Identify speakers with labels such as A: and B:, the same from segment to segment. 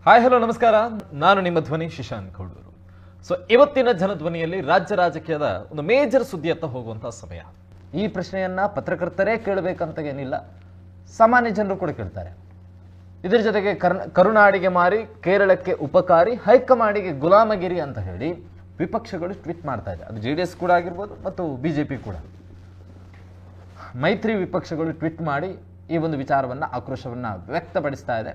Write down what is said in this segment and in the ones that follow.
A: Hi hello ನಮಸ್ಕಾರ, ನಾನು ನಿಮ್ಮ ಧ್ವನಿ ಶಿಶಾಂಕ್ ಗೌಡೂರು. ಸೊ ಇವತ್ತಿನ ಜನಧ್ವನಿಯಲ್ಲಿ ರಾಜ್ಯ ರಾಜಕೀಯದ ಒಂದು ಮೇಜರ್ ಸುದ್ದಿಯತ್ತ ಹೋಗುವಂತಹ ಸಮಯ. ಈ ಪ್ರಶ್ನೆಯನ್ನ ಪತ್ರಕರ್ತರೇ ಕೇಳಬೇಕಂತ ಏನಿಲ್ಲ, ಸಾಮಾನ್ಯ ಜನರು ಕೂಡ ಕೇಳ್ತಾರೆ. ಇದರ ಜೊತೆಗೆ ಕರುನಾಡಿಗೆ ಮಾರಿ ಕೇರಳಕ್ಕೆ ಉಪಕಾರಿ, ಹೈಕಮಾಂಡಿಗೆ ಗುಲಾಮಗಿರಿ ಅಂತ ಹೇಳಿ ವಿಪಕ್ಷಗಳು ಟ್ವೀಟ್ ಮಾಡ್ತಾ ಇದೆ. ಅದು JDS ಕೂಡ ಆಗಿರ್ಬೋದು ಮತ್ತು ಬಿಜೆಪಿ ಕೂಡ. ಮೈತ್ರಿ ವಿಪಕ್ಷಗಳು ಟ್ವೀಟ್ ಮಾಡಿ ಈ ಒಂದು ವಿಚಾರವನ್ನ, ಆಕ್ರೋಶವನ್ನ ವ್ಯಕ್ತಪಡಿಸ್ತಾ ಇದೆ.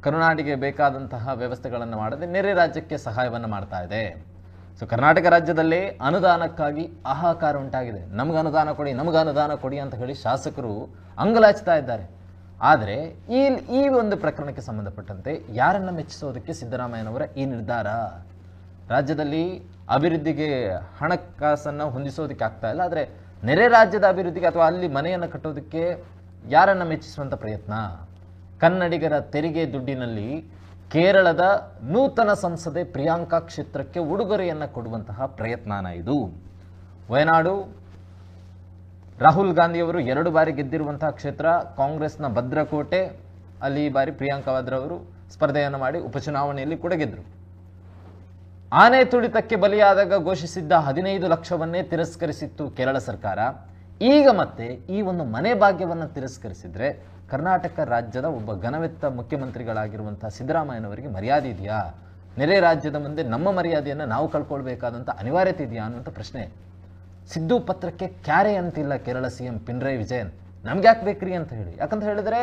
A: ಕರುನಾಡಿಗೆ ಬೇಕಾದಂತಹ ವ್ಯವಸ್ಥೆಗಳನ್ನು ಮಾಡದೆ ನೆರೆ ರಾಜ್ಯಕ್ಕೆ ಸಹಾಯವನ್ನು ಮಾಡ್ತಾ ಇದೆ. ಸೊ ಕರ್ನಾಟಕ ರಾಜ್ಯದಲ್ಲಿ ಅನುದಾನಕ್ಕಾಗಿ ಹಾಹಾಕಾರ ಉಂಟಾಗಿದೆ. ನಮ್ಗೆ ಅನುದಾನ ಕೊಡಿ, ನಮ್ಗೆ ಅನುದಾನ ಕೊಡಿ ಅಂತ ಹೇಳಿ ಶಾಸಕರು ಅಂಗಲಾಚ್ತಾ ಇದ್ದಾರೆ. ಆದರೆ ಈ ಒಂದು ಪ್ರಕರಣಕ್ಕೆ ಸಂಬಂಧಪಟ್ಟಂತೆ ಯಾರನ್ನ ಮೆಚ್ಚಿಸೋದಕ್ಕೆ ಸಿದ್ದರಾಮಯ್ಯನವರ ಈ ನಿರ್ಧಾರ? ರಾಜ್ಯದಲ್ಲಿ ಅಭಿವೃದ್ಧಿಗೆ ಹಣಕಾಸನ್ನು ಹೊಂದಿಸೋದಕ್ಕೆ ಆಗ್ತಾ ಇಲ್ಲ, ಆದರೆ ನೆರೆ ರಾಜ್ಯದ ಅಭಿವೃದ್ಧಿಗೆ ಅಥವಾ ಅಲ್ಲಿ ಮನೆಯನ್ನು ಕಟ್ಟೋದಕ್ಕೆ ಯಾರನ್ನ ಮೆಚ್ಚಿಸುವಂಥ ಪ್ರಯತ್ನ? ಕನ್ನಡಿಗರ ತೆರಿಗೆ ದುಡ್ಡಿನಲ್ಲಿ ಕೇರಳದ ನೂತನ ಸಂಸದೆ ಪ್ರಿಯಾಂಕಾ ಕ್ಷೇತ್ರಕ್ಕೆ ಉಡುಗೊರೆಯನ್ನು ಕೊಡುವಂತಹ ಪ್ರಯತ್ನನ ಇದು. ವಯನಾಡು ರಾಹುಲ್ ಗಾಂಧಿಯವರು 2 ಬಾರಿ ಗೆದ್ದಿರುವಂತಹ ಕ್ಷೇತ್ರ, ಕಾಂಗ್ರೆಸ್ನ ಭದ್ರಕೋಟೆ. ಅಲ್ಲಿ ಈ ಬಾರಿ ಪ್ರಿಯಾಂಕಾ ವಾದ್ರಾ ಅವರು ಸ್ಪರ್ಧೆಯನ್ನು ಮಾಡಿ ಉಪಚುನಾವಣೆಯಲ್ಲಿ ಕೂಡ ಗೆದ್ದರು. ಆನೆ ತುಳಿತಕ್ಕೆ ಬಲಿಯಾದಾಗ ಘೋಷಿಸಿದ್ದ 15 ಲಕ್ಷವನ್ನೇ ತಿರಸ್ಕರಿಸಿತ್ತು ಕೇರಳ ಸರ್ಕಾರ. ಈಗ ಮತ್ತೆ ಈ ಒಂದು ಮನೆ ಭಾಗ್ಯವನ್ನು ತಿರಸ್ಕರಿಸಿದ್ರೆ ಕರ್ನಾಟಕ ರಾಜ್ಯದ ಒಬ್ಬ ಘನವೆತ್ತ ಮುಖ್ಯಮಂತ್ರಿಗಳಾಗಿರುವಂತಹ ಸಿದ್ದರಾಮಯ್ಯನವರಿಗೆ ಮರ್ಯಾದೆ ಇದೆಯಾ? ನೆರೆ ರಾಜ್ಯದ ಮುಂದೆ ನಮ್ಮ ಮರ್ಯಾದೆಯನ್ನು ನಾವು ಕಳ್ಕೊಳ್ಬೇಕಾದಂಥ ಅನಿವಾರ್ಯತೆ ಇದೆಯಾ ಅನ್ನುವಂಥ ಪ್ರಶ್ನೆ. ಸಿದ್ದು ಪತ್ರಕ್ಕೆ ಕ್ಯಾರೆ ಅಂತಿಲ್ಲ ಕೇರಳ CM ಪಿನರೈ ವಿಜಯನ್. ನಮ್ಗೆ ಯಾಕೆ ಬೇಕ್ರಿ ಅಂತ ಹೇಳಿ. ಯಾಕಂತ ಹೇಳಿದ್ರೆ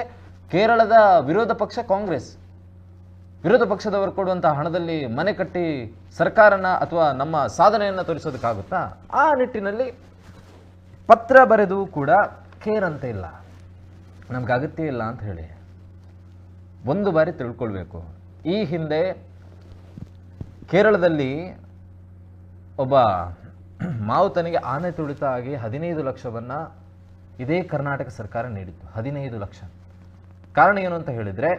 A: ಕೇರಳದ ವಿರೋಧ ಪಕ್ಷ ಕಾಂಗ್ರೆಸ್. ವಿರೋಧ ಪಕ್ಷದವರು ಕೊಡುವಂತಹ ಹಣದಲ್ಲಿ ಮನೆ ಕಟ್ಟಿ ಸರ್ಕಾರನ ಅಥವಾ ನಮ್ಮ ಸಾಧನೆಯನ್ನು ತೋರಿಸೋದಕ್ಕಾಗುತ್ತಾ? ಆ ನಿಟ್ಟಿನಲ್ಲಿ ಪತ್ರ ಬರೆದು ಕೂಡ ಕೇರ್ ಅಂತ ಇಲ್ಲ, ನಮ್ಗೆ ಅಗತ್ಯ ಇಲ್ಲ ಅಂತ ಹೇಳಿ. ಒಂದು ಬಾರಿ ತಿಳ್ಕೊಳ್ಬೇಕು, ಈ ಹಿಂದೆ ಕೇರಳದಲ್ಲಿ ಒಬ್ಬ ಮಾವುತನಿಗೆ ಆನೆ ತುಳಿತ ಆಗಿ 15 ಲಕ್ಷವನ್ನ ಇದೇ ಕರ್ನಾಟಕ ಸರ್ಕಾರ ನೀಡಿತ್ತು. 15 ಲಕ್ಷ. ಕಾರಣ ಏನು ಅಂತ ಹೇಳಿದ್ರೆ,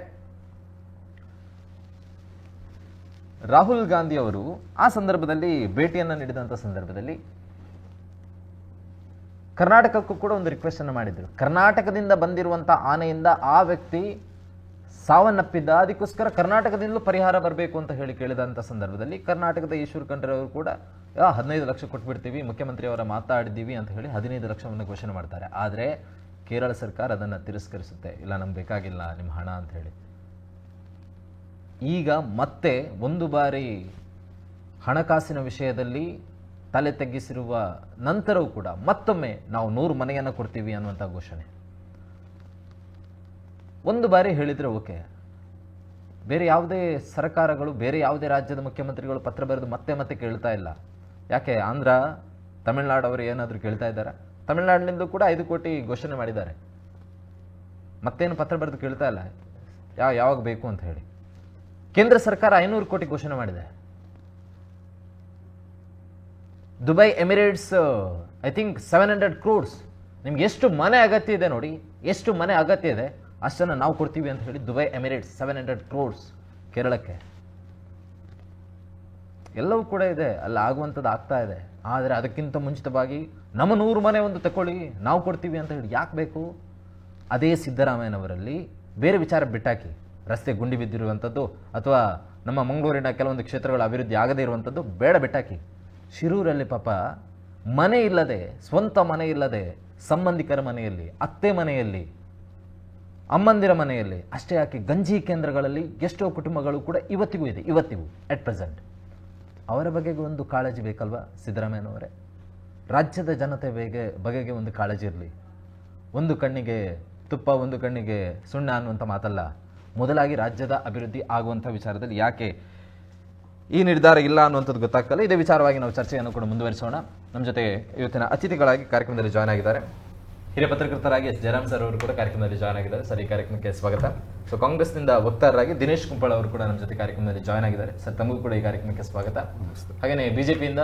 A: ರಾಹುಲ್ ಗಾಂಧಿ ಅವರು ಆ ಸಂದರ್ಭದಲ್ಲಿ ಭೇಟಿಯನ್ನು ನೀಡಿದಂಥ ಸಂದರ್ಭದಲ್ಲಿ ಕರ್ನಾಟಕಕ್ಕೂ ಕೂಡ ಒಂದು ರಿಕ್ವೆಸ್ಟ್ ಅನ್ನು ಮಾಡಿದ್ರು. ಕರ್ನಾಟಕದಿಂದ ಬಂದಿರುವಂಥ ಆನೆಯಿಂದ ಆ ವ್ಯಕ್ತಿ ಸಾವನ್ನಪ್ಪಿದ್ದ, ಅದಕ್ಕೋಸ್ಕರ ಕರ್ನಾಟಕದಿಂದಲೂ ಪರಿಹಾರ ಬರಬೇಕು ಅಂತ ಹೇಳಿ ಕೇಳಿದಂಥ ಸಂದರ್ಭದಲ್ಲಿ ಕರ್ನಾಟಕದ ಈಶ್ವರ್ ಖಂಡ್ರೆ ಅವರು ಕೂಡ 15 ಲಕ್ಷ ಕೊಟ್ಬಿಡ್ತೀವಿ, ಮುಖ್ಯಮಂತ್ರಿಯವರ ಮಾತಾಡಿದ್ದೀವಿ ಅಂತ ಹೇಳಿ 15 ಲಕ್ಷವನ್ನು ಘೋಷಣೆ ಮಾಡ್ತಾರೆ. ಆದರೆ ಕೇರಳ ಸರ್ಕಾರ ಅದನ್ನು ತಿರಸ್ಕರಿಸುತ್ತೆ. ಇಲ್ಲ, ನಮ್ಗೆ ಬೇಕಾಗಿಲ್ಲ ನಿಮ್ಮ ಹಣ ಅಂತ ಹೇಳಿ. ಈಗ ಮತ್ತೆ ಒಂದು ಬಾರಿ ಹಣಕಾಸಿನ ವಿಷಯದಲ್ಲಿ ತಲೆ ತಗ್ಗಿಸಿರುವ ನಂತರವೂ ಕೂಡ ಮತ್ತೊಮ್ಮೆ ನಾವು 100 ಮನೆಯನ್ನು ಕೊಡ್ತೀವಿ ಅನ್ನುವಂಥ ಘೋಷಣೆ. ಒಂದು ಬಾರಿ ಹೇಳಿದರೆ ಓಕೆ, ಬೇರೆ ಯಾವುದೇ ಸರ್ಕಾರಗಳು, ಬೇರೆ ಯಾವುದೇ ರಾಜ್ಯದ ಮುಖ್ಯಮಂತ್ರಿಗಳು ಪತ್ರ ಬರೆದು ಮತ್ತೆ ಮತ್ತೆ ಕೇಳ್ತಾ ಇಲ್ಲ. ಯಾಕೆ? ಆಂಧ್ರ, ತಮಿಳುನಾಡು ಅವರು ಏನಾದರೂ ಕೇಳ್ತಾ ಇದ್ದಾರೆ? ತಮಿಳುನಾಡಿನಿಂದ ಕೂಡ 5 ಕೋಟಿ ಘೋಷಣೆ ಮಾಡಿದ್ದಾರೆ. ಮತ್ತೇನು ಪತ್ರ ಬರೆದು ಕೇಳ್ತಾ ಇಲ್ಲ ಯಾವಾಗ ಬೇಕು ಅಂತ ಹೇಳಿ. ಕೇಂದ್ರ ಸರ್ಕಾರ 500 ಕೋಟಿ ಘೋಷಣೆ ಮಾಡಿದೆ. Dubai Emirates I think 700 crores. ನಿಮ್ಗೆ ಎಷ್ಟು ಮನೆ ಅಗತ್ಯ ಇದೆ ನೋಡಿ, ಎಷ್ಟು ಮನೆ ಅಗತ್ಯ ಇದೆ ಅಷ್ಟನ್ನು ನಾವು ಕೊಡ್ತೀವಿ ಅಂತ ಹೇಳಿ ದುಬೈ ಎಮಿರೇಟ್ಸ್ 700 ಕ್ರೋರ್ಸ್ ಕೇರಳಕ್ಕೆ. ಎಲ್ಲವೂ ಕೂಡ ಇದೆ, ಅಲ್ಲಿ ಆಗುವಂಥದ್ದು ಆಗ್ತಾ ಇದೆ. ಆದರೆ ಅದಕ್ಕಿಂತ ಮುಂಚಿತವಾಗಿ ನಮ್ಮ 100 ಮನೆ ಒಂದು ತಗೊಳ್ಳಿ, ನಾವು ಕೊಡ್ತೀವಿ ಅಂತ ಹೇಳಿ ಯಾಕೆ ಬೇಕು? ಅದೇ ಸಿದ್ದರಾಮಯ್ಯನವರಲ್ಲಿ ಬೇರೆ ವಿಚಾರ ಬಿಟ್ಟಾಕಿ, ರಸ್ತೆ ಗುಂಡಿ ಬಿದ್ದಿರುವಂಥದ್ದು ಅಥವಾ ನಮ್ಮ ಮಂಗಳೂರಿನ ಕೆಲವೊಂದು ಕ್ಷೇತ್ರಗಳ ಅಭಿವೃದ್ಧಿ ಆಗದೇ ಇರುವಂಥದ್ದು ಬೇಡ, ಬಿಟ್ಟಾಕಿ. ಶಿರೂರಲ್ಲಿ ಪಾಪ ಮನೆ ಇಲ್ಲದೆ, ಸ್ವಂತ ಮನೆ ಇಲ್ಲದೆ, ಸಂಬಂಧಿಕರ ಮನೆಯಲ್ಲಿ, ಅತ್ತೆ ಮನೆಯಲ್ಲಿ, ಅಮ್ಮಂದಿರ ಮನೆಯಲ್ಲಿ ಅಷ್ಟೇ ಯಾಕೆ ಗಂಜಿ ಕೇಂದ್ರಗಳಲ್ಲಿ ಎಷ್ಟೋ ಕುಟುಂಬಗಳು ಕೂಡ ಇವತ್ತಿಗೂ ಇದೆ. ಇವತ್ತಿಗೂ ಅಟ್ ಪ್ರೆಸೆಂಟ್ ಅವರ ಬಗೆಗೆ ಒಂದು ಕಾಳಜಿ ಬೇಕಲ್ವಾ ಸಿದ್ದರಾಮಯ್ಯನವರೇ? ರಾಜ್ಯದ ಜನತೆ ಬಗೆಗೆ ಒಂದು ಕಾಳಜಿ ಇರಲಿ. ಒಂದು ಕಣ್ಣಿಗೆ ತುಪ್ಪ, ಒಂದು ಕಣ್ಣಿಗೆ ಸುಣ್ಣ ಅನ್ನುವಂಥ ಮಾತಲ್ಲ. ಮೊದಲಾಗಿ ರಾಜ್ಯದ ಅಭಿವೃದ್ಧಿ ಆಗುವಂಥ ವಿಚಾರದಲ್ಲಿ ಯಾಕೆ ಈ ನಿರ್ಧಾರ ಇಲ್ಲ ಅನ್ನುವಂಥದ್ದು ಗೊತ್ತಾಗ್ತಲ್ಲ. ಇದೇ ವಿಚಾರವಾಗಿ ನಾವು ಚರ್ಚೆಯನ್ನು ಕೂಡ ಮುಂದುವರಿಸೋಣ. ನಮ್ಮ ಜೊತೆ ಇವತ್ತಿನ ಅತಿಥಿಗಳಾಗಿ ಕಾರ್ಯಕ್ರಮದಲ್ಲಿ ಜಾಯ್ನ್ ಆಗಿದ್ದಾರೆ ಹಿರಿಯ ಪತ್ರಕರ್ತರಾಗಿ ಎಸ್ ಜಯರಾಮ್ ಸರ್ ಅವರು ಕೂಡ ಕಾರ್ಯಕ್ರಮದಲ್ಲಿ ಜಾಯ್ನ್ ಆಗಿದ್ದಾರೆ. ಸರ್, ಈ ಕಾರ್ಯಕ್ರಮಕ್ಕೆ ಸ್ವಾಗತ. ಸೊ ಕಾಂಗ್ರೆಸ್ನಿಂದ ವಕ್ತಾರರಾಗಿ ದಿನೇಶ್ ಕುಂಪಳ ಅವರು ಕೂಡ ನಮ್ಮ ಜೊತೆ ಕಾರ್ಯಕ್ರಮದಲ್ಲಿ ಜಾಯ್ನ್ ಆಗಿದ್ದಾರೆ. ಸರ್, ತಮಗೂ ಕೂಡ ಈ ಕಾರ್ಯಕ್ರಮಕ್ಕೆ ಸ್ವಾಗತ. ಹಾಗೆಯೇ ಬಿಜೆಪಿಯಿಂದ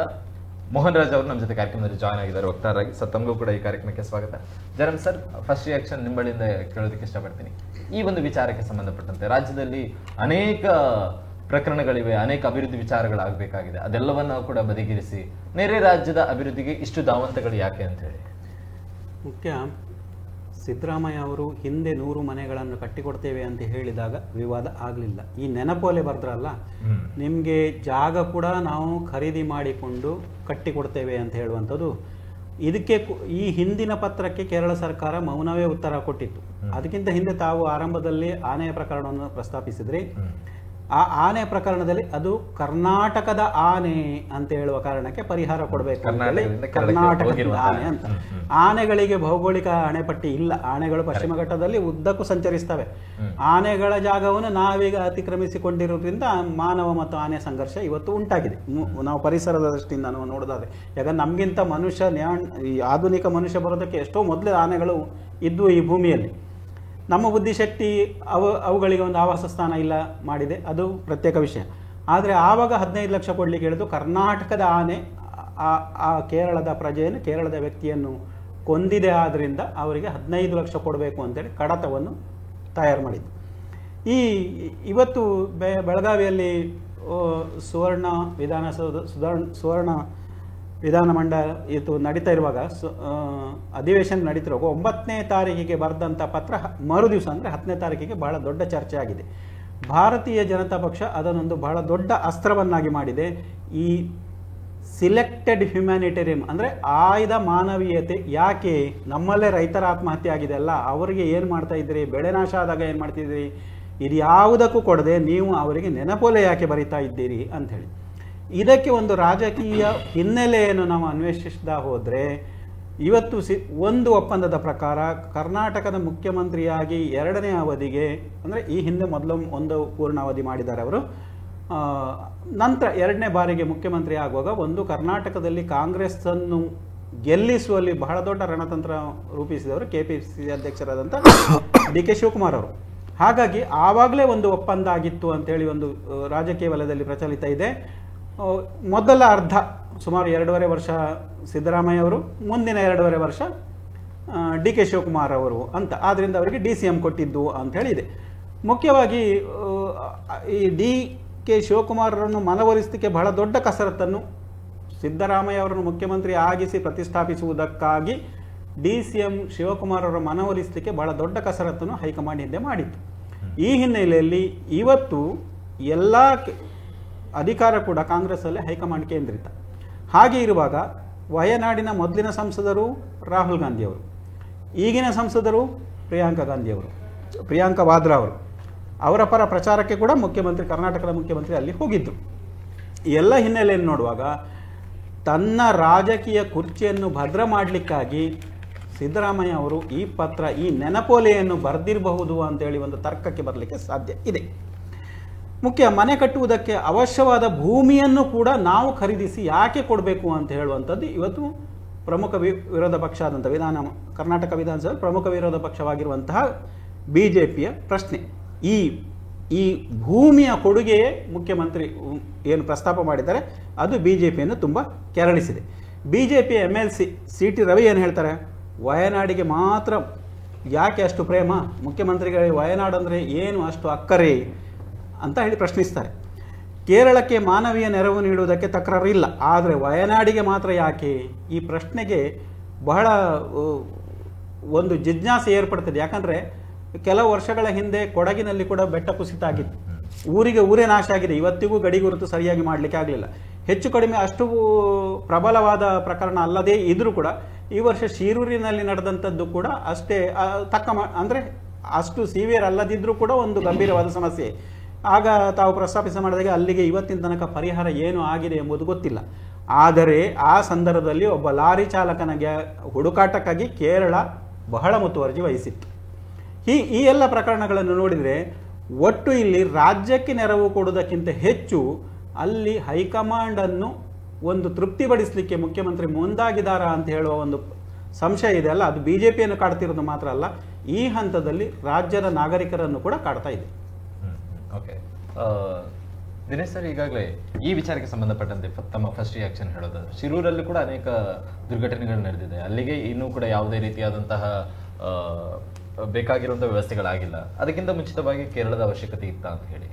A: ಮೋಹನ್ ರಾಜ್ ಅವರು ನಮ್ಮ ಜೊತೆ ಕಾರ್ಯಕ್ರಮದಲ್ಲಿ ಜಾಯ್ನ್ ಆಗಿದ್ದಾರೆ ವಕ್ತಾರರಾಗಿ. ಸರ್, ತಮಗೂ ಕೂಡ ಈ ಕಾರ್ಯಕ್ರಮಕ್ಕೆ ಸ್ವಾಗತ. ಜಯರಾಮ್ ಸರ್, ಫಸ್ಟ್ ರಿಯಾಕ್ಷನ್ ನಿಮ್ಮ ಬಳಿಯಿಂದ ಕೇಳೋದಕ್ಕೆ ಇಷ್ಟಪಡ್ತೀನಿ. ಈ ಒಂದು ವಿಚಾರಕ್ಕೆ ಸಂಬಂಧಪಟ್ಟಂತೆ ರಾಜ್ಯದಲ್ಲಿ ಅನೇಕ ಪ್ರಕರಣಗಳಿವೆ, ಅನೇಕ ಅಭಿವೃದ್ಧಿ ವಿಚಾರಗಳಾಗಬೇಕಾಗಿದೆ. ಅದೆಲ್ಲವನ್ನ ಕೂಡ ಬದಿಗಿರಿಸಿ ನೆರೆ ರಾಜ್ಯದ ಅಭಿವೃದ್ಧಿಗೆ ಇಷ್ಟು ಧಾವಂತಗಳು ಯಾಕೆ ಅಂತ ಹೇಳಿ?
B: ಮುಖ್ಯ ಸಿದ್ದರಾಮಯ್ಯ ಅವರು ಹಿಂದೆ 100 ಮನೆಗಳನ್ನು ಕಟ್ಟಿಕೊಡ್ತೇವೆ ಅಂತ ಹೇಳಿದಾಗ ವಿವಾದ ಆಗಲಿಲ್ಲ. ಈ ನೆನಪೋಲೆ ಬರ್ದ್ರಲ್ಲ, ನಿಮಗೆ ಜಾಗ ಕೂಡ ನಾವು ಖರೀದಿ ಮಾಡಿಕೊಂಡು ಕಟ್ಟಿಕೊಡ್ತೇವೆ ಅಂತ ಹೇಳುವಂಥದ್ದು, ಇದಕ್ಕೆ ಈ ಹಿಂದಿನ ಪತ್ರಕ್ಕೆ ಕೇರಳ ಸರ್ಕಾರ ಮೌನವೇ ಉತ್ತರ ಕೊಟ್ಟಿತ್ತು. ಅದಕ್ಕಿಂತ ಹಿಂದೆ ತಾವು ಆರಂಭದಲ್ಲಿ ಆನೆಯ ಪ್ರಕರಣವನ್ನು ಪ್ರಸ್ತಾಪಿಸಿದ್ರಿ. ಆ ಆನೆ ಪ್ರಕರಣದಲ್ಲಿ ಅದು ಕರ್ನಾಟಕದ ಆನೆ ಅಂತ ಹೇಳುವ ಕಾರಣಕ್ಕೆ ಪರಿಹಾರ ಕೊಡಬೇಕು, ಕರ್ನಾಟಕದ ಆನೆ ಅಂತ. ಆನೆಗಳಿಗೆ ಭೌಗೋಳಿಕ ಅಣೆಪಟ್ಟಿ ಇಲ್ಲ. ಆನೆಗಳು ಪಶ್ಚಿಮ ಘಟ್ಟದಲ್ಲಿ ಉದ್ದಕ್ಕೂ ಸಂಚರಿಸ್ತವೆ. ಆನೆಗಳ ಜಾಗವನ್ನು ನಾವೀಗ ಅತಿಕ್ರಮಿಸಿಕೊಂಡಿರೋದ್ರಿಂದ ಮಾನವ ಮತ್ತು ಆನೆ ಸಂಘರ್ಷ ಇವತ್ತು ಉಂಟಾಗಿದೆ. ನಾವು ಪರಿಸರದ ದೃಷ್ಟಿಯಿಂದ ನಾವು ನೋಡೋದಾದ್ರೆ, ಯಾಕಂದ್ರೆ ನಮಗಿಂತ ಮನುಷ್ಯ ಈ ಆಧುನಿಕ ಮನುಷ್ಯ ಬರೋದಕ್ಕೆ ಎಷ್ಟೋ ಮೊದಲೇ ಆನೆಗಳು ಇದ್ವು ಈ ಭೂಮಿಯಲ್ಲಿ. ನಮ್ಮ ಬುದ್ಧಿಶಕ್ತಿ ಅವುಗಳಿಗೆ ಒಂದು ಆವಾಸ ಸ್ಥಾನ ಇಲ್ಲ ಮಾಡಿದೆ, ಅದು ಪ್ರತ್ಯೇಕ ವಿಷಯ. ಆದರೆ ಆವಾಗ 15 ಲಕ್ಷ ಕೊಡಲಿಕ್ಕೆ ಹೇಳಿದ್ದು ಕರ್ನಾಟಕದ ಆನೆ ಆ ಕೇರಳದ ಪ್ರಜೆಯನ್ನು, ಕೇರಳದ ವ್ಯಕ್ತಿಯನ್ನು ಕೊಂದಿದೆ. ಆದ್ದರಿಂದ ಅವರಿಗೆ 15 ಲಕ್ಷ ಕೊಡಬೇಕು ಅಂತೇಳಿ ಕಡತವನ್ನು ತಯಾರು ಮಾಡಿದ್ದು. ಇವತ್ತು ಬೆಳಗಾವಿಯಲ್ಲಿ ಸುವರ್ಣ ವಿಧಾನಮಂಡಲ ಇದು ನಡೀತಾ ಇರುವಾಗ, ಅಧಿವೇಶನ ನಡೀತಿರುವಾಗ 9ನೇ ತಾರೀಕಿಗೆ ಬರೆದಂಥ ಪತ್ರ ಮರುದಿವಸ ಅಂದರೆ 10ನೇ ತಾರೀಕಿಗೆ ಬಹಳ ದೊಡ್ಡ ಚರ್ಚೆ ಆಗಿದೆ. ಭಾರತೀಯ ಜನತಾ ಪಕ್ಷ ಅದನ್ನೊಂದು ಬಹಳ ದೊಡ್ಡ ಅಸ್ತ್ರವನ್ನಾಗಿ ಮಾಡಿದೆ. ಈ ಸಿಲೆಕ್ಟೆಡ್ ಹ್ಯುಮ್ಯಾನಿಟೇರಿಯನ್ ಅಂದರೆ ಆಯ್ದ ಮಾನವೀಯತೆ. ಯಾಕೆ ನಮ್ಮಲ್ಲೇ ರೈತರ ಆತ್ಮಹತ್ಯೆ ಆಗಿದೆ ಅಲ್ಲ, ಅವರಿಗೆ ಏನು ಮಾಡ್ತಾ ಇದ್ದೀರಿ, ಬೆಳೆ ನಾಶ ಆದಾಗ ಏನು ಮಾಡ್ತಿದ್ದೀರಿ, ಇದು ಯಾವುದಕ್ಕೂ ಕೊಡದೆ ನೀವು ಅವರಿಗೆ ನೆನಪೋಲೆ ಯಾಕೆ ಬರಿತಾ ಇದ್ದೀರಿ ಅಂಥೇಳಿ. ಇದಕ್ಕೆ ಒಂದು ರಾಜಕೀಯ ಹಿನ್ನೆಲೆಯನ್ನು ನಾವು ಅನ್ವೇಷಿಸ್ತಾ ಹೋದರೆ, ಇವತ್ತು ಒಂದು ಒಪ್ಪಂದದ ಪ್ರಕಾರ ಕರ್ನಾಟಕದ ಮುಖ್ಯಮಂತ್ರಿಯಾಗಿ 2ನೇ ಅವಧಿಗೆ, ಅಂದರೆ ಈ ಹಿಂದೆ ಮೊದಲು ಒಂದು ಪೂರ್ಣಾವಧಿ ಮಾಡಿದ್ದಾರೆ ಅವರು, ನಂತರ 2ನೇ ಬಾರಿಗೆ ಮುಖ್ಯಮಂತ್ರಿ ಆಗುವಾಗ ಒಂದು ಕರ್ನಾಟಕದಲ್ಲಿ ಕಾಂಗ್ರೆಸ್ಸನ್ನು ಗೆಲ್ಲಿಸುವಲ್ಲಿ ಬಹಳ ದೊಡ್ಡ ರಣತಂತ್ರ ರೂಪಿಸಿದವರು KPCC ಅಧ್ಯಕ್ಷರಾದಂಥ DK ಶಿವಕುಮಾರ್ ಅವರು. ಹಾಗಾಗಿ ಆವಾಗಲೇ ಒಂದು ಒಪ್ಪಂದ ಆಗಿತ್ತು ಅಂತೇಳಿ ಒಂದು ರಾಜಕೀಯ ವಲಯದಲ್ಲಿ ಪ್ರಚಲಿತ ಇದೆ. ಮೊದಲ ಅರ್ಧ ಸುಮಾರು 2.5 ವರ್ಷ ಸಿದ್ದರಾಮಯ್ಯ ಅವರು, ಮುಂದಿನ 2.5 ವರ್ಷ DK ಶಿವಕುಮಾರ್ ಅವರು ಅಂತ. ಆದ್ದರಿಂದ ಅವರಿಗೆ DCM ಕೊಟ್ಟಿದ್ದು ಅಂತ ಹೇಳಿದೆ. ಮುಖ್ಯವಾಗಿ ಈ DK ಶಿವಕುಮಾರ್ ಅವರನ್ನು ಮನವೊಲಿಸಲಿಕ್ಕೆ ಬಹಳ ದೊಡ್ಡ ಕಸರತ್ತನ್ನು ಸಿದ್ದರಾಮಯ್ಯ ಅವರನ್ನು ಮುಖ್ಯಮಂತ್ರಿ ಆಗಿಸಿ ಪ್ರತಿಷ್ಠಾಪಿಸುವುದಕ್ಕಾಗಿ DCM ಶಿವಕುಮಾರ್ ಅವರ ಮನವೊಲಿಸಲಿಕ್ಕೆ ಬಹಳ ದೊಡ್ಡ ಕಸರತ್ತನ್ನು ಹೈಕಮಾಂಡ್ ಹಿಂದೆ ಮಾಡಿತ್ತು. ಈ ಹಿನ್ನೆಲೆಯಲ್ಲಿ ಇವತ್ತು ಎಲ್ಲ ಅಧಿಕಾರ ಕೂಡ ಕಾಂಗ್ರೆಸ್ಸಲ್ಲೇ ಹೈಕಮಾಂಡ್ ಕೇಂದ್ರಿತ. ಹಾಗೆ ಇರುವಾಗ ವಯನಾಡಿನ ಮೊದಲಿನ ಸಂಸದರು ರಾಹುಲ್ ಗಾಂಧಿ ಅವರು, ಈಗಿನ ಸಂಸದರು ಪ್ರಿಯಾಂಕಾ ವಾದ್ರಾ ಅವರು, ಅವರ ಪರ ಪ್ರಚಾರಕ್ಕೆ ಕೂಡ ಕರ್ನಾಟಕದ ಮುಖ್ಯಮಂತ್ರಿ ಅಲ್ಲಿ ಹೋಗಿದ್ರು. ಎಲ್ಲ ಹಿನ್ನೆಲೆಯನ್ನು ನೋಡುವಾಗ ತನ್ನ ರಾಜಕೀಯ ಕುರ್ಚಿಯನ್ನು ಭದ್ರ ಮಾಡಲಿಕ್ಕಾಗಿ ಸಿದ್ದರಾಮಯ್ಯ ಅವರು ಈ ನೆನಪೋಲೆಯನ್ನು ಬರೆದಿರಬಹುದು ಅಂತೇಳಿ ಒಂದು ತರ್ಕಕ್ಕೆ ಬರಲಿಕ್ಕೆ ಸಾಧ್ಯ ಇದೆ. ಮುಖ್ಯ ಮನೆ ಕಟ್ಟುವುದಕ್ಕೆ ಅವಶ್ಯವಾದ ಭೂಮಿಯನ್ನು ಕೂಡ ನಾವು ಖರೀದಿಸಿ ಯಾಕೆ ಕೊಡಬೇಕು ಅಂತ ಹೇಳುವಂಥದ್ದು ಇವತ್ತು ಪ್ರಮುಖ ವಿರೋಧ ಪಕ್ಷ ಆದಂಥ ಕರ್ನಾಟಕ ವಿಧಾನಸಭೆ ಪ್ರಮುಖ ವಿರೋಧ ಪಕ್ಷವಾಗಿರುವಂತಹ BJPಯ ಪ್ರಶ್ನೆ. ಈ ಭೂಮಿಯ ಕೊಡುಗೆಯೇ ಮುಖ್ಯಮಂತ್ರಿ ಏನು ಪ್ರಸ್ತಾಪ ಮಾಡಿದ್ದಾರೆ ಅದು BJPಯನ್ನು ತುಂಬ ಕೆರಳಿಸಿದೆ. BJP MLC CT ರವಿ ಏನು ಹೇಳ್ತಾರೆ, ವಯನಾಡಿಗೆ ಮಾತ್ರ ಯಾಕೆ ಅಷ್ಟು ಪ್ರೇಮ, ಮುಖ್ಯಮಂತ್ರಿಗಳಿಗೆ ವಯನಾಡು ಅಂದರೆ ಏನು ಅಷ್ಟು ಅಕ್ಕರೆ ಅಂತ ಹೇಳಿ ಪ್ರಶ್ನಿಸ್ತಾರೆ. ಕೇರಳಕ್ಕೆ ಮಾನವೀಯ ನೆರವು ನೀಡುವುದಕ್ಕೆ ತಕರಾರು ಇಲ್ಲ, ಆದರೆ ವಯನಾಡಿಗೆ ಮಾತ್ರ ಯಾಕೆ? ಈ ಪ್ರಶ್ನೆಗೆ ಬಹಳ ಒಂದು ಜಿಜ್ಞಾಸೆ ಏರ್ಪಡ್ತದೆ. ಯಾಕಂದರೆ ಕೆಲವು ವರ್ಷಗಳ ಹಿಂದೆ ಕೊಡಗಿನಲ್ಲಿ ಕೂಡ ಬೆಟ್ಟ ಕುಸಿತ ಆಗಿತ್ತು, ಊರೇ ನಾಶ ಆಗಿದೆ. ಇವತ್ತಿಗೂ ಗಡಿ ಗುರುತು ಸರಿಯಾಗಿ ಮಾಡಲಿಕ್ಕೆ ಆಗಲಿಲ್ಲ. ಹೆಚ್ಚು ಕಡಿಮೆ ಅಷ್ಟು ಪ್ರಬಲವಾದ ಪ್ರಕರಣ ಅಲ್ಲದೇ ಇದ್ರೂ ಕೂಡ ಈ ವರ್ಷ ಶಿರೂರಿನಲ್ಲಿ ನಡೆದಂಥದ್ದು ಕೂಡ ಅಷ್ಟೇ ಅಂದರೆ ಅಷ್ಟು ಸಿವಿಯರ್ ಅಲ್ಲದಿದ್ರೂ ಕೂಡ ಒಂದು ಗಂಭೀರವಾದ ಸಮಸ್ಯೆ. ಆಗ ತಾವು ಪ್ರಸ್ತಾಪಿಸ ಮಾಡಿದಾಗ ಅಲ್ಲಿಗೆ ಇವತ್ತಿನ ತನಕ ಪರಿಹಾರ ಏನು ಆಗಿದೆ ಎಂಬುದು ಗೊತ್ತಿಲ್ಲ. ಆದರೆ ಆ ಸಂದರ್ಭದಲ್ಲಿ ಒಬ್ಬ ಲಾರಿ ಚಾಲಕನ ಹುಡುಕಾಟಕ್ಕಾಗಿ ಕೇರಳ ಬಹಳ ಮುತುವರ್ಜಿ ವಹಿಸಿತ್ತು. ಈ ಎಲ್ಲ ಪ್ರಕರಣಗಳನ್ನು ನೋಡಿದರೆ ಒಟ್ಟು ಇಲ್ಲಿ ರಾಜ್ಯಕ್ಕೆ ನೆರವು ಕೊಡುವುದಕ್ಕಿಂತ ಹೆಚ್ಚು ಅಲ್ಲಿ ಹೈಕಮಾಂಡನ್ನು ಒಂದು ತೃಪ್ತಿಪಡಿಸಲಿಕ್ಕೆ ಮುಖ್ಯಮಂತ್ರಿ ಮುಂದಾಗಿದ್ದಾರಾ ಅಂತ ಹೇಳುವ ಒಂದು ಸಂಶಯ ಇದೆ ಅಲ್ಲ, ಅದು BJPಯನ್ನು ಕಾಡ್ತಿರೋದು ಮಾತ್ರ ಅಲ್ಲ, ಈ ಹಂತದಲ್ಲಿ ರಾಜ್ಯದ ನಾಗರಿಕರನ್ನು ಕೂಡ ಕಾಡ್ತಾ ಇದೆ.
A: ಓಕೆ ದಿನೇಶ್ ಸರ್, ಈಗಾಗಲೇ ಈ ವಿಚಾರಕ್ಕೆ ಸಂಬಂಧಪಟ್ಟಂತೆ ತಮ್ಮ ಫಸ್ಟ್ ರಿಯಾಕ್ಷನ್ ಹೇಳೋದಾದ್ರೆ, ಶಿರೂರಲ್ಲೂ ಕೂಡ ಅನೇಕ ದುರ್ಘಟನೆಗಳು ನಡೆದಿದೆ, ಅಲ್ಲಿಗೆ ಇನ್ನೂ ಕೂಡ ಯಾವುದೇ ರೀತಿಯಾದಂತಹ ಬೇಕಾಗಿರುವಂತಹ ವ್ಯವಸ್ಥೆಗಳಾಗಿಲ್ಲ. ಅದಕ್ಕಿಂತ ಮುಂಚಿತವಾಗಿ ಕೇರಳದ ಅವಶ್ಯಕತೆ ಇತ್ತ ಅಂತ ಹೇಳಿ?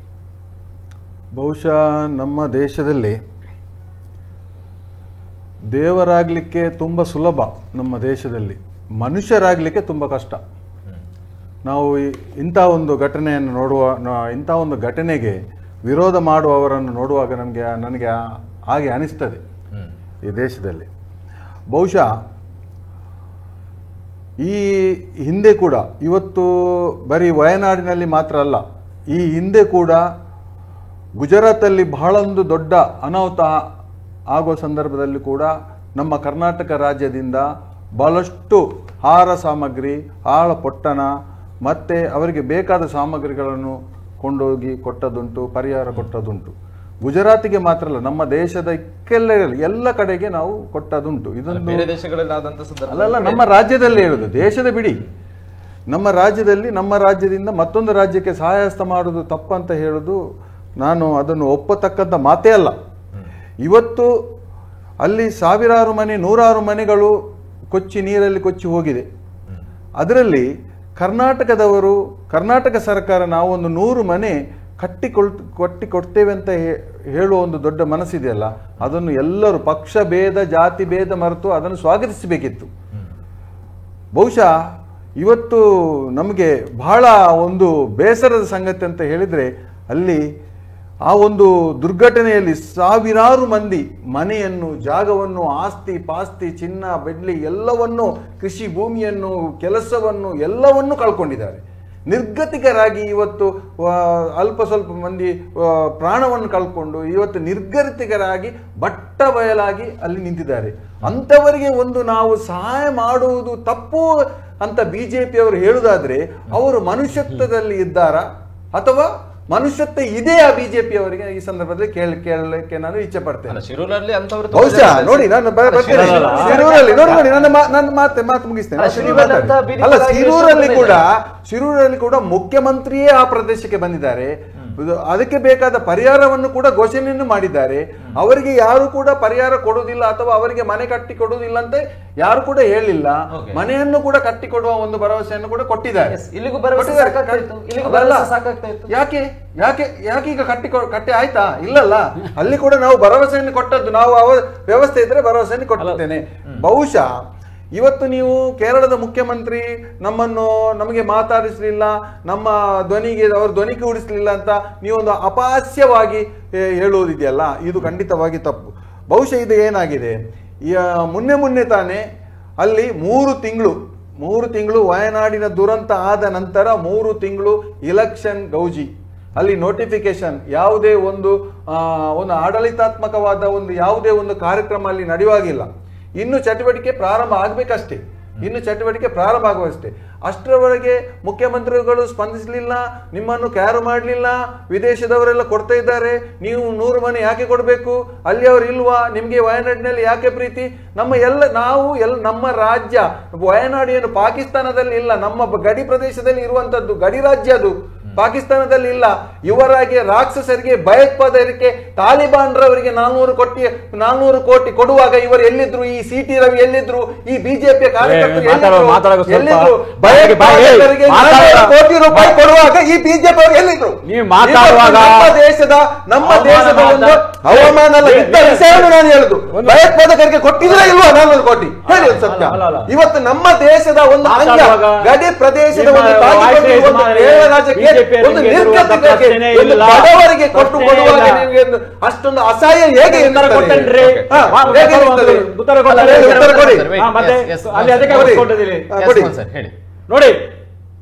C: ಬಹುಶಃ ನಮ್ಮ ದೇಶದಲ್ಲಿ ದೇವರಾಗಲಿಕ್ಕೆ ತುಂಬ ಸುಲಭ, ನಮ್ಮ ದೇಶದಲ್ಲಿ ಮನುಷ್ಯರಾಗಲಿಕ್ಕೆ ತುಂಬ ಕಷ್ಟ. ನಾವು ಇಂಥ ಒಂದು ಘಟನೆಯನ್ನು ಇಂಥ ಒಂದು ಘಟನೆಗೆ ವಿರೋಧ ಮಾಡುವವರನ್ನು ನೋಡುವಾಗ ನನಗೆ ಹಾಗೆ ಅನಿಸ್ತದೆ ಈ ದೇಶದಲ್ಲಿ. ಬಹುಶಃ ಈ ಹಿಂದೆ ಕೂಡ, ಇವತ್ತು ಬರೀ ವಯನಾಡಿನಲ್ಲಿ ಮಾತ್ರ ಅಲ್ಲ, ಈ ಹಿಂದೆ ಕೂಡ ಗುಜರಾತಲ್ಲಿ ಬಹಳೊಂದು ದೊಡ್ಡ ಅನಾಹುತ ಆಗುವ ಸಂದರ್ಭದಲ್ಲಿ ಕೂಡ ನಮ್ಮ ಕರ್ನಾಟಕ ರಾಜ್ಯದಿಂದ ಬಹಳಷ್ಟು ಆಹಾರ ಸಾಮಗ್ರಿ, ಆಳ ಪೊಟ್ಟಣ ಮತ್ತು ಅವರಿಗೆ ಬೇಕಾದ ಸಾಮಗ್ರಿಗಳನ್ನು ಕೊಂಡೋಗಿ ಕೊಟ್ಟದುಂಟು, ಪರಿಹಾರ ಕೊಟ್ಟದುಂಟು. ಗುಜರಾತಿಗೆ ಮಾತ್ರ ಅಲ್ಲ, ನಮ್ಮ ದೇಶದ ಎಲ್ಲ ಕಡೆಗೆ ನಾವು ಕೊಟ್ಟದುಂಟು. ಇದೊಂದು ಅಲ್ಲ, ನಮ್ಮ ರಾಜ್ಯದಲ್ಲಿ ಹೇಳುದು, ದೇಶದ ಬಿಡಿ, ನಮ್ಮ ರಾಜ್ಯದಿಂದ ಮತ್ತೊಂದು ರಾಜ್ಯಕ್ಕೆ ಸಹಾಯಹಸ್ತ ಮಾಡುವುದು ತಪ್ಪಂತ ಹೇಳುದು ನಾನು ಅದನ್ನು ಒಪ್ಪತಕ್ಕಂಥ ಮಾತೇ ಅಲ್ಲ. ಇವತ್ತು ಅಲ್ಲಿ ಸಾವಿರಾರು ಮನೆ, ನೂರಾರು ಮನೆಗಳು ನೀರಲ್ಲಿ ಕೊಚ್ಚಿ ಹೋಗಿದೆ. ಅದರಲ್ಲಿ ಕರ್ನಾಟಕ ಸರ್ಕಾರ ನಾವೊಂದು 100 ಮನೆ ಕಟ್ಟಿಕೊಡ್ತೇವೆ ಅಂತ ಹೇಳುವ ಒಂದು ದೊಡ್ಡ ಮನಸ್ಸಿದೆಯಲ್ಲ, ಅದನ್ನು ಎಲ್ಲರೂ ಪಕ್ಷ ಭೇದ, ಜಾತಿ ಭೇದ ಮರೆತು ಅದನ್ನು ಸ್ವಾಗತಿಸಬೇಕಿತ್ತು. ಬಹುಶಃ ಇವತ್ತು ನಮಗೆ ಬಹಳ ಒಂದು ಬೇಸರದ ಸಂಗತಿ ಅಂತ ಹೇಳಿದರೆ, ಅಲ್ಲಿ ಆ ಒಂದು ದುರ್ಘಟನೆಯಲ್ಲಿ ಸಾವಿರಾರು ಮಂದಿ ಮನೆಯನ್ನು, ಜಾಗವನ್ನು, ಆಸ್ತಿ ಪಾಸ್ತಿ, ಚಿನ್ನ ಬೆಳ್ಳಿ ಎಲ್ಲವನ್ನು, ಕೃಷಿ ಭೂಮಿಯನ್ನು, ಕೆಲಸವನ್ನು ಎಲ್ಲವನ್ನೂ ಕಳ್ಕೊಂಡಿದ್ದಾರೆ. ನಿರ್ಗತಿಕರಾಗಿ ಇವತ್ತು ಅಲ್ಪ ಸ್ವಲ್ಪ ಮಂದಿ ಪ್ರಾಣವನ್ನು ಕಳ್ಕೊಂಡು ಇವತ್ತು ನಿರ್ಗತಿಕರಾಗಿ ಬಟ್ಟ ಬಯಲಾಗಿ ಅಲ್ಲಿ ನಿಂತಿದ್ದಾರೆ. ಅಂಥವರಿಗೆ ಒಂದು ನಾವು ಸಹಾಯ ಮಾಡುವುದು ತಪ್ಪು ಅಂತ ಬಿಜೆಪಿಯವರು ಹೇಳುವುದಾದ್ರೆ, ಅವರು ಮನುಷ್ಯತ್ವದಲ್ಲಿ ಇದ್ದಾರಾ ಅಥವಾ ಮನುಷ್ಯತ್ವ ಇದೆಯಾ ಬಿಜೆಪಿ ಅವರಿಗೆ? ಈ ಸಂದರ್ಭದಲ್ಲಿ ಕೇಳಲಿಕ್ಕೆ ನಾನು ಇಚ್ಛೆ ಪಡ್ತೇನೆ. ಬಹುಶಃ ನೋಡಿ, ನಾನು ಶಿರೂರಲ್ಲಿ ನೋಡಿ ನನ್ನ ಮಾತು ಮುಗಿಸ್ತೇನೆ. ಅಲ್ಲ, ಶಿರೂರಲ್ಲಿ ಕೂಡ ಮುಖ್ಯಮಂತ್ರಿಯೇ ಆ ಪ್ರದೇಶಕ್ಕೆ ಬಂದಿದ್ದಾರೆ. ಅದಕ್ಕೆ ಬೇಕಾದ ಪರಿಹಾರವನ್ನು ಕೂಡ ಘೋಷಣೆಯನ್ನು ಮಾಡಿದ್ದಾರೆ. ಅವರಿಗೆ ಯಾರು ಕೂಡ ಪರಿಹಾರ ಕೊಡುವುದಿಲ್ಲ ಅಥವಾ ಅವರಿಗೆ ಮನೆ ಕಟ್ಟಿ ಕೊಡುವುದಿಲ್ಲ ಅಂತ ಯಾರು ಕೂಡ ಹೇಳಿಲ್ಲ. ಮನೆಯನ್ನು ಕೂಡ ಕಟ್ಟಿ ಕೊಡುವ ಒಂದು ಭರವಸೆಯನ್ನು ಕೂಡ ಕೊಟ್ಟಿದ್ದಾರೆ. ಯಾಕೆ ಯಾಕೆ ಯಾಕೆ ಈಗ ಕಟ್ಟಿ ಆಯ್ತಾ? ಇಲ್ಲಲ್ಲ, ಅಲ್ಲಿ ಕೂಡ ನಾವು ಭರವಸೆಯನ್ನು ಕೊಟ್ಟದ್ದು, ನಾವು ವ್ಯವಸ್ಥೆ ಇದ್ರೆ ಭರವಸೆಯನ್ನು ಕೊಟ್ಟಿದ್ದೇನೆ. ಬಹುಶಃ ಇವತ್ತು ನೀವು ಕೇರಳದ ಮುಖ್ಯಮಂತ್ರಿ ನಮಗೆ ಮಾತಾಡಿಸಲಿಲ್ಲ, ನಮ್ಮ ಅವ್ರ ಧ್ವನಿ ಕೂಡಿಸಲಿಲ್ಲ ಅಂತ ನೀವೊಂದು ಅಪಹಾಸ್ಯವಾಗಿ ಹೇಳುವುದಿದೆಯಲ್ಲ, ಇದು ಖಂಡಿತವಾಗಿ ತಪ್ಪು. ಬಹುಶಃ ಇದು ಏನಾಗಿದೆ, ಮೊನ್ನೆ ತಾನೇ ಅಲ್ಲಿ 3 ತಿಂಗಳು ವಯನಾಡಿನ ದುರಂತ ಆದ ನಂತರ 3 ತಿಂಗಳು ಇಲೆಕ್ಷನ್ ಗೌಜಿ, ಅಲ್ಲಿ ನೋಟಿಫಿಕೇಶನ್, ಯಾವುದೇ ಒಂದು ಆಡಳಿತಾತ್ಮಕವಾದ ಯಾವುದೇ ಒಂದು ಕಾರ್ಯಕ್ರಮ ಅಲ್ಲಿ ನಡೆಯುವಾಗಿಲ್ಲ. ಇನ್ನು ಚಟುವಟಿಕೆ ಪ್ರಾರಂಭ ಆಗಬೇಕಷ್ಟೇ, ಅಷ್ಟರವರೆಗೆ ಮುಖ್ಯಮಂತ್ರಿಗಳು ಸ್ಪಂದಿಸಲಿಲ್ಲ, ನಿಮ್ಮನ್ನು ಕ್ಯಾರು ಮಾಡಲಿಲ್ಲ. ವಿದೇಶದವರೆಲ್ಲ ಕೊಡ್ತಾ ಇದ್ದಾರೆ, ನೀವು 100 ಮನೆ ಯಾಕೆ ಕೊಡಬೇಕು? ಅಲ್ಲಿ ಅವರು ಇಲ್ವಾ? ನಿಮಗೆ ವಯನಾಡಿನಲ್ಲಿ ಯಾಕೆ ಪ್ರೀತಿ? ನಮ್ಮ ರಾಜ್ಯ ವಯನಾಡು ಏನು ಪಾಕಿಸ್ತಾನದಲ್ಲಿ ಇಲ್ಲ, ನಮ್ಮ ಗಡಿ ಪ್ರದೇಶದಲ್ಲಿ ಇರುವಂತದ್ದು, ಗಡಿ ರಾಜ್ಯ ಅದು, ಪಾಕಿಸ್ತಾನದಲ್ಲಿ ಇಲ್ಲ. ಇವರಾಗಿ ರಾಕ್ಷಸರಿಗೆ, ಭಯೋತ್ಪಾದಕರಿಗೆ, ತಾಲಿಬಾನ್ರವರಿಗೆ 400 ಕೋಟಿ ಕೊಡುವಾಗ ಇವರು ಎಲ್ಲಿದ್ರು? ಈ ಸಿಟಿ ರವಿ ಎಲ್ಲಿದ್ರು? ಈ ಬಿಜೆಪಿಯ ಕಾರ್ಯಕರ್ತರು ಎಲ್ಲಿದ್ರು? ಭಯೋತ್ಪಾದಕರಿಗೆ 400 ಕೋಟಿ ರೂಪಾಯಿ ಕೊಡುವಾಗ ಈ ಬಿಜೆಪಿ ಅವರು ಎಲ್ಲಿದ್ರು? ನಮ್ಮ ದೇಶದ ಒಂದು ಹವಾಮಾನ ವಿಷಯವನ್ನು ನಾನು ಹೇಳುದು, ಭಯೋತ್ಪಾದಕರಿಗೆ ಕೊಟ್ಟಿದ್ರೆ ಇಲ್ವಾ 400 ಕೋಟಿ? ಹೇಳಿ ಸತ್ಯ. ಇವತ್ತು ನಮ್ಮ ದೇಶದ ಒಂದು ಅಂಗ, ಗಡಿ ಪ್ರದೇಶದ ಒಂದು ರಾಜ್ಯಕ್ಕೆ ಬಡವರಿಗೆ ಕೊಟ್ಟು ಕೊಡುವಾಗ ಅಷ್ಟೊಂದು ಅಸಹಾಯ ಹೇಗೆ?
D: ನೋಡಿ,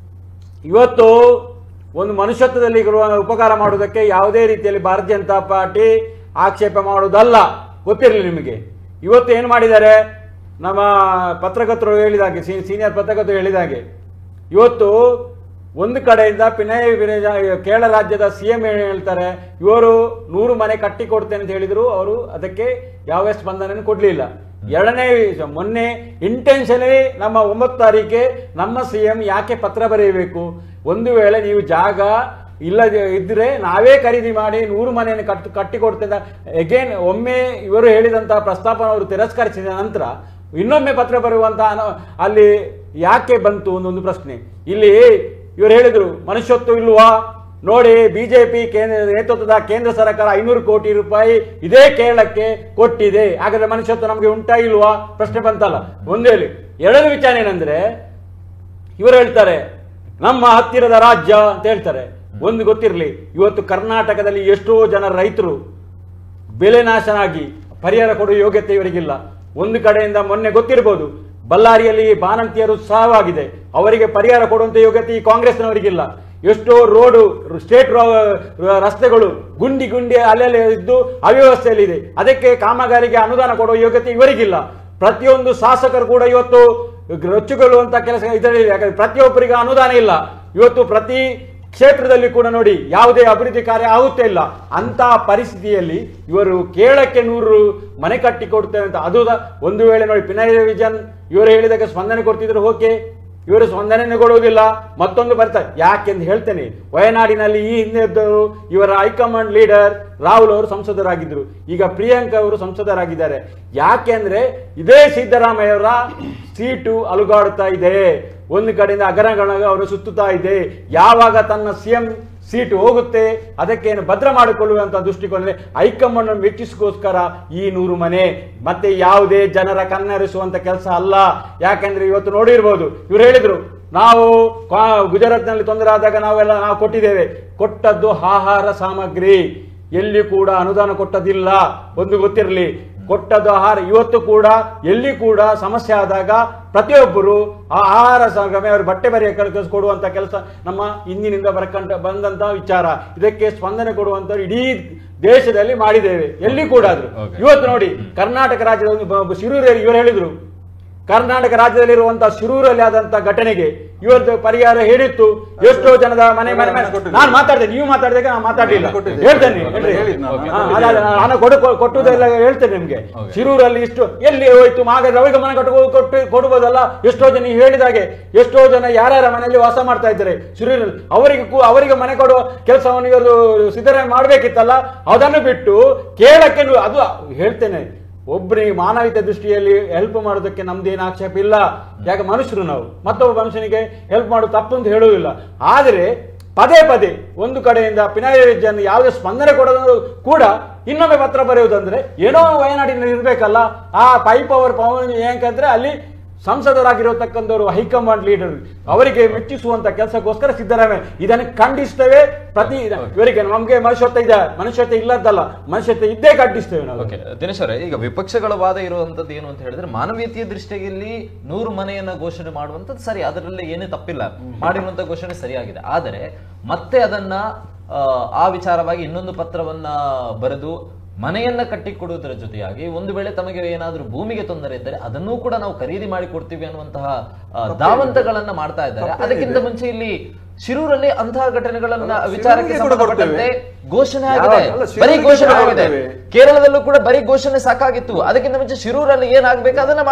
D: ಇವತ್ತು ಒಂದು ಮನುಷ್ಯತ್ವದಲ್ಲಿ ಇರುವ ಉಪಕಾರ ಮಾಡುವುದಕ್ಕೆ ಯಾವುದೇ ರೀತಿಯಲ್ಲಿ ಭಾರತೀಯ ಜನತಾ ಪಾರ್ಟಿ ಆಕ್ಷೇಪ ಮಾಡುವುದಲ್ಲ, ಗೊತ್ತಿರಲಿ ನಿಮಗೆ. ಇವತ್ತು ಏನು ಮಾಡಿದ್ದಾರೆ, ನಮ್ಮ ಪತ್ರಕರ್ತರು ಹೇಳಿದಾಗೆ, ಸೀನಿಯರ್ ಪತ್ರಕರ್ತರು ಹೇಳಿದಾಗೆ, ಇವತ್ತು ಒಂದು ಕಡೆಯಿಂದ ಕೇರಳ ರಾಜ್ಯದ CM ಹೇಳ್ತಾರೆ, ಇವರು 100 ಮನೆ ಕಟ್ಟಿ ಕೊಡ್ತೇನೆ ಅಂತ ಹೇಳಿದ್ರು, ಅವರು ಅದಕ್ಕೆ ಯಾವ ಸ್ಪಂದನೆ ಕೊಡ್ಲಿಲ್ಲ. ಎರಡನೇ ಮೊನ್ನೆ ಇಂಟೆನ್ಷನಲಿ ನಮ್ಮ 9 ತಾರೀಕೆ ನಮ್ಮ CM ಯಾಕೆ ಪತ್ರ ಬರೆಯಬೇಕು? ಒಂದು ವೇಳೆ ನೀವು ಜಾಗ ಇದ್ರೆ ನಾವೇ ಖರೀದಿ ಮಾಡಿ 100 ಮನೆಯನ್ನು ಕಟ್ಟಿ ಕೊಡ್ತೇನೆ. ಅಗೇನ್ ಒಮ್ಮೆ ಇವರು ಹೇಳಿದಂತಹ ಪ್ರಸ್ತಾಪನ ಅವರು ತಿರಸ್ಕರಿಸಿದ ನಂತರ ಇನ್ನೊಮ್ಮೆ ಪತ್ರ ಬರುವಂತ ಅಲ್ಲಿ ಯಾಕೆ ಬಂತು ಒಂದು ಪ್ರಶ್ನೆ. ಇಲ್ಲಿ ಇವರು ಹೇಳಿದ್ರು ಮನುಷ್ಯತ್ವ ಇಲ್ವಾ? ನೋಡಿ, ಬಿಜೆಪಿ ನೇತೃತ್ವದ ಕೇಂದ್ರ ಸರ್ಕಾರ 500 ಕೋಟಿ ರೂಪಾಯಿ ಇದೇ ಕೇರಳಕ್ಕೆ ಕೊಟ್ಟಿದೆ, ಹಾಗಾದ್ರೆ ಮನುಷ್ಯತ್ವ ನಮಗೆ ಉಂಟಾ ಇಲ್ವಾ ಪ್ರಶ್ನೆ ಬಂತಲ್ಲ. ಒಂದು ಹೇಳಿ. ಎರಡನೇ ವಿಚಾರ ಏನಂದ್ರೆ, ಇವರು ಹೇಳ್ತಾರೆ ನಮ್ಮ ಹತ್ತಿರದ ರಾಜ್ಯ ಅಂತ ಹೇಳ್ತಾರೆ. ಒಂದು ಗೊತ್ತಿರಲಿ, ಇವತ್ತು ಕರ್ನಾಟಕದಲ್ಲಿ ಎಷ್ಟೋ ಜನ ರೈತರು ಬೆಳೆ ನಾಶನಾಗಿ ಪರಿಹಾರ ಕೊಡುವ ಯೋಗ್ಯತೆ ಇವರಿಗಿಲ್ಲ. ಒಂದು ಕಡೆಯಿಂದ ಮೊನ್ನೆ ಗೊತ್ತಿರಬಹುದು, ಬಳ್ಳಾರಿಯಲ್ಲಿ ಬಾಣಂತಿಯರು ಸಾವಾಗಿದೆ, ಅವರಿಗೆ ಪರಿಹಾರ ಕೊಡುವಂತ ಯೋಗ್ಯತೆ ಈ ಕಾಂಗ್ರೆಸ್ನವರಿಗಿಲ್ಲ. ಎಷ್ಟೋ ರೋಡು ಸ್ಟೇಟ್ ರಸ್ತೆಗಳು ಗುಂಡಿ ಅಲ್ಲೆಲ್ಲ ಇದ್ದು ಅವ್ಯವಸ್ಥೆಯಲ್ಲಿದೆ, ಅದಕ್ಕೆ ಕಾಮಗಾರಿಗೆ ಅನುದಾನ ಕೊಡುವ ಯೋಗ್ಯತೆ ಇವರಿಗಿಲ್ಲ. ಪ್ರತಿಯೊಂದು ಶಾಸಕರು ಕೂಡ ಇವತ್ತು ರೊಚ್ಚುಗೊಳ್ಳುವಂತ ಕೆಲಸ ಇದರಲ್ಲಿ, ಯಾಕಂದ್ರೆ ಪ್ರತಿಯೊಬ್ಬರಿಗೆ ಅನುದಾನ ಇಲ್ಲ. ಇವತ್ತು ಪ್ರತಿ ಕ್ಷೇತ್ರದಲ್ಲಿ ಕೂಡ ನೋಡಿ ಯಾವುದೇ ಅಭಿವೃದ್ಧಿ ಕಾರ್ಯ ಆಗುತ್ತೇ ಇಲ್ಲ. ಅಂತ ಪರಿಸ್ಥಿತಿಯಲ್ಲಿ ಇವರು ಕೇಳಕ್ಕೆ 100 ಮನೆ ಕಟ್ಟಿ ಕೊಡ್ತೇವೆ ಅಂತ, ಅದು ಒಂದು ವೇಳೆ ನೋಡಿ ಪಿನರಾಯಿ ವಿಜಯನ್ ಇವರು ಹೇಳಿದಾಗ ಸ್ಪಂದನೆ ಕೊಡ್ತಿದ್ರು, ಓಕೆ, ಇವರು ಸ್ಪಂದನೆ ಕೊಡುವುದಿಲ್ಲ, ಮತ್ತೊಂದು ಬರ್ತಾರೆ. ಯಾಕೆಂದು ಹೇಳ್ತೇನೆ, ವಯನಾಡಿನಲ್ಲಿ ಈ ಹಿಂದೆ ಇದ್ದವರು ಇವರ ಹೈಕಮಾಂಡ್ ಲೀಡರ್ ರಾಹುಲ್ ಅವರು ಸಂಸದರಾಗಿದ್ದರು, ಈಗ ಪ್ರಿಯಾಂಕಾ ಅವರು ಸಂಸದರಾಗಿದ್ದಾರೆ. ಯಾಕೆಂದ್ರೆ ಇದೇ ಸಿದ್ದರಾಮಯ್ಯವರ ಸೀಟು ಅಲುಗಾಡುತ್ತಾ ಇದೆ, ಒಂದು ಕಡೆಯಿಂದ ಅಗರಗಣ ಅವರು ಸುತ್ತುತ್ತಾ ಇದೆ. ಯಾವಾಗ ತನ್ನ ಸಿಎಂ ಸೀಟು ಹೋಗುತ್ತೆ ಅದಕ್ಕೇನು ಭದ್ರ ಮಾಡಿಕೊಳ್ಳುವಂತ ದೃಷ್ಟಿಕೋನ ಹೈಕಮಾಂಡ್ ಅನ್ನು ವೆಚ್ಚಿಸೋಸ್ಕರ ಈ 100 ಮನೆ ಮತ್ತೆ ಯಾವುದೇ ಜನರ ಕಣ್ಣರಿಸುವಂತ ಕೆಲಸ ಅಲ್ಲ. ಯಾಕಂದ್ರೆ ಇವತ್ತು ನೋಡಿರ್ಬೋದು, ಇವ್ರು ಹೇಳಿದ್ರು ನಾವು ಗುಜರಾತ್ನಲ್ಲಿ ತೊಂದರೆ ಆದಾಗ ನಾವು ಕೊಟ್ಟಿದ್ದೇವೆ, ಕೊಟ್ಟದ್ದು ಆಹಾರ ಸಾಮಗ್ರಿ, ಎಲ್ಲಿ ಕೂಡ ಅನುದಾನ ಕೊಟ್ಟದಿಲ್ಲ. ಒಂದು ಗೊತ್ತಿರಲಿ, ಕೊಟ್ಟದ್ದು ಆಹಾರ. ಇವತ್ತು ಕೂಡ ಎಲ್ಲಿ ಕೂಡ ಸಮಸ್ಯೆ ಆದಾಗ ಪ್ರತಿಯೊಬ್ಬರು ಆ ಆಹಾರ ಸಾಮಗ್ರಿ ಅವರು ಬಟ್ಟೆ ಬರೆಯ ಕೊಡುವಂತ ಕೆಲಸ ನಮ್ಮ ಹಿಂದಿನಿಂದ ಬಂದಂತ ವಿಚಾರ. ಇದಕ್ಕೆ ಸ್ಪಂದನೆ ಕೊಡುವಂತ ಇಡೀ ದೇಶದಲ್ಲಿ ಮಾಡಿದ್ದೇವೆ, ಎಲ್ಲಿ ಕೂಡ ಆದ್ರು. ಇವತ್ತು ನೋಡಿ ಕರ್ನಾಟಕ ರಾಜ್ಯದ ಒಂದು ಶಿರೂರಲ್ಲಿ ಇವರು ಹೇಳಿದ್ರು, ಕರ್ನಾಟಕ ರಾಜ್ಯದಲ್ಲಿರುವಂತಹ ಶಿರೂರಲ್ಲಿ ಆದಂತಹ ಘಟನೆಗೆ ಇವತ್ತು ಪರಿಹಾರ ಹೇಳಿತ್ತು. ಎಷ್ಟೋ ಜನದ ಮನೆ ನಾನು ಮಾತಾಡ್ತೇನೆ, ನೀವು ಮಾತಾಡಿದಾಗ ನಾನು ಮಾತಾಡಲಿಲ್ಲ, ಹೇಳ್ತೇನೆ, ನಾನು ಕೊಟ್ಟುದೆಲ್ಲ ಹೇಳ್ತೇನೆ ನಿಮ್ಗೆ. ಶಿರೂರಲ್ಲಿ ಇಷ್ಟು ಎಲ್ಲಿ ಹೋಯ್ತು, ಹಾಗಾದ್ರೆ ಅವಿಗೆ ಮನೆ ಕೊಡುವುದಲ್ಲ. ಎಷ್ಟೋ ಜನ ಹೇಳಿದಾಗೆ ಎಷ್ಟೋ ಜನ ಯಾರ್ಯಾರ ಮನೆಯಲ್ಲಿ ವಾಸ ಮಾಡ್ತಾ ಇದ್ದಾರೆ ಶಿರೂರಲ್ಲಿ, ಅವರಿಗೆ ಮನೆ ಕೊಡುವ ಕೆಲಸವನ್ನು ಇವರು ಸಿದ್ದರಾಮಯ್ಯ ಮಾಡ್ಬೇಕಿತ್ತಲ್ಲ. ಅದನ್ನು ಬಿಟ್ಟು ಕೇಳಕ್ಕೆ ಅದು ಹೇಳ್ತೇನೆ, ಒಬ್ಬರಿಗೆ ಮಾನವೀಯತೆ ದೃಷ್ಟಿಯಲ್ಲಿ ಹೆಲ್ಪ್ ಮಾಡೋದಕ್ಕೆ ನಮ್ದೇನು ಆಕ್ಷೇಪ ಇಲ್ಲ, ಯಾಕೆ ಮನುಷ್ಯರು ನಾವು, ಮತ್ತೊಬ್ಬ ಮನುಷ್ಯನಿಗೆ ಹೆಲ್ಪ್ ಮಾಡೋದು ತಪ್ಪು ಅಂತ ಹೇಳುವುದಿಲ್ಲ. ಆದರೆ ಪದೇ ಪದೇ ಒಂದು ಕಡೆಯಿಂದ ಪಿನರಾಯಿ ವಿಜಯನ್ ಯಾವುದೇ ಸ್ಪಂದನೆ ಕೊಡೋದು ಕೂಡ ಇನ್ನೊಮ್ಮೆ ಪತ್ರ ಬರೆಯುವುದಂದ್ರೆ ಏನೋ ವಯನಾಡಿನಲ್ಲಿ ಇರಬೇಕಲ್ಲ. ಆ ಪೈಪ್ ಅವರ್ ಪವನ್ ಯಾಕಂದ್ರೆ ಅಲ್ಲಿ ಸಂಸದರಾಗಿರತಕ್ಕಂಥವರು ಹೈಕಮಾಂಡ್ ಲೀಡರ್, ಅವರಿಗೆ ಮೆಚ್ಚಿಸುವಂತ ಕೆಲಸಕ್ಕೋಸ್ಕರ ಸಿದ್ದರಾಮಯ್ಯ ಇದನ್ನು ಖಂಡಿಸ್ತೇವೆ. ಪ್ರತಿ ಇವರಿಗೆ ನಮ್ಗೆ ಮನುಷ್ಯತೆ ಇಲ್ಲದಲ್ಲ, ಮನುಷ್ಯತೆ ಇದ್ದೇ ಖಂಡಿಸ್ತೇವೆ ನಾವು.
A: ದಿನೇಶ್ ಅವರೇ, ಈಗ ವಿಪಕ್ಷಗಳ ವಾದ ಇರುವಂತದ್ದು ಏನು ಅಂತ ಹೇಳಿದ್ರೆ, ಮಾನವೀಯತೆಯ ದೃಷ್ಟಿಯಲ್ಲಿ 100 ಮನೆಯನ್ನ ಘೋಷಣೆ ಮಾಡುವಂತದ್ದು ಸರಿ, ಅದರಲ್ಲಿ ಏನೇ ತಪ್ಪಿಲ್ಲ, ಮಾಡಿರುವಂತ ಘೋಷಣೆ ಸರಿಯಾಗಿದೆ. ಆದರೆ ಮತ್ತೆ ಅದನ್ನ ಆ ವಿಚಾರವಾಗಿ ಇನ್ನೊಂದು ಪತ್ರವನ್ನ ಬರೆದು ಮನೆಯನ್ನ ಕಟ್ಟಿಕೊಡುವುದರ ಜೊತೆಯಾಗಿ ಒಂದು ವೇಳೆ ತಮಗೆ ಏನಾದ್ರೂ ಭೂಮಿಗೆ ತೊಂದರೆ ಇದ್ದರೆ ಅದನ್ನೂ ಕೂಡ ನಾವು ಖರೀದಿ ಮಾಡಿ ಕೊಡ್ತೀವಿ ಅನ್ನುವಂತಹ ದಾವಂತಗಳನ್ನ ಮಾಡ್ತಾ ಇದ್ದಾರೆ. ಅದಕ್ಕಿಂತ ಮುಂಚೆ ಇಲ್ಲಿ ಶಿರೂರಲ್ಲಿ ಅಂತಹ ಘಟನೆಗಳನ್ನ ವಿಚಾರಕ್ಕೆ ಸಂಬಂಧಪಟ್ಟಂತೆ ಘೋಷಣೆ ಆಗಿದೆ, ಬರೀ ಘೋಷಣೆ ಆಗಿದೆ. ಕೇರಳದಲ್ಲೂ ಕೂಡ ಬರೀ ಘೋಷಣೆ ಸಾಕಾಗಿತ್ತು. ಅದಕ್ಕಿಂತ ಮುಂಚೆ ಶಿರೂರಲ್ಲಿ ಏನಾಗಬೇಕು ಅದನ್ನ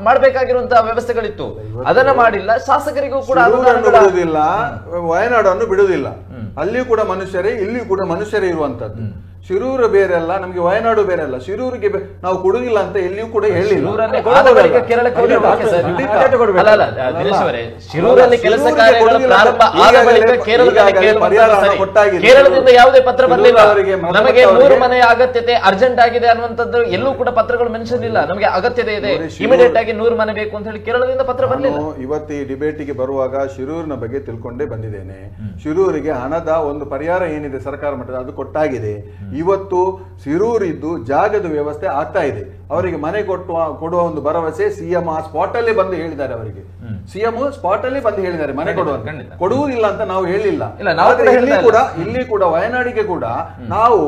A: ಮಾಡಬೇಕಾಗಿರುವಂತಹ ವ್ಯವಸ್ಥೆಗಳಿತ್ತು, ಅದನ್ನ ಮಾಡಿಲ್ಲ. ಶಾಸಕರಿಗೂ ಕೂಡ
C: ಬಿಡುವುದಿಲ್ಲ, ವಯನಾಡನ್ನು ಬಿಡುವುದಿಲ್ಲ. ಅಲ್ಲಿಯೂ ಕೂಡ ಮನುಷ್ಯರೇ, ಇಲ್ಲಿಯೂ ಕೂಡ ಮನುಷ್ಯರೇ ಇರುವಂತದ್ದು. ಶಿರೂರು ಬೇರೆ ಅಲ್ಲ, ನಮ್ಗೆ ವಯನಾಡು ಬೇರೆ ಅಲ್ಲ. ಶಿರೂರಿಗೆ ನಾವು ಕೊಡುದಿಲ್ಲ ಅಂತ ಎಲ್ಲಿಯೂ ಕೂಡ ಹೇಳಿಲ್ಲ.
A: ಕೇರಳದಿಂದ ಯಾವುದೇ ಪತ್ರ ಬಂದಿಲ್ಲ, ನಮಗೆ 100 ಮನೆ ಅಗತ್ಯತೆ ಅರ್ಜೆಂಟ್ ಆಗಿದೆ ಅನ್ನುವಂಥದ್ದು ಎಲ್ಲೂ ಕೂಡ ಪತ್ರಗಳು ಮೆನ್ಷನ್ ಇಲ್ಲ. ನಮಗೆ ಅಗತ್ಯತೆ ಇದೆ, ಇಮಿಡಿಯೇಟ್ ಆಗಿ 100 ಮನೆ ಬೇಕು ಅಂತ ಹೇಳಿ ಕೇರಳದಿಂದ ಪತ್ರ ಬಂದಿಲ್ಲ.
C: ಇವತ್ತು ಈ ಡಿಬೇಟಿಗೆ ಬರುವಾಗ ಶಿರೂರಿನ ಬಗ್ಗೆ ತಿಳ್ಕೊಂಡೇ ಬಂದಿದ್ದೇನೆ. ಶಿರೂರಿಗೆ ಹಣದ ಒಂದು ಪರಿಹಾರ ಏನಿದೆ ಸರ್ಕಾರ ಮಟ್ಟದ ಅದು ಕೊಟ್ಟಾಗಿದೆ. ಇವತ್ತು ಶಿರೂರಿದ್ದು ಜಾಗದ ವ್ಯವಸ್ಥೆ ಆಗ್ತಾ ಇದೆ. ಅವರಿಗೆ ಮನೆ ಕೊಡುವ ಒಂದು ಭರವಸೆ ಸಿಎಂ ಆ ಸ್ಪಾಟ್ ಅಲ್ಲಿ ಬಂದು ಹೇಳಿದ್ದಾರೆ. ಅವರಿಗೆ ಸಿಎಂ ಸ್ಪಾಟ್ ಅಲ್ಲಿ ಬಂದು ಹೇಳಿದ್ದಾರೆ ಮನೆ ಕೊಡುವುದಿಲ್ಲ ಅಂತ ನಾವು ಹೇಳಿಲ್ಲ. ಇಲ್ಲಿ ಕೂಡ ವಯನಾಡಿಗೆ ಕೂಡ ನಾವು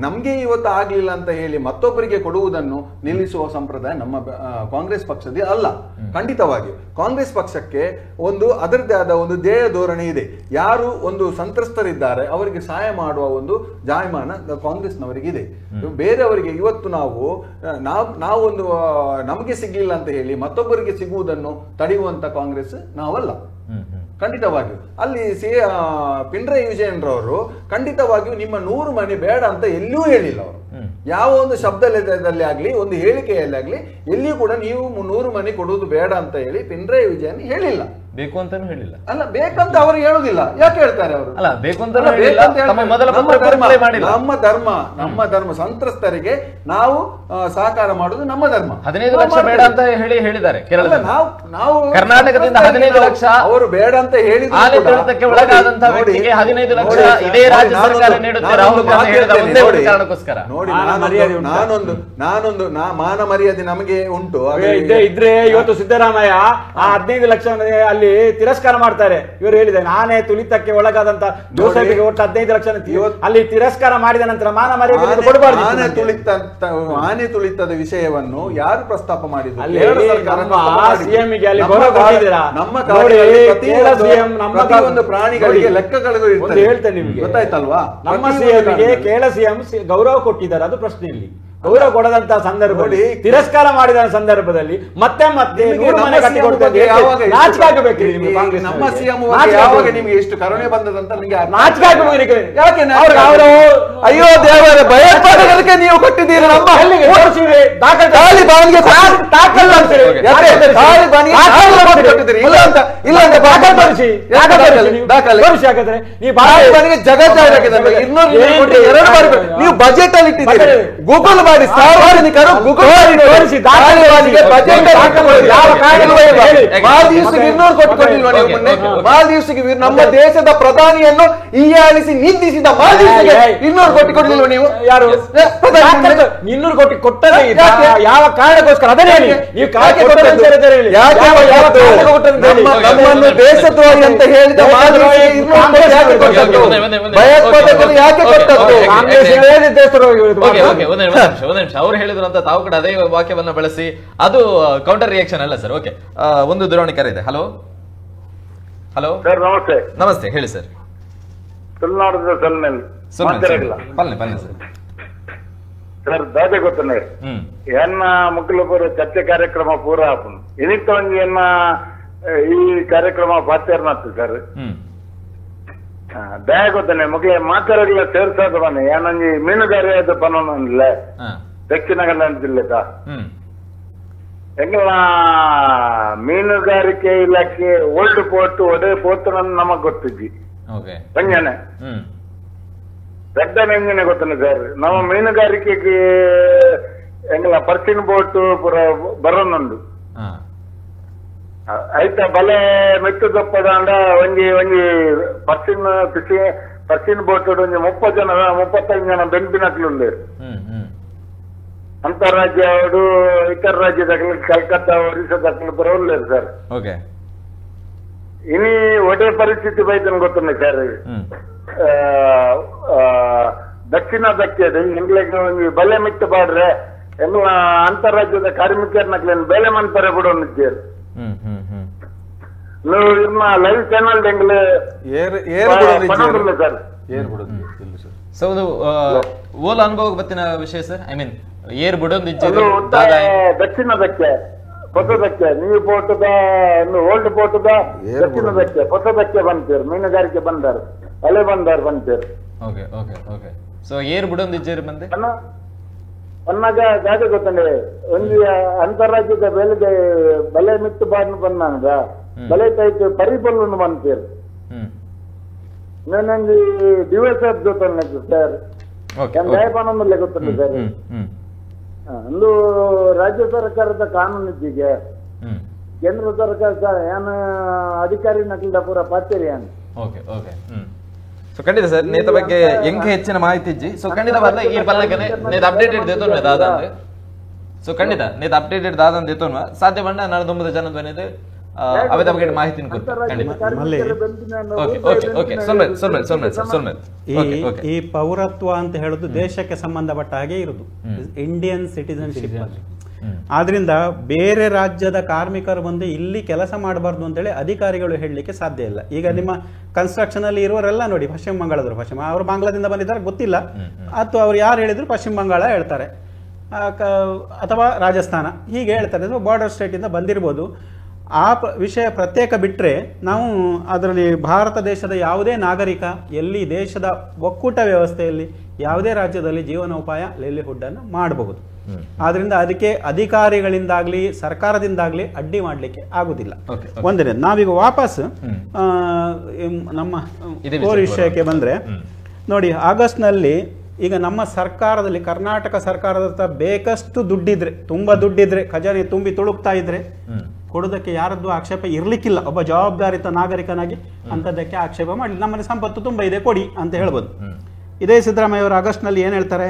C: ನಮ್ಗೆ ಇವತ್ತು ಆಗ್ಲಿಲ್ಲ ಅಂತ ಹೇಳಿ ಮತ್ತೊಬ್ಬರಿಗೆ ಕೊಡುವುದನ್ನು ನಿಲ್ಲಿಸುವ ಸಂಪ್ರದಾಯ ನಮ್ಮ ಕಾಂಗ್ರೆಸ್ ಪಕ್ಷದ ಅಲ್ಲ. ಖಂಡಿತವಾಗಿ ಕಾಂಗ್ರೆಸ್ ಪಕ್ಷಕ್ಕೆ ಒಂದು ಅದರದ್ದೇ ಆದ ಒಂದು ಧ್ಯೇಯ ಧೋರಣೆ ಇದೆ. ಯಾರು ಒಂದು ಸಂತ್ರಸ್ತರಿದ್ದಾರೆ ಅವರಿಗೆ ಸಹಾಯ ಮಾಡುವ ಒಂದು ಜಾಯಮಾನ ಕಾಂಗ್ರೆಸ್ನವರಿಗಿದೆ. ಬೇರೆಯವರಿಗೆ ಇವತ್ತು ನಾವೊಂದು ನಮಗೆ ಸಿಗ್ಲಿಲ್ಲ ಅಂತ ಹೇಳಿ ಮತ್ತೊಬ್ಬರಿಗೆ ಸಿಗುವುದನ್ನು ತಡೆಯುವಂತ ಕಾಂಗ್ರೆಸ್ ನಾವಲ್ಲ. ಖಂಡಿತವಾಗಿಯೂ ಅಲ್ಲಿ ಪಿನರಾಯಿ ವಿಜಯನ್ ರವರು ಖಂಡಿತವಾಗಿಯೂ ನಿಮ್ಮ 100 ಮನೆ ಬೇಡ ಅಂತ ಎಲ್ಲಿಯೂ ಹೇಳಿಲ್ಲ. ಅವರು ಯಾವ ಒಂದು ಶಬ್ದದಲ್ಲಿ ಆಗ್ಲಿ ಒಂದು ಹೇಳಿಕೆಯಲ್ಲಿ ಆಗ್ಲಿ ಎಲ್ಲಿಯೂ ಕೂಡ ನೀವು 100 ಮನೆ ಕೊಡುವುದು ಬೇಡ ಅಂತ ಹೇಳಿ ಪಿನರಾಯಿ ವಿಜಯನ್ ಹೇಳಿಲ್ಲ.
A: ಬೇಕು ಅಂತಾನು ಹೇಳಿಲ್ಲ.
C: ಅಲ್ಲ ಬೇಕಂತ ಅವರು ಹೇಳುದಿಲ್ಲ. ಯಾಕೆ ಹೇಳ್ತಾರೆ ಅವರು?
A: ಅಲ್ಲ ಬೇಕು ಅಂತ ಮೊದಲ
C: ನಮ್ಮ ಧರ್ಮ ಸಂತ್ರಸ್ತರಿಗೆ ನಾವು ಸಹಕಾರ ಮಾಡುದು ನಮ್ಮ ಧರ್ಮ.
A: 15 ಲಕ್ಷ ಬೇಡ ಅಂತ ಹೇಳಿದ್ದಾರೆ ಕೇರಳದಲ್ಲಿ.
C: ನಾವು
A: ಕರ್ನಾಟಕದಿಂದ 15 ಲಕ್ಷ
C: ಅವರು ಬೇಡ ಅಂತ
A: ಹೇಳಿದ್ದಕ್ಕೆ ಒಳಗಾದಂತಹ ವ್ಯಕ್ತಿಗೆ 15 ಲಕ್ಷ ಇದೇ ರಾಜ್ಯ ಸರ್ಕಾರ ನೀಡುತ್ತೆ ರಾಹುಲ್ ಗಾಂಧಿ ಹೇಳಿದ ಒಂದೇ ಒಂದು ಕಾರಣಕ್ಕೋಸ್ಕರ.
C: ನೋಡಿ ನಾನೊಂದು ಮಾನ ಮರ್ಯಾದೆ ನಮಗೆ ಉಂಟು.
D: ಇದ್ರೆ ಇವತ್ತು ಸಿದ್ದರಾಮಯ್ಯ ಆ 15 ಲಕ್ಷ ಅಲ್ಲಿ ತಿರಸ್ಕಾರ ಮಾಡ್ತಾರೆ. ಇವರು ಹೇಳಿದೆ ನಾನೇ ತುಳಿತಕ್ಕೆ ಒಳಗಾದಂತ ಜೋಸೆಫ್ಗೆ ಒಟ್ಟು 15 ಲಕ್ಷ ಅಲ್ಲಿ ತಿರಸ್ಕಾರ ಮಾಡಿದ ನಂತರ ಮಾನ ಮರ್ಯಾದೆ ಕೊಡಬಾರ್ದು.
C: ಆನೆ ತುಳಿತದ ವಿಷಯವನ್ನು ಯಾರು ಪ್ರಸ್ತಾಪ ಮಾಡಿದ್ರು? ಪ್ರತಿಯೊಂದು ಪ್ರಾಣಿಗಳಿಗೆ ಲೆಕ್ಕಗಳು
D: ಹೇಳ್ತೇನೆ ನಿಮಗೆ
C: ಗೊತ್ತಾಯ್ತಲ್ವಾ?
D: ನಮ್ಮ ಸಿಎಂಗೆ ಕೇರಳ ಸಿಎಂ ಗೌರವ ಕೊಟ್ಟಿದ್ದಾರೆ, ಅದು ಪ್ರಶ್ನೆ ಇಲ್ಲಿ. ಗೌರವ ಕೊಡದಂತ ಸಂದರ್ಭದಲ್ಲಿ ತಿರಸ್ಕಾರ ಮಾಡಿದ ಸಂದರ್ಭದಲ್ಲಿ ಮತ್ತೆ
C: ನಮ್ಮ ಸಿಎಂ ಯಾವಾಗ ನಿಮಗೆ ಎಷ್ಟು ಕರುಣೆ ಬಂದದಂತ ನಿಮಗೆ
D: ಅಯ್ಯೋ ದೇವರ ಭಯೋತ್ಪಾದಕರಿಗೆ ನೀವು ಕೊಟ್ಟಿದ್ದೀರಿ.
C: ನೀವು ಬಜೆಟ್ ಅಲ್ಲಿ ಇಟ್ಟಿದ್ದೀರಿ. ಗೂಗಲ್ ಮಾಡಿ ಸಾರ್ವಜನಿಕರು ತೋರಿಸಿ ಮಾಲ್ದೀವ್ಸ್ಗೆ 200 ಕೊಟ್ಟು ಕೊಟ್ಟಿಲ್ವಾ ನೀವು? ಮೊನ್ನೆ ಮಾಲ್ದೀವ್ಸ್ಗೆ ನಮ್ಮ ದೇಶದ ಪ್ರಧಾನಿಯನ್ನು ಹೀಯಾಳಿಸಿ ನಿಂದಿಸಿದ ಮಾಲ್ದೀವ್ಸ್ಗೆ 200 ಕೊಟ್ಟು ಕೊಟ್ಟಿಲ್ವಾ ನೀವು?
D: ಯಾರು 200 ಕೋಟಿ ಕೊಟ್ಟರೆ ಯಾವ ಕಾರಣಕ್ಕೋಸ್ಕರ? ಅದನ್ನೇ ನೀವು
C: ನಮ್ಮನ್ನು ದೇಶದ್ರೋಹಿ ಅಂತ ಹೇಳಿದ ಭಯೋತ್ಪಾದಕರು ಯಾಕೆ ಕೊಟ್ಟದ್ದು?
A: ಅವ್ರು ಹೇಳಿದ್ರು ಅಂತ ತಾವು ಕೂಡ ಅದೇ ವಾಕ್ಯವನ್ನ ಬಳಸಿ ಅದು ಕೌಂಟರ್ ರಿಯಾಕ್ಷನ್ ಅಲ್ಲ ಸರ್. ಓಕೆ, ಒಂದು ದೂರವಾಣಿ ಕರೆ ಇದೆ. ಹಲೋ ಹಲೋ
E: ಸರ್, ನಮಸ್ತೆ.
A: ನಮಸ್ತೆ, ಹೇಳಿ ಸರ್.
E: ತುಳುನಾಡದ
A: ಪಲ್ಲೆ ಸರ್.
E: ಸರ್ ದಾದೆ ಗೊತ್ತನೆ ಎನ್ನ ಮುಕ್ಕಲು ಪೂರ ಚರ್ಚೆ ಕಾರ್ಯಕ್ರಮ ಪೂರ ಆಪುನು ಎನಿತ್ತ ಒಂಜಿ ಎನ್ನ ಈ ಕಾರ್ಯಕ್ರಮ ಪಾತ್ಯರ್ನತ್ತು ಸರ್. ದಯ ಗೊತ್ತನೆ ಮುಗ್ಲೆ ಮಾತಾಡಲ್ಲ ಸೇರ್ಸಾದ ಬನ್ನಿ ಏನಂಜಿ ಮೀನುಗಾರಿಯಾದ ಪನೋನಿಲ್ಲ ದಕ್ಷಿಣ ಕನ್ನಡ ಜಿಲ್ಲೆದ ಎಂಗಳ ಮೀನುಗಾರಿಕೆ ಇಲಾಖೆ ಓಲ್ಡ್ ಪೋರ್ಟ್ ಒಡೆ ಪೋರ್ಟ್ ನಮಗ್ ಗೊತ್ತಿದ್ದಿ ಪಂಜನೆ ದೊಡ್ಡ ನೆಂಜನೆ ಗೊತ್ತನೆ ಸರ್. ನಮ್ಮ ಮೀನುಗಾರಿಕೆಗೆ ಎಂಗಳ ಪರ್ಸಿನ್ ಬೋಟ್ ಪೂರ ಬರೋನುಂಡು ಆಯ್ತಾ. ಬಲೆ ಮೆಟ್ಟು ದಪ್ಪದಾಂಡ ಒಂಜಿ ಪರ್ಸಿನ್ ಬೋಟ್ ಒಂಜಿ 35 ಜನ ಬೆಂಪಿನಕ್ಲುಂಡು. ಅಂತಾರಾಜ್ಯ ಅವರು ಇತರ ರಾಜ್ಯದ ಕಲ್ಕತ್ತಾ ಒರಿಸ್ಸಾ ದಕ್ಕಲು ಬರೋಲ್ಲೇರು ಸರ್. ಇನಿ ಒಡೆ ಪರಿಸ್ಥಿತಿ ಬೈತನ ಗೊತ್ತುಂಟು ಸರ್. ದಕ್ಷಿಣ ದಕ್ಕದ ಎಂಗ್ಲಿಗೆ ಒಂದು ಬಲೆ ಮಿಟ್ಟು ಬಾಡ್ರೆ ಎಲ್ಲ ಅಂತಾರಾಜ್ಯದ ಕಾರ್ಮಿಕರನ್ನ ಬೆಲೆ ಮನ್ಪರೆ ಬಿಡೋನಿದ್ದೇರು. ನೀವು ನಿಮ್ಮ ಲೈವ್ ಚಾನಲ್ ಎಂಗ್ಲೆ ಸರ್.
A: ಸೊ ಅದು ಓಲ್ ಅನುಭವಕ್ಕೆ ಬತ್ತಿನ ವಿಷಯ ಸರ್. ಐ ಮೀನ್ ಏರ್ ಬಿಡೋದು
E: ದಕ್ಷಿಣದಕ್ಕೆ ಹೊಸದಕ್ಕೆ ನೀವು ಪೋಟದ ಓಲ್ಡ್ ಪೋಟದ ದಕ್ಷಿಣದಕ್ಕೆ ಹೊಸದಕ್ಕೆ ಬಂತೀರು ಮೀನುಗಾರಿಕೆ ಬಂದಾರ ಅಲೆ ಬಂತೀರು.
A: Okay okay okay. ಸೊ ಏರ್ ಬಿಡೋದು ಇಜ್ಜೇರಿ ಬಂದೆ
E: ಅನ್ನಾಗ ಗಾದೆ ಗೊತ್ತಂದ್ರೆ ಒಂದು ಅಂತಾರಾಜ್ಯದ ಬೆಲೆಗೆ ಬಲೆ ಮಿತ್ತು ಬಾಡ್ನು ಬಂದಾಗ ಬಲೆ ತೈತು ಪರಿಪಲ್ಲು ಬಂತೀರು. ನನಗೆ ದಿವಸ ಗೊತ್ತಲ್ಲ ಸರ್. ದಯಪಾನಂದಲ್ಲೇ ಗೊತ್ತಲ್ಲ ಸರ್. ಒಂದು ರಾಜ್ಯ ಸರ್ಕಾರದ ಕಾನೂನು ಇದ್ದೀಗೆ ಕೇಂದ್ರ ಸರ್ಕಾರ ಏನು ಅಧಿಕಾರಿ ನಕಲಿದ ಪೂರ ಪಾತ್ಯರಿ ಏನು.
A: Okay okay. ಸೊ ಖಂಡಿತ ಸರ್ ನೇತ ಬಗ್ಗೆ ಎಂಗೆ ಹೆಚ್ಚಿನ ಮಾಹಿತಿ ಇಜ್ಜಿ. ಸೊ ಖಂಡಿತ ಬರಲ್ಲ ಈ ಬಲ್ಲಕನೆ ನೇತ ಅಪ್ಡೇಟೆಡ್ ದೇತೋನ್ವೆ ದಾದಂದೆ. ಸೊ ಖಂಡಿತ ನೇತ ಅಪ್ಡೇಟೆಡ್ ದಾದಂದೆ ದೇತೋನ್ವ ಸಾಧ್ಯ ಬಂಡ ನಾಳೆ 9 ಜನದ ಬನ್ನಿದೆ ಅವೇ ಬಗ್ಗೆ ಮಾಹಿತಿನ ಕೊಡ್ತಾರೆ ಖಂಡಿತ. Okay okay okay.
B: ಈ ಪೌರತ್ವ ಅಂತ ಹೇಳುದು ದೇಶಕ್ಕೆ ಸಂಬಂಧಪಟ್ಟ ಹಾಗೆ ಇರುದು, ಇಂಡಿಯನ್ ಸಿಟಿಸನ್ಶಿಪ್. ಆದ್ರಿಂದ ಬೇರೆ ರಾಜ್ಯದ ಕಾರ್ಮಿಕರು ಬಂದು ಇಲ್ಲಿ ಕೆಲಸ ಮಾಡಬಾರ್ದು ಅಂತೇಳಿ ಅಧಿಕಾರಿಗಳು ಹೇಳಲಿಕ್ಕೆ ಸಾಧ್ಯ ಇಲ್ಲ. ಈಗ ನಿಮ್ಮ ಕನ್ಸ್ಟ್ರಕ್ಷನ್ ಅಲ್ಲಿ ಇರುವವರೆಲ್ಲ ನೋಡಿ ಪಶ್ಚಿಮ ಬಂಗಾಳದವರು, ಅವರು ಬಾಂಗ್ಲಾದಿಂದ ಬಂದಿದ್ದಾರೆ ಗೊತ್ತಿಲ್ಲ, ಅಥವಾ ಅವ್ರು ಯಾರು ಹೇಳಿದ್ರು ಪಶ್ಚಿಮ ಬಂಗಾಳ ಹೇಳ್ತಾರೆ ಅಥವಾ ರಾಜಸ್ಥಾನ ಹೀಗೆ ಹೇಳ್ತಾರೆ, ಬಾರ್ಡರ್ ಸ್ಟೇಟ್ ಇಂದ ಬಂದಿರ್ಬೋದು. ಆ ವಿಷಯ ಪ್ರತ್ಯೇಕ ಬಿಟ್ಟರೆ ನಾವು ಅದರಲ್ಲಿ ಭಾರತ ದೇಶದ ಯಾವುದೇ ನಾಗರಿಕ ಎಲ್ಲಿ ದೇಶದ ಒಕ್ಕೂಟ ವ್ಯವಸ್ಥೆಯಲ್ಲಿ ಯಾವುದೇ ರಾಜ್ಯದಲ್ಲಿ ಜೀವನೋಪಾಯ ಲೈವ್ಲಿಹುಡ್ ಅನ್ನು ಮಾಡಬಹುದು. ಆದ್ರಿಂದ ಅದಕ್ಕೆ ಅಧಿಕಾರಿಗಳಿಂದಾಗ್ಲಿ ಸರ್ಕಾರದಿಂದಾಗ್ಲಿ ಅಡ್ಡಿ ಮಾಡ್ಲಿಕ್ಕೆ ಆಗುದಿಲ್ಲ. ಒಂದನೇ ನಾವೀಗ ವಾಪಸ್ ನಮ್ಮ ಕೋರ್ ವಿಷಯಕ್ಕೆ ಬಂದ್ರೆ ನೋಡಿ, ಆಗಸ್ಟ್ನಲ್ಲಿ ಈಗ ನಮ್ಮ ಸರ್ಕಾರದಲ್ಲಿ, ಕರ್ನಾಟಕ ಸರ್ಕಾರದ ಹತ್ರ ಬೇಕಷ್ಟು ದುಡ್ಡಿದ್ರೆ, ತುಂಬಾ ದುಡ್ಡಿದ್ರೆ, ಖಜಾನೆ ತುಂಬಿ ತುಳುಕ್ತಾ ಇದ್ರೆ ಕೊಡೋದಕ್ಕೆ ಯಾರದ್ದು ಆಕ್ಷೇಪ ಇರ್ಲಿಕ್ಕಿಲ್ಲ. ಒಬ್ಬ ಜವಾಬ್ದಾರಿತ ನಾಗರಿಕನಾಗಿ ಅಂತದಕ್ಕೆ ಆಕ್ಷೇಪ ಮಾಡಲಿ. ನಮ್ಮಲ್ಲಿ ಸಂಪತ್ತು ತುಂಬಾ ಇದೆ, ಕೊಡಿ ಅಂತ ಹೇಳ್ಬೋದು. ಇದೇ ಸಿದ್ದರಾಮಯ್ಯ ಅವರು ಆಗಸ್ಟ್ನಲ್ಲಿ ಏನ್ ಹೇಳ್ತಾರೆ,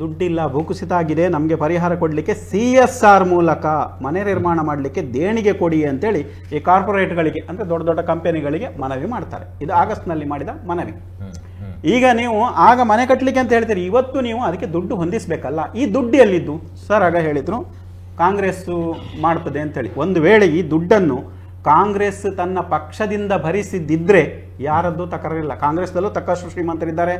B: ದುಡ್ಡಿಲ್ಲ, ಭೂಕುಸಿತ ಆಗಿದೆ, ನಮಗೆ ಪರಿಹಾರ ಕೊಡಲಿಕ್ಕೆ CSR ಮೂಲಕ ಮನೆ ನಿರ್ಮಾಣ ಮಾಡಲಿಕ್ಕೆ ದೇಣಿಗೆ ಕೊಡಿ ಅಂತೇಳಿ ಈ ಕಾರ್ಪೊರೇಟ್ಗಳಿಗೆ, ಅಂದ್ರೆ ದೊಡ್ಡ ದೊಡ್ಡ ಕಂಪನಿಗಳಿಗೆ ಮನವಿ ಮಾಡ್ತಾರೆ. ಇದು ಆಗಸ್ಟ್ನಲ್ಲಿ ಮಾಡಿದ ಮನವಿ. ಈಗ ನೀವು ಆಗ ಮನೆ ಕಟ್ಟಲಿಕ್ಕೆ ಅಂತ ಹೇಳ್ತೀರಿ, ಇವತ್ತು ನೀವು ಅದಕ್ಕೆ ದುಡ್ಡು ಹೊಂದಿಸಬೇಕಲ್ಲ. ಈ ದುಡ್ಡು ಎಲ್ಲಿದ್ದು ಸರ್? ಆಗ ಹೇಳಿದ್ರು ಕಾಂಗ್ರೆಸ್ ಮಾಡ್ತದೆ ಅಂತೇಳಿ. ಒಂದು ವೇಳೆ ಈ ದುಡ್ಡನ್ನು ಕಾಂಗ್ರೆಸ್ ತನ್ನ ಪಕ್ಷದಿಂದ ಭರಿಸಿದ್ದಿದ್ರೆ ಯಾರದ್ದು ತಕರಾರಿಲ್ಲ. ಕಾಂಗ್ರೆಸ್ದಲ್ಲೂ ತಕ್ಕಷ್ಟು ಶ್ರೀಮಂತರಿದ್ದಾರೆ.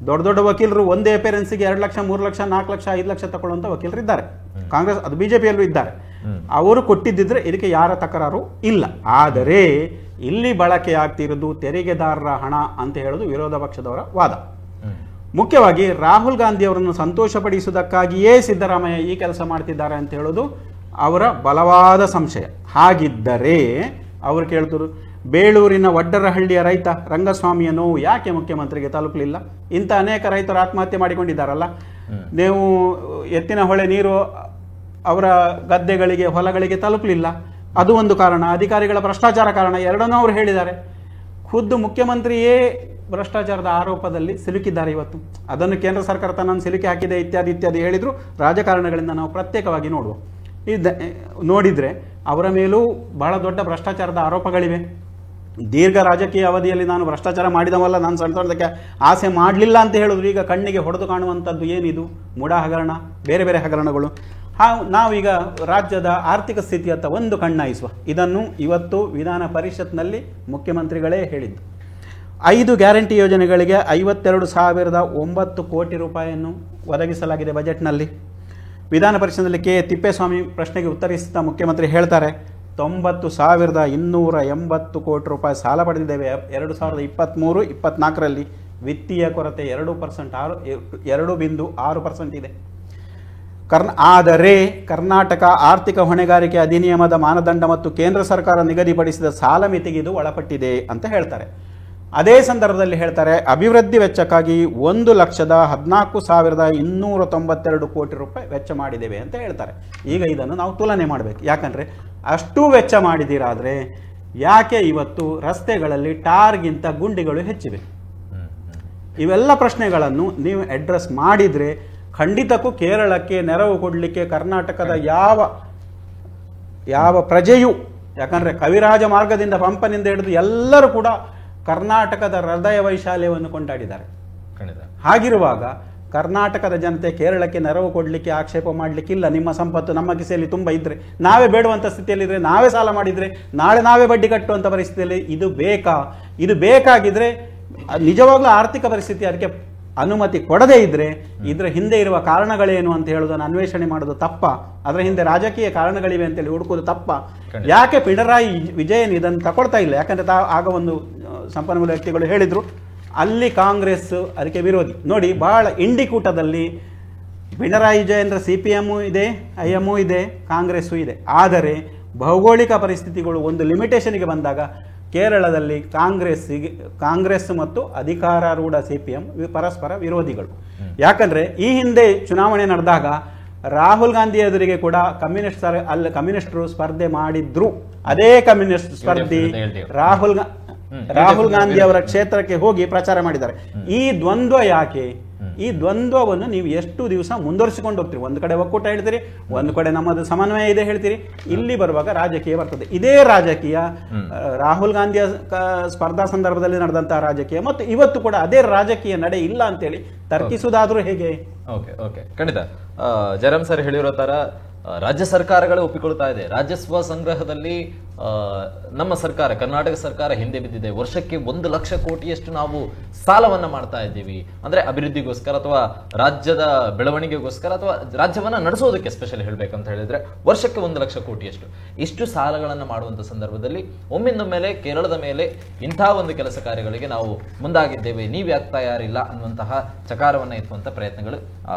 B: ದೊಡ್ಡ ದೊಡ್ಡ ವಕೀಲರು ಒಂದೇ ಅಪೇರೆನ್ಸ್ಗೆ 2 ಲಕ್ಷ 3 ಲಕ್ಷ 4 ಲಕ್ಷ 5 ಲಕ್ಷ ತಗೊಳ್ಳುವಂತ ವಕೀಲರು ಇದ್ದಾರೆ. ಕಾಂಗ್ರೆಸ್, ಅದು ಬಿಜೆಪಿಯಲ್ಲೂ ಇದ್ದಾರೆ. ಅವರು ಕೊಟ್ಟಿದ್ದಿದ್ರೆ ಇದಕ್ಕೆ ಯಾರ ತಕರಾರು ಇಲ್ಲ. ಆದರೆ ಇಲ್ಲಿ ಬಳಕೆ ಆಗ್ತಿರೋದು ತೆರಿಗೆದಾರರ ಹಣ ಅಂತ ಹೇಳೋದು ವಿರೋಧ ಪಕ್ಷದವರ ವಾದ. ಮುಖ್ಯವಾಗಿ ರಾಹುಲ್ ಗಾಂಧಿ ಅವರನ್ನು ಸಂತೋಷಪಡಿಸುವುದಕ್ಕಾಗಿಯೇ ಸಿದ್ದರಾಮಯ್ಯ ಈ ಕೆಲಸ ಮಾಡ್ತಿದ್ದಾರೆ ಅಂತ ಹೇಳೋದು ಅವರ ಬಲವಾದ ಸಂಶಯ. ಹಾಗಿದ್ದರೆ ಅವರು ಕೇಳ್ತಾರೆ, ಬೇಳೂರಿನ ವಡ್ಡರಹಳ್ಳಿಯ ರೈತ ರಂಗಸ್ವಾಮಿಯ ನೋವು ಯಾಕೆ ಮುಖ್ಯಮಂತ್ರಿಗೆ ತಲುಪಲಿಲ್ಲ? ಇಂಥ ಅನೇಕ ರೈತರು ಆತ್ಮಹತ್ಯೆ ಮಾಡಿಕೊಂಡಿದ್ದಾರಲ್ಲ. ನೀವು ಎತ್ತಿನ ಹೊಳೆ ನೀರು ಅವರ ಗದ್ದೆಗಳಿಗೆ, ಹೊಲಗಳಿಗೆ ತಲುಪಲಿಲ್ಲ. ಅದು ಒಂದು ಕಾರಣ. ಅಧಿಕಾರಿಗಳ ಭ್ರಷ್ಟಾಚಾರ ಕಾರಣ. ಎರಡನ್ನೂ ಅವರು ಹೇಳಿದ್ದಾರೆ. ಖುದ್ದು ಮುಖ್ಯಮಂತ್ರಿಯೇ ಭ್ರಷ್ಟಾಚಾರದ ಆರೋಪದಲ್ಲಿ ಸಿಲುಕಿದ್ದಾರೆ ಇವತ್ತು. ಅದನ್ನು ಕೇಂದ್ರ ಸರ್ಕಾರ ತನ್ನನ್ನು ಸಿಲುಕಿ ಹಾಕಿದೆ ಇತ್ಯಾದಿ ಇತ್ಯಾದಿ ಹೇಳಿದ್ರು. ರಾಜಕಾರಣಗಳಿಂದ ನಾವು ಪ್ರತ್ಯೇಕವಾಗಿ ನೋಡಿದ್ರೆ ಅವರ ಮೇಲೂ ಬಹಳ ದೊಡ್ಡ ಭ್ರಷ್ಟಾಚಾರದ ಆರೋಪಗಳಿವೆ. ದೀರ್ಘ ರಾಜಕೀಯ ಅವಧಿಯಲ್ಲಿ ನಾನು ಭ್ರಷ್ಟಾಚಾರ ಮಾಡಿದವಲ್ಲ, ನಾನು ಸಣ್ಣ ಸಣ್ಣದಕ್ಕೆ ಆಸೆ ಮಾಡಲಿಲ್ಲ ಅಂತ ಹೇಳಿದ್ರು. ಈಗ ಕಣ್ಣಿಗೆ ಹೊಡೆದು ಕಾಣುವಂಥದ್ದು ಏನಿದು? ಮೂಢ ಹಗರಣ, ಬೇರೆ ಬೇರೆ ಹಗರಣಗಳು. ನಾವೀಗ ರಾಜ್ಯದ ಆರ್ಥಿಕ ಸ್ಥಿತಿಯತ್ತ ಒಂದು ಕಣ್ಣಾಯಿಸುವ. ಇದನ್ನು ಇವತ್ತು ವಿಧಾನ ಪರಿಷತ್ನಲ್ಲಿ ಮುಖ್ಯಮಂತ್ರಿಗಳೇ ಹೇಳಿದ್ದು. 5 ಗ್ಯಾರಂಟಿ ಯೋಜನೆಗಳಿಗೆ 52,009 ಕೋಟಿ ರೂಪಾಯಿಯನ್ನು ಒದಗಿಸಲಾಗಿದೆ ಬಜೆಟ್ನಲ್ಲಿ. ವಿಧಾನ ಪರಿಷತ್ನಲ್ಲಿ ತಿಪ್ಪೇಸ್ವಾಮಿ ಪ್ರಶ್ನೆಗೆ ಉತ್ತರಿಸಿದ ಮುಖ್ಯಮಂತ್ರಿ ಹೇಳ್ತಾರೆ, 90,280 ಕೋಟಿ ರೂಪಾಯಿ ಸಾಲ ಪಡೆದಿದ್ದೇವೆ 2023-24ರಲ್ಲಿ. ವಿತ್ತೀಯ ಕೊರತೆ 2.6% ಇದೆ. ಆದರೆ ಕರ್ನಾಟಕ ಆರ್ಥಿಕ ಹೊಣೆಗಾರಿಕೆ ಅಧಿನಿಯಮದ ಮಾನದಂಡ ಮತ್ತು ಕೇಂದ್ರ ಸರ್ಕಾರ ನಿಗದಿಪಡಿಸಿದ ಸಾಲ ಮಿತಿಗೆ ಇದು ಒಳಪಟ್ಟಿದೆ ಅಂತ ಹೇಳ್ತಾರೆ. ಅದೇ ಸಂದರ್ಭದಲ್ಲಿ ಹೇಳ್ತಾರೆ, ಅಭಿವೃದ್ಧಿ ವೆಚ್ಚಕ್ಕಾಗಿ 1,14,292 ಕೋಟಿ ರೂಪಾಯಿ ವೆಚ್ಚ ಮಾಡಿದ್ದೇವೆ ಅಂತ ಹೇಳ್ತಾರೆ. ಈಗ ಇದನ್ನು ನಾವು ತುಲನೆ ಮಾಡಬೇಕು. ಯಾಕಂದರೆ ಅಷ್ಟು ವೆಚ್ಚ ಮಾಡಿದಿರಾದರೆ ಯಾಕೆ ಇವತ್ತು ರಸ್ತೆಗಳಲ್ಲಿ ಟಾರ್ಗಿಂತ ಗುಂಡಿಗಳು ಹೆಚ್ಚಿವೆ? ಇವೆಲ್ಲ ಪ್ರಶ್ನೆಗಳನ್ನು ನೀವು ಅಡ್ರೆಸ್ ಮಾಡಿದರೆ ಖಂಡಿತಕ್ಕೂ ಕೇರಳಕ್ಕೆ ನೆರವು ಕೊಡಲಿಕ್ಕೆ ಕರ್ನಾಟಕದ ಯಾವ ಪ್ರಜೆಯೂ, ಯಾಕಂದರೆ ಕವಿರಾಜ ಮಾರ್ಗದಿಂದ ಪಂಪನಿಂದ ಹಿಡಿದು ಎಲ್ಲರೂ ಕೂಡ ಕರ್ನಾಟಕದ ಹೃದಯ ವೈಶಾಲ್ಯವನ್ನು ಕೊಂಡಾಡಿದ್ದಾರೆ. ಹಾಗಿರುವಾಗ ಕರ್ನಾಟಕದ ಜನತೆ ಕೇರಳಕ್ಕೆ ನೆರವು ಕೊಡಲಿಕ್ಕೆ ಆಕ್ಷೇಪ ಮಾಡಲಿಕ್ಕಿಲ್ಲ. ನಿಮ್ಮ ಸಂಪತ್ತು ನಮ್ಮ ಕಿಸೆಯಲ್ಲಿ ತುಂಬ ಇದ್ರೆ, ನಾವೇ ಬೇಡುವಂಥ ಸ್ಥಿತಿಯಲ್ಲಿದ್ದರೆ, ನಾವೇ ಸಾಲ ಮಾಡಿದರೆ, ನಾಳೆ ನಾವೇ ಬಡ್ಡಿ ಕಟ್ಟುವಂಥ ಪರಿಸ್ಥಿತಿಯಲ್ಲಿ ಇದು ಬೇಕಾ? ಇದು ಬೇಕಾಗಿದ್ರೆ ನಿಜವಾಗ್ಲೂ ಆರ್ಥಿಕ ಪರಿಸ್ಥಿತಿ ಅದಕ್ಕೆ ಅನುಮತಿ ಕೊಡದೇ ಇದ್ರೆ ಇದರ ಹಿಂದೆ ಇರುವ ಕಾರಣಗಳೇನು ಅಂತ ಹೇಳೋದನ್ನು ಅನ್ವೇಷಣೆ ಮಾಡೋದು ತಪ್ಪ? ಅದರ ಹಿಂದೆ ರಾಜಕೀಯ ಕಾರಣಗಳಿವೆ ಅಂತೇಳಿ ಹುಡುಕೋದು ತಪ್ಪ? ಯಾಕೆ ಪಿಣರಾಯಿ ವಿಜಯನ್ ಇದನ್ನು ತಗೊಳ್ತಾ ಇಲ್ಲ? ಯಾಕಂದ್ರೆ ಆಗ ಒಂದು ಸಂಪನ್ಮೂಲ ವ್ಯಕ್ತಿಗಳು ಹೇಳಿದ್ರು, ಅಲ್ಲಿ ಕಾಂಗ್ರೆಸ್ ಅದಕ್ಕೆ ವಿರೋಧಿ. ನೋಡಿ, ಬಹಳ ಇಂಡಿಕೂಟದಲ್ಲಿ ಪಿಣರಾಯಿ ವಿಜಯೇಂದ್ರ CPM ಇದೆ, IM ಇದೆ, ಕಾಂಗ್ರೆಸ್ಸು ಇದೆ. ಆದರೆ ಭೌಗೋಳಿಕ ಪರಿಸ್ಥಿತಿಗಳು ಒಂದು ಲಿಮಿಟೇಷನ್ಗೆ ಬಂದಾಗ ಕೇರಳದಲ್ಲಿ ಕಾಂಗ್ರೆಸ್ ಮತ್ತು ಅಧಿಕಾರಾರೂಢ CPM ಪರಸ್ಪರ ವಿರೋಧಿಗಳು. ಯಾಕಂದ್ರೆ ಈ ಹಿಂದೆ ಚುನಾವಣೆ ನಡೆದಾಗ ರಾಹುಲ್ ಗಾಂಧಿ ಎದುರಿಗೆ ಕೂಡ ಕಮ್ಯುನಿಸ್ಟರು ಸ್ಪರ್ಧೆ ಮಾಡಿದ್ರು. ಅದೇ ಕಮ್ಯುನಿಸ್ಟ್ ಸ್ಪರ್ಧಿ ರಾಹುಲ್ ಗಾಂಧಿ ಅವರ ಕ್ಷೇತ್ರಕ್ಕೆ ಹೋಗಿ ಪ್ರಚಾರ ಮಾಡಿದ್ದಾರೆ. ಈ ದ್ವಂದ್ವ ಯಾಕೆ? ಈ ದ್ವಂದ್ವವನ್ನು ನೀವು ಎಷ್ಟು ದಿವಸ ಮುಂದುವರಿಸಿಕೊಂಡು ಹೋಗ್ತೀರಿ? ಒಂದು ಕಡೆ ಒಕ್ಕೂಟ ಹೇಳ್ತೀರಿ, ಒಂದು ಕಡೆ ನಮ್ಮದು ಸಮನ್ವಯ ಇದೆ ಹೇಳ್ತೀರಿ. ಇಲ್ಲಿ ಬರುವಾಗ ರಾಜಕೀಯ ಬರ್ತದೆ. ಇದೇ ರಾಜಕೀಯ ರಾಹುಲ್ ಗಾಂಧಿಯ ಸ್ಪರ್ಧಾ ಸಂದರ್ಭದಲ್ಲಿ ನಡೆದಂತಹ ರಾಜಕೀಯ ಮತ್ತು ಇವತ್ತು ಕೂಡ ಅದೇ ರಾಜಕೀಯ ನಡೆ ಇಲ್ಲ ಅಂತೇಳಿ ತರ್ಕಿಸುವುದಾದ್ರೂ ಹೇಗೆ?
A: ಓಕೆ, ಖಂಡಿತ ಜಯರಾಮ್ ಸರ್ ಹೇಳಿರೋ ತರ ರಾಜ್ಯ ಸರ್ಕಾರಗಳೇ ಒಪ್ಪಿಕೊಳ್ತಾ ಇದೆ. ರಾಜಸ್ವ ಸಂಗ್ರಹದಲ್ಲಿ ನಮ್ಮ ಸರ್ಕಾರ, ಕರ್ನಾಟಕ ಸರ್ಕಾರ ಹಿಂದೆ ಬಿದ್ದಿದೆ. ವರ್ಷಕ್ಕೆ 1 ಲಕ್ಷ ಕೋಟಿಯಷ್ಟು ನಾವು ಸಾಲವನ್ನ ಮಾಡ್ತಾ ಇದ್ದೀವಿ. ಅಂದ್ರೆ ಅಭಿವೃದ್ಧಿಗೋಸ್ಕರ ಅಥವಾ ರಾಜ್ಯದ ಬೆಳವಣಿಗೆಗೋಸ್ಕರ ಅಥವಾ ರಾಜ್ಯವನ್ನ ನಡೆಸೋದಕ್ಕೆ ಸ್ಪೆಷಲಿ ಹೇಳ್ಬೇಕಂತ ಹೇಳಿದ್ರೆ ವರ್ಷಕ್ಕೆ 1 ಲಕ್ಷ ಕೋಟಿಯಷ್ಟು ಇಷ್ಟು ಸಾಲಗಳನ್ನು ಮಾಡುವಂತ ಸಂದರ್ಭದಲ್ಲಿ ಒಮ್ಮಿಂದೊಮ್ಮೆಲೆ ಕೇರಳದ ಮೇಲೆ ಇಂಥ ಒಂದು ಕೆಲಸ ಕಾರ್ಯಗಳಿಗೆ ನಾವು ಮುಂದಾಗಿದ್ದೇವೆ, ನೀವು ಯಾಕೆ ತಯಾರಿಲ್ಲ ಅನ್ನುವಂತಹ ಚಕಾರವನ್ನ ಎತ್ತುವಂತ ಪ್ರಯತ್ನಗಳು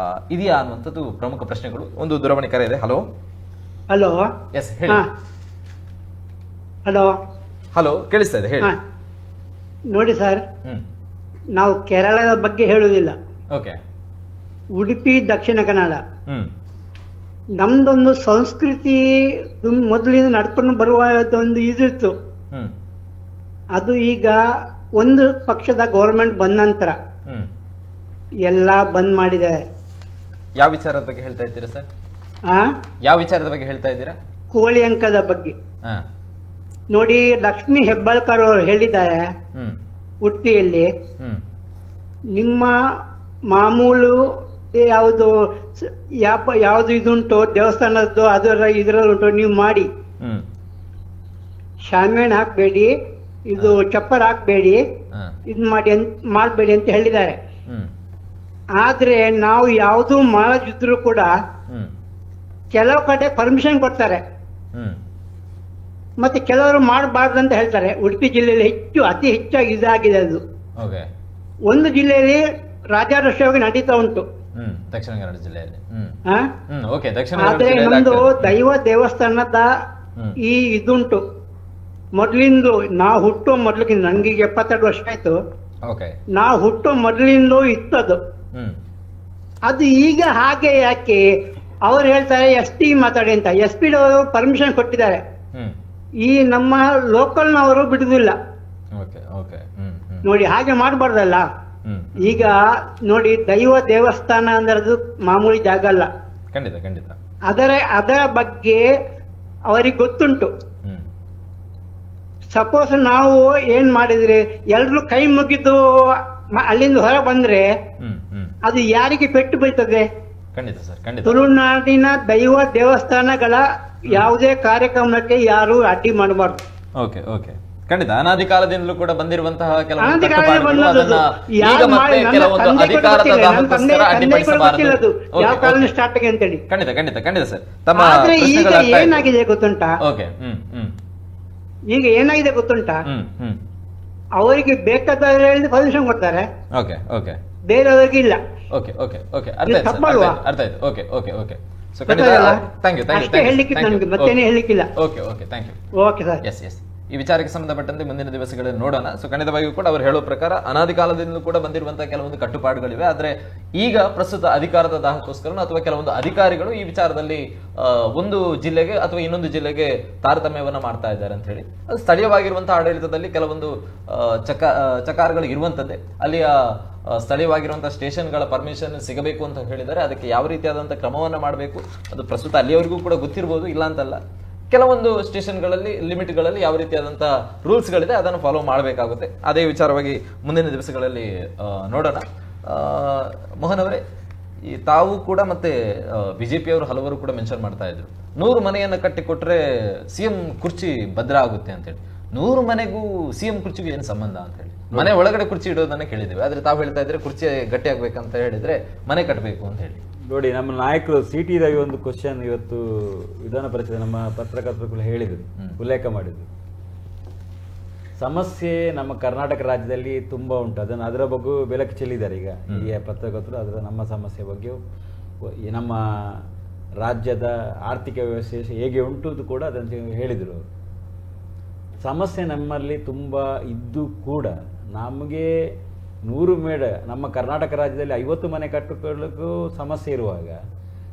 A: ಇದೆಯಾ ಅನ್ನುವಂಥದ್ದು ಪ್ರಮುಖ ಪ್ರಶ್ನೆಗಳು. ಒಂದು ದೂರವಾಣಿ ಕರೆ ಇದೆ. Hello
F: hello.
A: ಎಸ್ ಹೇಳಿ.
F: ಹಲೋ
A: ಹಲೋ ಕೇಳಿಸ್ತಾ ಇದೆ, ಹೇಳಿ.
F: ನೋಡಿ ಸರ್, ನಾವು ಕೇರಳದ ಬಗ್ಗೆ ಹೇಳುವುದಿಲ್ಲ.
A: ಓಕೆ.
F: ಉಡುಪಿ, ದಕ್ಷಿಣ ಕನ್ನಡ, ನಮ್ದೊಂದು ಸಂಸ್ಕೃತಿ ಮೊದಲಿಂದ ನಡ್ಕೊಂಡು ಬರುವುದೊಂದು ಇದಿತ್ತು. ಅದು ಈಗ ಒಂದು ಪಕ್ಷದ ಗೌರ್ಮೆಂಟ್ ಬಂದ ನಂತರ ಎಲ್ಲ ಬಂದ್ ಮಾಡಿದ್ದಾರೆ.
A: ಯಾವ ವಿಚಾರದ ಬಗ್ಗೆ ಹೇಳ್ತಾ ಇದ್ದೀರಾ ಸರ್? ಯಾವ ವಿಚಾರದ ಬಗ್ಗೆ ಹೇಳ್ತಾ ಇದ್ದೀರಾ?
F: ಕೋಳಿ ಅಂಕದ ಬಗ್ಗೆ. ನೋಡಿ, ಲಕ್ಷ್ಮೀ ಹೆಬ್ಬಾಳ್ಕರ್ ಅವರು ಹೇಳಿದ್ದಾರೆ ಉಡುಪಿಯಲ್ಲಿ, ನಿಮ್ಮ ಮಾಮೂಲು ಯಾವುದು ಇದುಂಟು ದೇವಸ್ಥಾನದ್ದು ಇದರಲ್ಲಿ ಉಂಟು, ನೀವು ಮಾಡಿ, ಶಾಮಿಯಾನ ಹಾಕ್ಬೇಡಿ, ಇದು ಚಪ್ಪರ್ ಹಾಕ್ಬೇಡಿ, ಇದು ಮಾಡಬೇಡಿ ಅಂತ ಹೇಳಿದ್ದಾರೆ. ಆದ್ರೆ ನಾವು ಯಾವುದು ಮಾಡದಿದ್ರು ಕೂಡ ಕೆಲವು ಕಡೆ ಪರ್ಮಿಷನ್ ಕೊಡ್ತಾರೆ, ಮತ್ತೆ ಕೆಲವರು ಮಾಡಬಾರ್ದು ಅಂತ ಹೇಳ್ತಾರೆ. ಉಡುಪಿ ಜಿಲ್ಲೆಯಲ್ಲಿ ಅತಿ ಹೆಚ್ಚಾಗಿ ಇದಾಗಿದೆ ಅದು. ಒಂದು ಜಿಲ್ಲೆಯಲ್ಲಿ ರಾಜಾರೋಷವಾಗಿ ನಡೀತಾ ಉಂಟು,
A: ದಕ್ಷಿಣ ಕನ್ನಡ ಜಿಲ್ಲೆಯಲ್ಲಿ.
F: ಆದ್ರೆ ನಮ್ದು ದೈವ ದೇವಸ್ಥಾನದ ಈ ಇದುಂಟು ಮೊದಲಿಂದು, ನಾವು ಹುಟ್ಟೋ ಮೊದ್ಲಿಗಿಂತ, ನಂಗೆ 72 ವರ್ಷ ಆಯ್ತು, ನಾವು ಹುಟ್ಟೋ ಮೊದಲಿಂದಲೂ ಇತ್ತದು. ಅದು ಈಗ ಹಾಗೆ ಯಾಕೆ? ಅವ್ರು ಹೇಳ್ತಾರೆ SP ಮಾತಾಡಿ ಅಂತ. SP ಅವರು ಪರ್ಮಿಷನ್ ಕೊಟ್ಟಿದ್ದಾರೆ, ಈ ನಮ್ಮ ಲೋಕಲ್ನವರು ಬಿಡುದಿಲ್ಲ. ನೋಡಿ, ಹಾಗೆ ಮಾಡಬಾರ್ದಲ್ಲ. ಈಗ ನೋಡಿ, ದೈವ ದೇವಸ್ಥಾನ ಅಂದ್ರೆ ಅದು ಮಾಮೂಲಿ ಜಾಗ ಅಲ್ಲ.
A: ಖಂಡಿತ ಖಂಡಿತ.
F: ಅದರ ಬಗ್ಗೆ ಅವರಿಗೆ ಗೊತ್ತುಂಟು. ಸಪೋಸ್ ನಾವು ಏನ್ ಮಾಡಿದ್ರೆ ಎಲ್ರು ಕೈ ಮುಗಿದು ಅಲ್ಲಿಂದ ಹೊರ ಬಂದ್ರೆ ಅದು ಯಾರಿಗೆ ಪೆಟ್ಟು ಬೀಳ್ತದೆ? ತುಳುನಾಡಿನ ದೈವ ದೇವಸ್ಥಾನಗಳ ಯಾವುದೇ ಕಾರ್ಯಕ್ರಮಕ್ಕೆ ಯಾರು ಅಡ್ಡಿ ಮಾಡಬಾರ್ದು.
A: ಖಂಡಿತ. ಅನಾದಿ ಕಾಲದಿಂದಲೂ ಕೂಡ ಬಂದಿರುವಂತಹ
F: ಯಾವ ಕಾರಣ ಸ್ಟಾರ್ಟ್ ಆಗಿ ಅಂತೇಳಿ.
A: ಖಂಡಿತ ಖಂಡಿತ ಖಂಡಿತ ಸರ್.
F: ಆದ್ರೆ ಈಗ ಏನಾಗಿದೆ ಗೊತ್ತುಂಟಾ? ಈಗ ಏನಾಗಿದೆ ಗೊತ್ತುಂಟಾ? ಅವರಿಗೆ ಬೇಕಾದ್ರೆ ಪರ್ಮಿಷನ್ ಕೊಡ್ತಾರೆ, ಬೇರೆಯವರಿಗೆ ಇಲ್ಲ. ತಪ್ಪಲ್ವಾ? ಅಷ್ಟೇ ಹೇಳಲಿಕ್ಕೆ ನನಗೆ ಮತ್ತೇನೇ ಹೇಳಲಿಕ್ಕಿಲ್ಲ. Okay sir.
A: ಈ ವಿಚಾರಕ್ಕೆ ಸಂಬಂಧಪಟ್ಟಂತೆ ಮುಂದಿನ ದಿವಸಗಳಲ್ಲಿ ನೋಡೋಣ. ಸೊ ಖಂಡಿತವಾಗಿಯೂ ಕೂಡ ಅವರು ಹೇಳೋ ಪ್ರಕಾರ ಅನಾದಿ ಕಾಲದಿಂದಲೂ ಕೂಡ ಬಂದಿರುವಂತಹ ಕೆಲವೊಂದು ಕಟ್ಟುಪಾಡುಗಳಿವೆ. ಆದ್ರೆ ಈಗ ಪ್ರಸ್ತುತ ಅಧಿಕಾರದ ದಾಹಕ್ಕೋಸ್ಕರ ಅಥವಾ ಕೆಲವೊಂದು ಅಧಿಕಾರಿಗಳು ಈ ವಿಚಾರದಲ್ಲಿ ಒಂದು ಜಿಲ್ಲೆಗೆ ಅಥವಾ ಇನ್ನೊಂದು ಜಿಲ್ಲೆಗೆ ತಾರತಮ್ಯವನ್ನ ಮಾಡ್ತಾ ಇದ್ದಾರೆ ಅಂತ ಹೇಳಿ, ಅದು ಸ್ಥಳೀಯವಾಗಿರುವಂತಹ ಆಡಳಿತದಲ್ಲಿ ಕೆಲವೊಂದು ಚಕಾರಗಳು ಇರುವಂತದ್ದೇ. ಅಲ್ಲಿಯ ಸ್ಥಳೀಯವಾಗಿರುವಂತಹ ಸ್ಟೇಷನ್ಗಳ ಪರ್ಮಿಷನ್ ಸಿಗಬೇಕು ಅಂತ ಹೇಳಿದರೆ ಅದಕ್ಕೆ ಯಾವ ರೀತಿಯಾದಂತಹ ಕ್ರಮವನ್ನ ಮಾಡಬೇಕು ಅದು ಪ್ರಸ್ತುತ ಅಲ್ಲಿಯವರೆಗೂ ಕೂಡ ಗೊತ್ತಿರಬಹುದು, ಇಲ್ಲ ಅಂತಲ್ಲ. ಕೆಲವೊಂದು ಸ್ಟೇಷನ್ಗಳಲ್ಲಿ ಲಿಮಿಟ್ಗಳಲ್ಲಿ ಯಾವ ರೀತಿಯಾದಂತಹ ರೂಲ್ಸ್ಗಳಿದೆ ಅದನ್ನು ಫಾಲೋ ಮಾಡಬೇಕಾಗುತ್ತೆ. ಅದೇ ವಿಚಾರವಾಗಿ ಮುಂದಿನ ದಿವಸಗಳಲ್ಲಿ ನೋಡೋಣ. ಮೋಹನ್ ಅವರೇ, ಈ ತಾವು ಕೂಡ ಮತ್ತೆ ಬಿಜೆಪಿಯವರು ಹಲವರು ಕೂಡ ಮೆನ್ಷನ್ ಮಾಡ್ತಾ ಇದ್ರು 100 ಮನೆಯನ್ನು ಕಟ್ಟಿಕೊಟ್ರೆ CM ಕುರ್ಚಿ ಭದ್ರ ಆಗುತ್ತೆ ಅಂತ ಹೇಳಿ. 100 ಮನೆಗೂ CM ಕುರ್ಚಿಗೂ ಏನು ಸಂಬಂಧ ಅಂತ ಹೇಳಿ, ಮನೆ ಒಳಗಡೆ ಕುರ್ಚಿ ಇಡೋದನ್ನ ಕೇಳಿದ್ದೇವೆ. ಆದ್ರೆ ತಾವು ಹೇಳ್ತಾ ಇದ್ರೆ ಕುರ್ಚಿ ಗಟ್ಟಿ ಆಗ್ಬೇಕಂತ ಹೇಳಿದ್ರೆ ಮನೆ ಕಟ್ಟಬೇಕು ಅಂತ ಹೇಳಿ.
D: ನೋಡಿ, ನಮ್ಮ ನಾಯಕರು CT ರವಿ ಒಂದು ಕ್ವಶನ್ ಇವತ್ತು ವಿಧಾನ ಪರಿಷತ್ ನಮ್ಮ ಪತ್ರಕರ್ತರು ಹೇಳಿದ್ರು, ಉಲ್ಲೇಖ ಮಾಡಿದ್ರು. ಸಮಸ್ಯೆ ನಮ್ಮ ಕರ್ನಾಟಕ ರಾಜ್ಯದಲ್ಲಿ ತುಂಬಾ ಉಂಟು. ಅದರ ಬಗ್ಗೆ ಬೆಳಕು ಚೆಲ್ಲಿದ್ದಾರೆ ಈಗ ಈ ಪತ್ರಕರ್ತರು. ಅದರ ನಮ್ಮ ಸಮಸ್ಯೆ ಬಗ್ಗೆ, ನಮ್ಮ ರಾಜ್ಯದ ಆರ್ಥಿಕ ವ್ಯವಸ್ಥೆ ಹೇಗೆ ಉಂಟು ಕೂಡ ಅದನ್ನು ಹೇಳಿದರು. ಸಮಸ್ಯೆ ನಮ್ಮಲ್ಲಿ ತುಂಬ ಇದ್ದು ಕೂಡ ನಮಗೆ 100 ಮೇಡ ನಮ್ಮ ಕರ್ನಾಟಕ ರಾಜ್ಯದಲ್ಲಿ 50 ಮನೆ ಕಟ್ಟಿಕೊಳ್ಳಕ್ಕೂ ಸಮಸ್ಯೆ ಇರುವಾಗ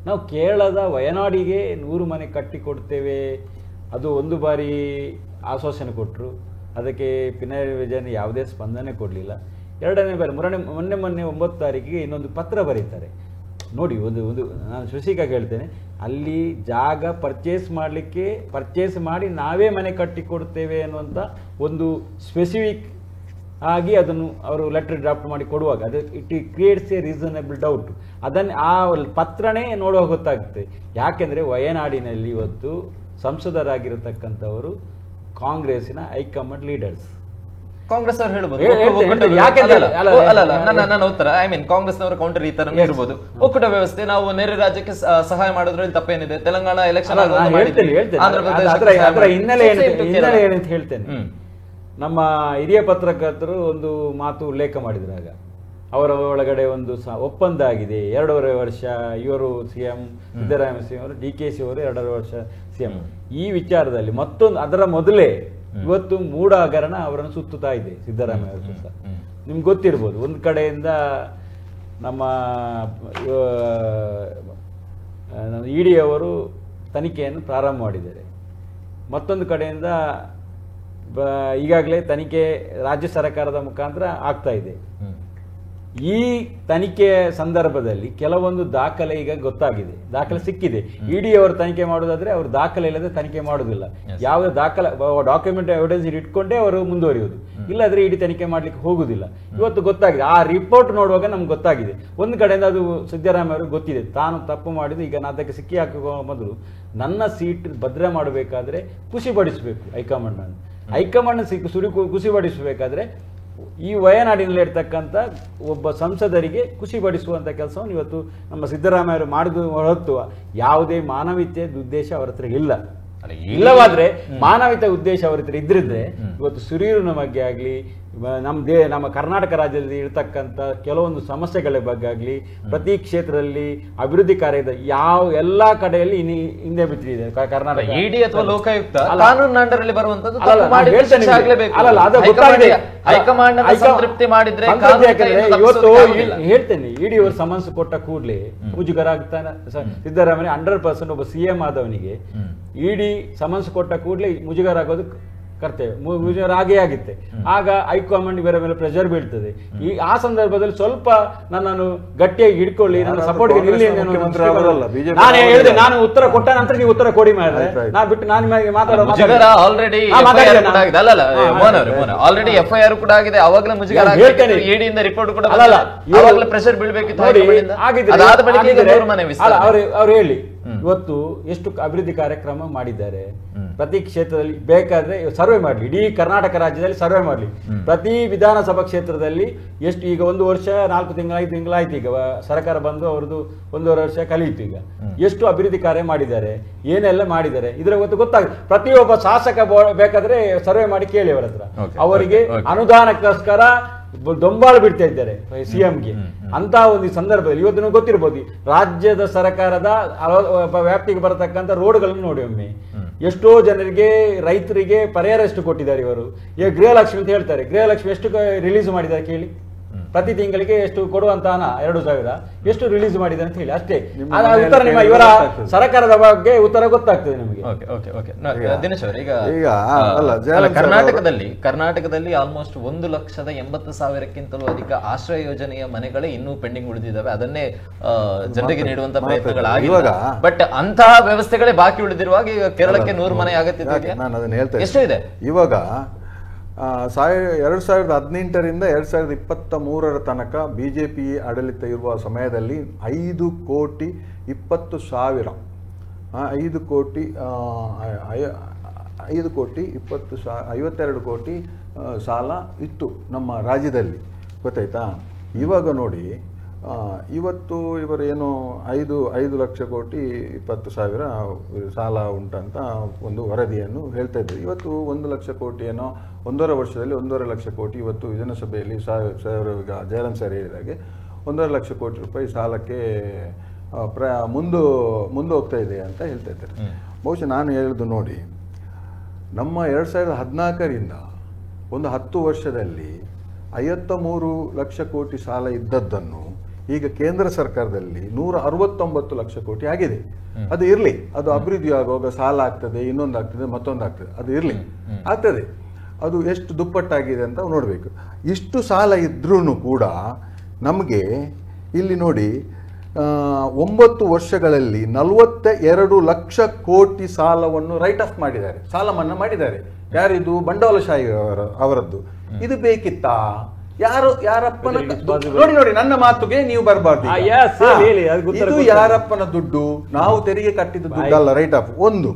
D: ನಾವು ಕೇರಳದ ವಯನಾಡಿಗೆ 100 ಮನೆ ಕಟ್ಟಿಕೊಡ್ತೇವೆ. ಅದು ಒಂದು ಬಾರಿ ಆಶ್ವಾಸನೆ ಕೊಟ್ಟರು, ಅದಕ್ಕೆ ಪಿನರಾಯಿ ವಿಜಯನ್ ಯಾವುದೇ ಸ್ಪಂದನೆ ಕೊಡಲಿಲ್ಲ. ಎರಡನೇ ಬಾರಿ ಮೊನ್ನೆ 9 ತಾರೀಕಿಗೆ ಇನ್ನೊಂದು ಪತ್ರ ಬರೀತಾರೆ. ನೋಡಿ, ಒಂದು ನಾನು ಶಶಿಕಾಗಿ ಹೇಳ್ತೇನೆ, ಅಲ್ಲಿ ಜಾಗ ಪರ್ಚೇಸ್ ಮಾಡಿ ನಾವೇ ಮನೆ ಕಟ್ಟಿಕೊಡ್ತೇವೆ ಅನ್ನುವಂಥ ಒಂದು ಸ್ಪೆಸಿಫಿಕ್ ಆಗಿ ಅದನ್ನು ಅವರು ಲೆಟರ್ ಡ್ರಾಫ್ಟ್ ಮಾಡಿ ಕೊಡುವಾಗ ಅದು it creates A reasonable doubt. ಅದನ್ನು ಆ ಪತ್ರನೇ ನೋಡುವಾಗ ಗೊತ್ತಾಗುತ್ತೆ. ಯಾಕೆಂದರೆ ವಯನಾಡಿನಲ್ಲಿ ಇವತ್ತು ಸಂಸದರಾಗಿರತಕ್ಕಂಥವರು ಕಾಂಗ್ರೆಸ್ಸಿನ ಹೈಕಮಾಂಡ್ ಲೀಡರ್ಸ್.
A: ಕಾಂಗ್ರೆಸ್ ಅವರು ಹೇಳ್ಬೋದು ನನ್ನ ಉತ್ತರ ಐ ಮೀನ್ ಕಾಂಗ್ರೆಸ್ ಅವರ ಕೌಂಟರ್ ಈ ತರ ಇರ್ಬೋದು. ಒಕ್ಕೂಟ ವ್ಯವಸ್ಥೆ ನಾವು ನೆರೆ ರಾಜ್ಯಕ್ಕೆ ಸಹಾಯ ಮಾಡೋದ್ರಲ್ಲಿ ತಪ್ಪೇನಿದೆ. ತೆಲಂಗಾಣ ಎಲೆಕ್ಷನ್
D: ಹಿನ್ನೆಲೆ ಏನಂತ ಹೇಳ್ತೇನೆ. ನಮ್ಮ ಹಿರಿಯ ಪತ್ರಕರ್ತರು ಒಂದು ಮಾತು ಉಲ್ಲೇಖ ಮಾಡಿದ್ರಾಗ ಅವರ ಒಳಗಡೆ ಒಂದು ಒಪ್ಪಂದ ಆಗಿದೆ. 2.5 ವರ್ಷ ಇವರು ಸಿಎಂ ಸಿದ್ದರಾಮಯ್ಯ ಸಿಎಂ ಅವರು, DKC ಅವರು 2.5 ವರ್ಷ ಸಿಎಂ. ಈ ವಿಚಾರದಲ್ಲಿ ಮತ್ತೊಂದು ಅದರ ಮೊದಲೇ ಇವತ್ತು ಮೂಢ ಹಗರಣ ಅವರನ್ನು ಸುತ್ತುತ್ತಾ ಇದೆ ಸಿದ್ದರಾಮಯ್ಯ ಅವರು ಸುತ್ತ. ನಿಮ್ಗೆ ಗೊತ್ತಿರ್ಬೋದು, ಒಂದು ಕಡೆಯಿಂದ ನಮ್ಮ ED ಅವರು ತನಿಖೆಯನ್ನು ಪ್ರಾರಂಭ ಮಾಡಿದ್ದಾರೆ. ಮತ್ತೊಂದು ಕಡೆಯಿಂದ ಈಗಾಗಲೇ ತನಿಖೆ ರಾಜ್ಯ ಸರ್ಕಾರದ ಮುಖಾಂತರ ಆಗ್ತಾ ಇದೆ. ಈ ತನಿಖೆಯ ಸಂದರ್ಭದಲ್ಲಿ ಕೆಲವೊಂದು ದಾಖಲೆ ಈಗ ಗೊತ್ತಾಗಿದೆ, ದಾಖಲೆ ಸಿಕ್ಕಿದೆ. ED ಅವರು ತನಿಖೆ ಮಾಡೋದಾದ್ರೆ ಅವರು ದಾಖಲೆ ಇಲ್ಲದೆ ತನಿಖೆ ಮಾಡೋದಿಲ್ಲ. ಯಾವುದೇ ದಾಖಲೆ ಡಾಕ್ಯುಮೆಂಟ್ ಎವಿಡೆನ್ಸ್ ಇಟ್ಕೊಂಡೇ ಅವರು ಮುಂದುವರಿಯುವುದು. ಇಲ್ಲಾದ್ರೆ ED ತನಿಖೆ ಮಾಡ್ಲಿಕ್ಕೆ ಹೋಗುದಿಲ್ಲ. ಇವತ್ತು ಗೊತ್ತಾಗಿದೆ, ಆ ರಿಪೋರ್ಟ್ ನೋಡುವಾಗ ನಮ್ಗೆ ಗೊತ್ತಾಗಿದೆ. ಒಂದು ಕಡೆಯಿಂದ ಅದು ಸಿದ್ದರಾಮಯ್ಯ ಅವ್ರಿಗೆ ಗೊತ್ತಿದೆ, ತಾನು ತಪ್ಪು ಮಾಡಿದ್ದು. ಈಗ ನಾನು ಅದಕ್ಕೆ ಸಿಕ್ಕಿ ಹಾಕುವ ಮೊದಲು ನನ್ನ ಸೀಟ್ ಭದ್ರ ಮಾಡಬೇಕಾದ್ರೆ ಖುಷಿಪಡಿಸಬೇಕು ಹೈಕಮಾಂಡ್. ಖುಷಿಪಡಿಸಬೇಕಾದ್ರೆ ಈ ವಯನಾಡಿನಲ್ಲಿ ಇರ್ತಕ್ಕಂಥ ಒಬ್ಬ ಸಂಸದರಿಗೆ ಖುಷಿಪಡಿಸುವಂಥ ಕೆಲಸವನ್ನು ಇವತ್ತು ನಮ್ಮ ಸಿದ್ದರಾಮಯ್ಯ ಅವರು ಮಾಡಿದ ಹೊರತು ಯಾವುದೇ ಮಾನವೀಯತೆ ಉದ್ದೇಶ ಅವರ ಹತ್ರ ಇಲ್ಲ. ಇಲ್ಲವಾದ್ರೆ ಮಾನವೀಯತೆ ಉದ್ದೇಶ ಅವರ ಹತ್ರ ಇದ್ರಿದ್ರೆ ಇವತ್ತು ಸುರೀರಿನ ಬಗ್ಗೆ ಆಗಲಿ, ನಮ್ಮ ಕರ್ನಾಟಕ ರಾಜ್ಯದಲ್ಲಿ ಇರತಕ್ಕಂಥ ಕೆಲವೊಂದು ಸಮಸ್ಯೆಗಳ ಬಗ್ಗೆ ಆಗಲಿ, ಪ್ರತಿ ಕ್ಷೇತ್ರದಲ್ಲಿ ಅಭಿವೃದ್ಧಿ ಕಾರ್ಯದ ಎಲ್ಲಾ ಕಡೆಯಲ್ಲಿ ಹಿಂದೆ ಬಿದ್ದಿದೆ ಕರ್ನಾಟಕ.
A: ED ಅಥವಾ ಲೋಕಾಯುಕ್ತ ಕಾನೂನು ಅಂಡರಲ್ಲಿ ಬರುವಂತದ್ದು ಸಂತೃಪ್ತಿ ಮಾಡಿದ್ರೆ
D: ಇವತ್ತು ಹೇಳ್ತೇನೆ. ED ಅವರು ಸಮನ್ಸ್ ಕೊಟ್ಟ ಕೂಡಲೇ ಮುಜುಗರ ಆಗ್ತಾನೆ ಸಿದ್ದರಾಮಯ್ಯ. 100% ಒಬ್ಬ CM ಆದವನಿಗೆ ED ಸಮನ್ಸ್ ಕೊಟ್ಟ ಕೂಡಲೇ ಮುಜುಗರ ಆಗೋದು ಕರ್ತವ್ಯ, ಮುಜುಗರ ಆಗೇ ಆಗುತ್ತೆ. ಆಗ ಹೈಕಮಾಂಡ್ ಇವರ ಮೇಲೆ ಪ್ರೆಷರ್ ಬೀಳ್ತದೆ. ಆ ಸಂದರ್ಭದಲ್ಲಿ ಸ್ವಲ್ಪ ನನ್ನನ್ನು ಗಟ್ಟಿಯಾಗಿ ಹಿಡ್ಕೊಳ್ಳಿ, ನನ್ನ ಸಪೋರ್ಟ್ಗೆ ನಿಲ್ಲಿ. ನಾನು ಹೇಳಿದೆ, ನಾನು ಉತ್ತರ ಕೊಟ್ಟ ನಂತರ ನೀವು ಉತ್ತರ ಕೊಡಿ ಮಾಡಿದ್ರೆ ನಾನು ಬಿಟ್ಟು ನಾನು
A: ಆಲ್ರೆಡಿ FIR ಕೂಡ ಆಗಿದೆ. ಅವಾಗಲೇ ಮುಜುಗರ ED ಇಂದ ರಿಪೋರ್ಟ್ ಕೂಡ ಪ್ರೆಷರ್ ಬೀಳ್ಬೇಕಿತ್ತು.
D: ಅವ್ರು ಹೇಳಿ ಇವತ್ತು ಎಷ್ಟು ಅಭಿವೃದ್ಧಿ ಕಾರ್ಯಕ್ರಮ ಮಾಡಿದ್ದಾರೆ. ಪ್ರತಿ ಕ್ಷೇತ್ರದಲ್ಲಿ ಬೇಕಾದ್ರೆ ಸರ್ವೆ ಮಾಡಲಿ, ಇಡೀ ಕರ್ನಾಟಕ ರಾಜ್ಯದಲ್ಲಿ ಸರ್ವೆ ಮಾಡಲಿ. ಪ್ರತಿ ವಿಧಾನಸಭಾ ಕ್ಷೇತ್ರದಲ್ಲಿ ಎಷ್ಟು, ಈಗ 1 ವರ್ಷ 4 ತಿಂಗಳು 5 ತಿಂಗಳಾಯ್ತು ಈಗ ಸರ್ಕಾರ ಬಂದು, ಅವ್ರದ್ದು 1.5 ವರ್ಷ ಕಲಿಯಿತು. ಈಗ ಎಷ್ಟು ಅಭಿವೃದ್ಧಿ ಕಾರ್ಯ ಮಾಡಿದ್ದಾರೆ, ಏನೆಲ್ಲ ಮಾಡಿದ್ದಾರೆ ಇದರ ಗೊತ್ತಾಗುತ್ತೆ. ಪ್ರತಿಯೊಬ್ಬ ಶಾಸಕ ಬೇಕಾದ್ರೆ ಸರ್ವೆ ಮಾಡಿ ಕೇಳಿ ಅವರ ಹತ್ರ. ಅವರಿಗೆ ಅನುದಾನಕ್ಕೋಸ್ಕರ ದೊಂಬಾಳು ಬಿಡ್ತಾ ಇದ್ದಾರೆ CMಗೆ. ಅಂತ ಒಂದು ಸಂದರ್ಭದಲ್ಲಿ ಇವತ್ತು ನಿಮಗೆ ಗೊತ್ತಿರ್ಬೋದು, ರಾಜ್ಯದ ಸರ್ಕಾರದ ವ್ಯಾಪ್ತಿಗೆ ಬರತಕ್ಕಂಥ ರೋಡ್ಗಳನ್ನು ನೋಡಿ ಒಮ್ಮೆ. ಎಷ್ಟೋ ಜನರಿಗೆ, ರೈತರಿಗೆ ಪರಿಹಾರ ಎಷ್ಟು ಕೊಟ್ಟಿದ್ದಾರೆ ಇವರು. ಈಗ ಗೃಹಲಕ್ಷ್ಮಿ ಅಂತ ಹೇಳ್ತಾರೆ, ಗೃಹಲಕ್ಷ್ಮಿ ಎಷ್ಟು ರಿಲೀಸ್ ಮಾಡಿದ್ದಾರೆ ಕೇಳಿ. ಪ್ರತಿ ತಿಂಗಳಿಗೆ ಎಷ್ಟು ಕೊಡುವಂತ ಹಣ 2,000 ಎಷ್ಟು ರಿಲೀಸ್ ಮಾಡಿದೆ ಅಂತ ಹೇಳಿ ಅಷ್ಟೇ. ಉತ್ತರ ನಿಮ್ಮ ಇವರ ಸರ್ಕಾರದ ಬಗ್ಗೆ ಉತ್ತರ ಗೊತ್ತಾಗ್ತದೆ ನಮಗೆ.
A: ದಿನೇಶ್ ಅವರು, ಈಗ ಕರ್ನಾಟಕದಲ್ಲಿ ಆಲ್ಮೋಸ್ಟ್ 1,80,000ಕ್ಕಿಂತಲೂ ಅಧಿಕ ಆಶ್ರಯ ಯೋಜನೆಯ ಮನೆಗಳೇ ಇನ್ನೂ ಪೆಂಡಿಂಗ್ ಉಳಿದಿದ್ದಾವೆ. ಅದನ್ನೇ ಜನರಿಗೆ ನೀಡುವಂತ ಪ್ರಯತ್ನಗಳಾಗಿಲ್ಲ. ಬಟ್ ಅಂತಹ ವ್ಯವಸ್ಥೆಗಳೇ ಬಾಕಿ ಉಳಿದಿರುವಾಗ ಈಗ ಕೇರಳಕ್ಕೆ 100 ಮನೆ ಆಗತ್ತಿದೆ.
C: ನಾನು ಅದನ್ನ ಹೇಳ್ತೇನೆ.
A: ಎಷ್ಟು ಇದೆ ಇವಾಗ?
C: 2018ರಿಂದ 2023 ತನಕ BJP ಆಡಳಿತ ಇರುವ ಸಮಯದಲ್ಲಿ 5 ಕೋಟಿ 20 ಸಾವಿರ 52 ಕೋಟಿ ಸಾಲ ಇತ್ತು ನಮ್ಮ ರಾಜ್ಯದಲ್ಲಿ, ಗೊತ್ತಾಯ್ತಾ? ಇವಾಗ ನೋಡಿ, ಇವತ್ತು ಇವರೇನು 5 ಲಕ್ಷ ಕೋಟಿ 20 ಸಾವಿರ ಸಾಲ ಉಂಟಂತ ಒಂದು ವರದಿಯನ್ನು ಹೇಳ್ತಾ ಇದ್ರು. ಇವತ್ತು 1 ಲಕ್ಷ ಕೋಟಿ ಏನೋ 1.5 ವರ್ಷದಲ್ಲಿ 1.5 ಲಕ್ಷ ಕೋಟಿ ಇವತ್ತು ವಿಧಾನಸಭೆಯಲ್ಲಿ ಈಗ ಜಯರಾಮ್ ಸರ್ ಹೇಳಿದಾಗೆ 1.5 ಲಕ್ಷ ಕೋಟಿ ರೂಪಾಯಿ ಸಾಲಕ್ಕೆ ಮುಂದೆ ಹೋಗ್ತಾ ಇದೆ ಅಂತ ಹೇಳ್ತಾ ಇದ್ದಾರೆ. ಬಹುಶಃ ನಾನು ಹೇಳಿದ್ದು ನೋಡಿ, ನಮ್ಮ 2014ರಿಂದ ಒಂದು 10 ವರ್ಷದಲ್ಲಿ 53 ಲಕ್ಷ ಕೋಟಿ ಸಾಲ ಇದ್ದದ್ದನ್ನು ಈಗ ಕೇಂದ್ರ ಸರ್ಕಾರದಲ್ಲಿ 169 ಲಕ್ಷ ಕೋಟಿ ಆಗಿದೆ. ಅದು ಇರಲಿ, ಅದು ಅಭಿವೃದ್ಧಿ ಆಗುವಾಗ ಸಾಲ ಆಗ್ತದೆ, ಇನ್ನೊಂದು ಆಗ್ತದೆ, ಮತ್ತೊಂದು ಆಗ್ತದೆ, ಅದು ಇರಲಿ, ಆಗ್ತದೆ. ಅದು ಎಷ್ಟು ದುಪ್ಪಟ್ಟಾಗಿದೆ ಅಂತ ನೋಡಬೇಕು. ಇಷ್ಟು ಸಾಲ ಇದ್ರೂ ಕೂಡ ನಮಗೆ ಇಲ್ಲಿ ನೋಡಿ 9 ವರ್ಷಗಳಲ್ಲಿ 42 ಲಕ್ಷ ಕೋಟಿ ಸಾಲವನ್ನು ರೈಟ್ ಆಫ್ ಮಾಡಿದ್ದಾರೆ, ಸಾಲ ಮನ್ನಾ ಮಾಡಿದ್ದಾರೆ. ಯಾರಿದು? ಬಂಡವಾಳಶಾಹಿ ಅವರದ್ದು. ಇದು ಬೇಕಿತ್ತಾ? ಯಾರಪ್ಪನ ನೋಡಿ ನನ್ನ ಮಾತುಗೆ ನೀವು ಬರಬಾರ್ದು. ಇದು ಯಾರಪ್ಪನ ದುಡ್ಡು? ನಾವು ತೆರಿಗೆ ಕಟ್ಟಿದ ದುಡ್ಡು ಅಲ್ಲ. ರೈಟ್ ಆಫ್ ಒಂದು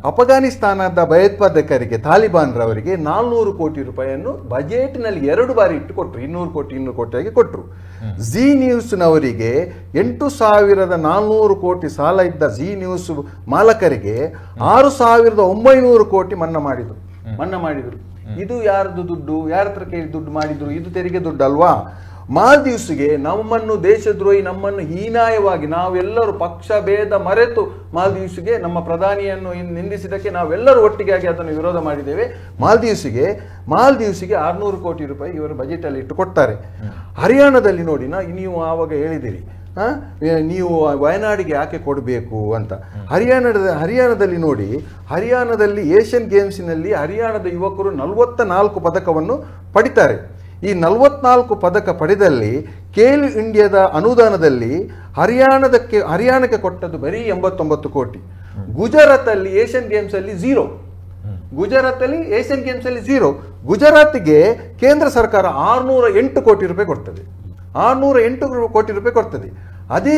C: ಅಫ್ಘಾನಿಸ್ತಾನದ ಭಯೋತ್ಪಾದಕರಿಗೆ ತಾಲಿಬಾನ್ರವರಿಗೆ 400 ಕೋಟಿ ರೂಪಾಯಿಯನ್ನು ಬಜೆಟ್ನಲ್ಲಿ 2 ಬಾರಿ ಇಟ್ಟು ಕೊಟ್ಟರು. 200 ಕೋಟಿಯಾಗಿ ಕೊಟ್ಟರು. ಜಿ ನ್ಯೂಸ್ನವರಿಗೆ 8,400 ಕೋಟಿ ಸಾಲ ಇದ್ದ ಜಿ ನ್ಯೂಸ್ ಮಾಲಕರಿಗೆ 6,900 ಕೋಟಿ ಮನ್ನಾ ಮಾಡಿದ್ರು. ಇದು ಯಾರದು ದುಡ್ಡು? ಯಾರ ಹತ್ರ ಕೇಳಿ ದುಡ್ಡು ಮಾಡಿದ್ರು? ಇದು ತೆರಿಗೆ ದುಡ್ಡು ಅಲ್ವಾ? ಮಾಲ್ದೀವ್ಸ್ಗೆ ನಮ್ಮನ್ನು ದೇಶದ್ರೋಹಿ, ನಮ್ಮನ್ನು ಹೀನಾಯವಾಗಿ ನಾವೆಲ್ಲರೂ ಪಕ್ಷ ಭೇದ ಮರೆತು ಮಾಲ್ದೀವ್ಸ್ಗೆ ನಮ್ಮ ಪ್ರಧಾನಿಯನ್ನು ನಿಂದಿಸಿದ್ದಕ್ಕೆ ನಾವೆಲ್ಲರೂ ಒಟ್ಟಿಗಾಗಿ ಅದನ್ನು ವಿರೋಧ ಮಾಡಿದ್ದೇವೆ. ಮಾಲ್ದೀವ್ಸ್ಗೆ 600 ಕೋಟಿ ರೂಪಾಯಿ ಇವರು ಬಜೆಟ್ ಅಲ್ಲಿ ಇಟ್ಟು ಕೊಡ್ತಾರೆ. ಹರಿಯಾಣದಲ್ಲಿ ನೋಡಿ, ನೀವು ಆವಾಗ ಹೇಳಿದಿರಿ ನೀವು ವಯನಾಡಿಗೆ ಯಾಕೆ ಕೊಡಬೇಕು ಅಂತ. ಹರಿಯಾಣದಲ್ಲಿ ನೋಡಿ, ಹರಿಯಾಣದಲ್ಲಿ ಏಷ್ಯನ್ ಗೇಮ್ಸ್ನಲ್ಲಿ ಹರಿಯಾಣದ ಯುವಕರು 44 ಪದಕವನ್ನು ಪಡಿತಾರೆ. ಈ 44 ಪದಕ ಪಡೆದಲ್ಲಿ ಖೇಲ್ ಇಂಡಿಯಾದ ಅನುದಾನದಲ್ಲಿ ಹರಿಯಾಣಕ್ಕೆ ಕೊಟ್ಟದ್ದು ಬರೀ 89 ಕೋಟಿ. ಗುಜರಾತಲ್ಲಿ ಏಷ್ಯನ್ ಗೇಮ್ಸ್ ಅಲ್ಲಿ ಝೀರೋ. ಗುಜರಾತ್ಗೆ ಕೇಂದ್ರ ಸರ್ಕಾರ 608 ಕೋಟಿ ರೂಪಾಯಿ ಕೊಡ್ತದೆ. 608 ಕೋಟಿ ರೂಪಾಯಿ ಕೊಡ್ತದೆ. ಅದೇ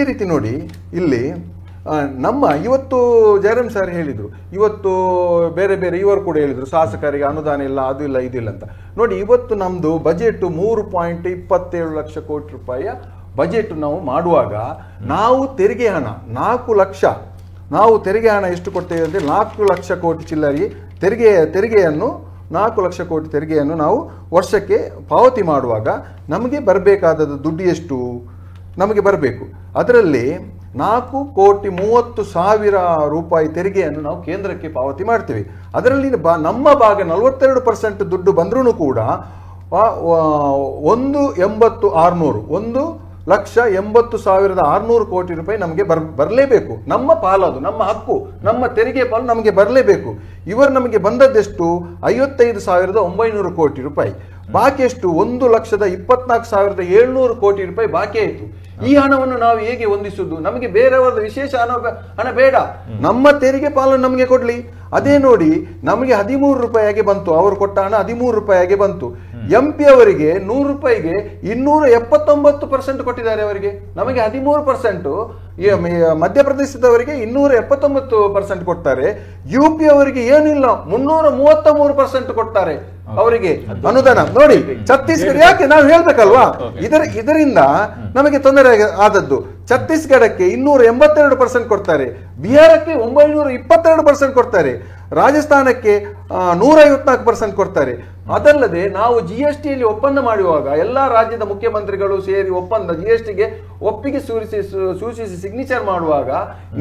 C: ರೀತಿ ನೋಡಿ, ಇಲ್ಲಿ ನಮ್ಮ ಇವತ್ತು ಜಯರಾಮ್ ಸರ್ ಹೇಳಿದ್ರು, ಇವತ್ತು ಬೇರೆ ಇವರು ಕೂಡ ಹೇಳಿದ್ರು ಶಾಸಕರಿಗೆ ಅನುದಾನ ಇಲ್ಲ, ಅದು ಇಲ್ಲ, ಇದು ಇಲ್ಲ ಅಂತ. ನೋಡಿ, ಇವತ್ತು ನಮ್ದು ಬಜೆಟ್ 3.27 ಲಕ್ಷ ಕೋಟಿ ರೂಪಾಯಿಯ ಬಜೆಟ್ ನಾವು ಮಾಡುವಾಗ ನಾವು ತೆರಿಗೆ ಹಣ 4 ಲಕ್ಷ, ನಾವು ತೆರಿಗೆ ಹಣ ಎಷ್ಟು ಕೊಡ್ತೇವೆ ಅಂದರೆ 4 ಲಕ್ಷ ಕೋಟಿ ಚಿಲ್ಲರಿ ತೆರಿಗೆಯನ್ನು 4 ಲಕ್ಷ ಕೋಟಿ ತೆರಿಗೆಯನ್ನು ನಾವು ವರ್ಷಕ್ಕೆ ಪಾವತಿ ಮಾಡುವಾಗ ನಮಗೆ ಬರಬೇಕಾದ ದುಡ್ಡು ಎಷ್ಟು ನಮಗೆ ಬರಬೇಕು? ಅದರಲ್ಲಿ 4,30,00,000 ರೂಪಾಯಿ ತೆರಿಗೆಯನ್ನು ನಾವು ಕೇಂದ್ರಕ್ಕೆ ಪಾವತಿ ಮಾಡ್ತೀವಿ. ಅದರಲ್ಲಿ ನಮ್ಮ ಭಾಗ 42% ದುಡ್ಡು ಬಂದ್ರೂ ಕೂಡ 1,80,600 ಕೋಟಿ ರೂಪಾಯಿ ನಮಗೆ ಬರಲೇಬೇಕು. ನಮ್ಮ ಪಾಲದು, ನಮ್ಮ ಹಕ್ಕು, ನಮ್ಮ ತೆರಿಗೆ ಪಾಲು ನಮಗೆ ಬರಲೇಬೇಕು. ಇವರು ನಮಗೆ ಬಂದದ್ದೆಷ್ಟು? 55,900 ಕೋಟಿ ರೂಪಾಯಿ. ಬಾಕಿ ಎಷ್ಟು? 1,24,700 ಕೋಟಿ ರೂಪಾಯಿ ಬಾಕಿ ಆಯಿತು. ಈ ಹಣವನ್ನು ನಾವು ಹೇಗೆ ಹೊಂದಿಸುವುದು? ನಮಗೆ ಬೇರೆಯವರ ವಿಶೇಷ ಹಣ ಬೇಡ, ನಮ್ಮ ತೆರಿಗೆ ಪಾಲನ್ನು ನಮಗೆ ಕೊಡ್ಲಿ. ಅದೇ ನೋಡಿ, ನಮಗೆ 13 ರೂಪಾಯಿಗೆ ಬಂತು, ಅವರು ಕೊಟ್ಟ ಹಣ 13 ರೂಪಾಯಿಗೆ ಬಂತು. MP ಅವರಿಗೆ 100 ರೂಪಾಯಿಗೆ 279% ಕೊಟ್ಟಿದ್ದಾರೆ ಅವರಿಗೆ, ನಮಗೆ 13%. ಮಧ್ಯಪ್ರದೇಶದವರಿಗೆ 279% ಕೊಡ್ತಾರೆ. UP ಅವರಿಗೆ ಏನಿಲ್ಲ, 333% ಕೊಡ್ತಾರೆ ಅವರಿಗೆ ಅನುದಾನ. ನೋಡಿ, ಛತ್ತೀಸ್ಗಢ ಯಾಕೆ ನಾವು ಹೇಳ್ಬೇಕಲ್ವಾ? ಇದರಿಂದ ನಮಗೆ ತೊಂದರೆ ಆದದ್ದು. ಛತ್ತೀಸ್ಗಢಕ್ಕೆ 282% ಕೊಡ್ತಾರೆ, ಬಿಹಾರಕ್ಕೆ 922% ಕೊಡ್ತಾರೆ, ರಾಜಸ್ಥಾನಕ್ಕೆ 154% ಕೊಡ್ತಾರೆ. ಅದಲ್ಲದೆ ನಾವು GSTಯಲ್ಲಿ ಒಪ್ಪಂದ ಮಾಡುವಾಗ ಎಲ್ಲಾ ರಾಜ್ಯದ ಮುಖ್ಯಮಂತ್ರಿಗಳು ಸೇರಿ GSTಗೆ ಒಪ್ಪಿಗೆ ಸೂಚಿಸಿ ಸಿಗ್ನೇಚರ್ ಮಾಡುವಾಗ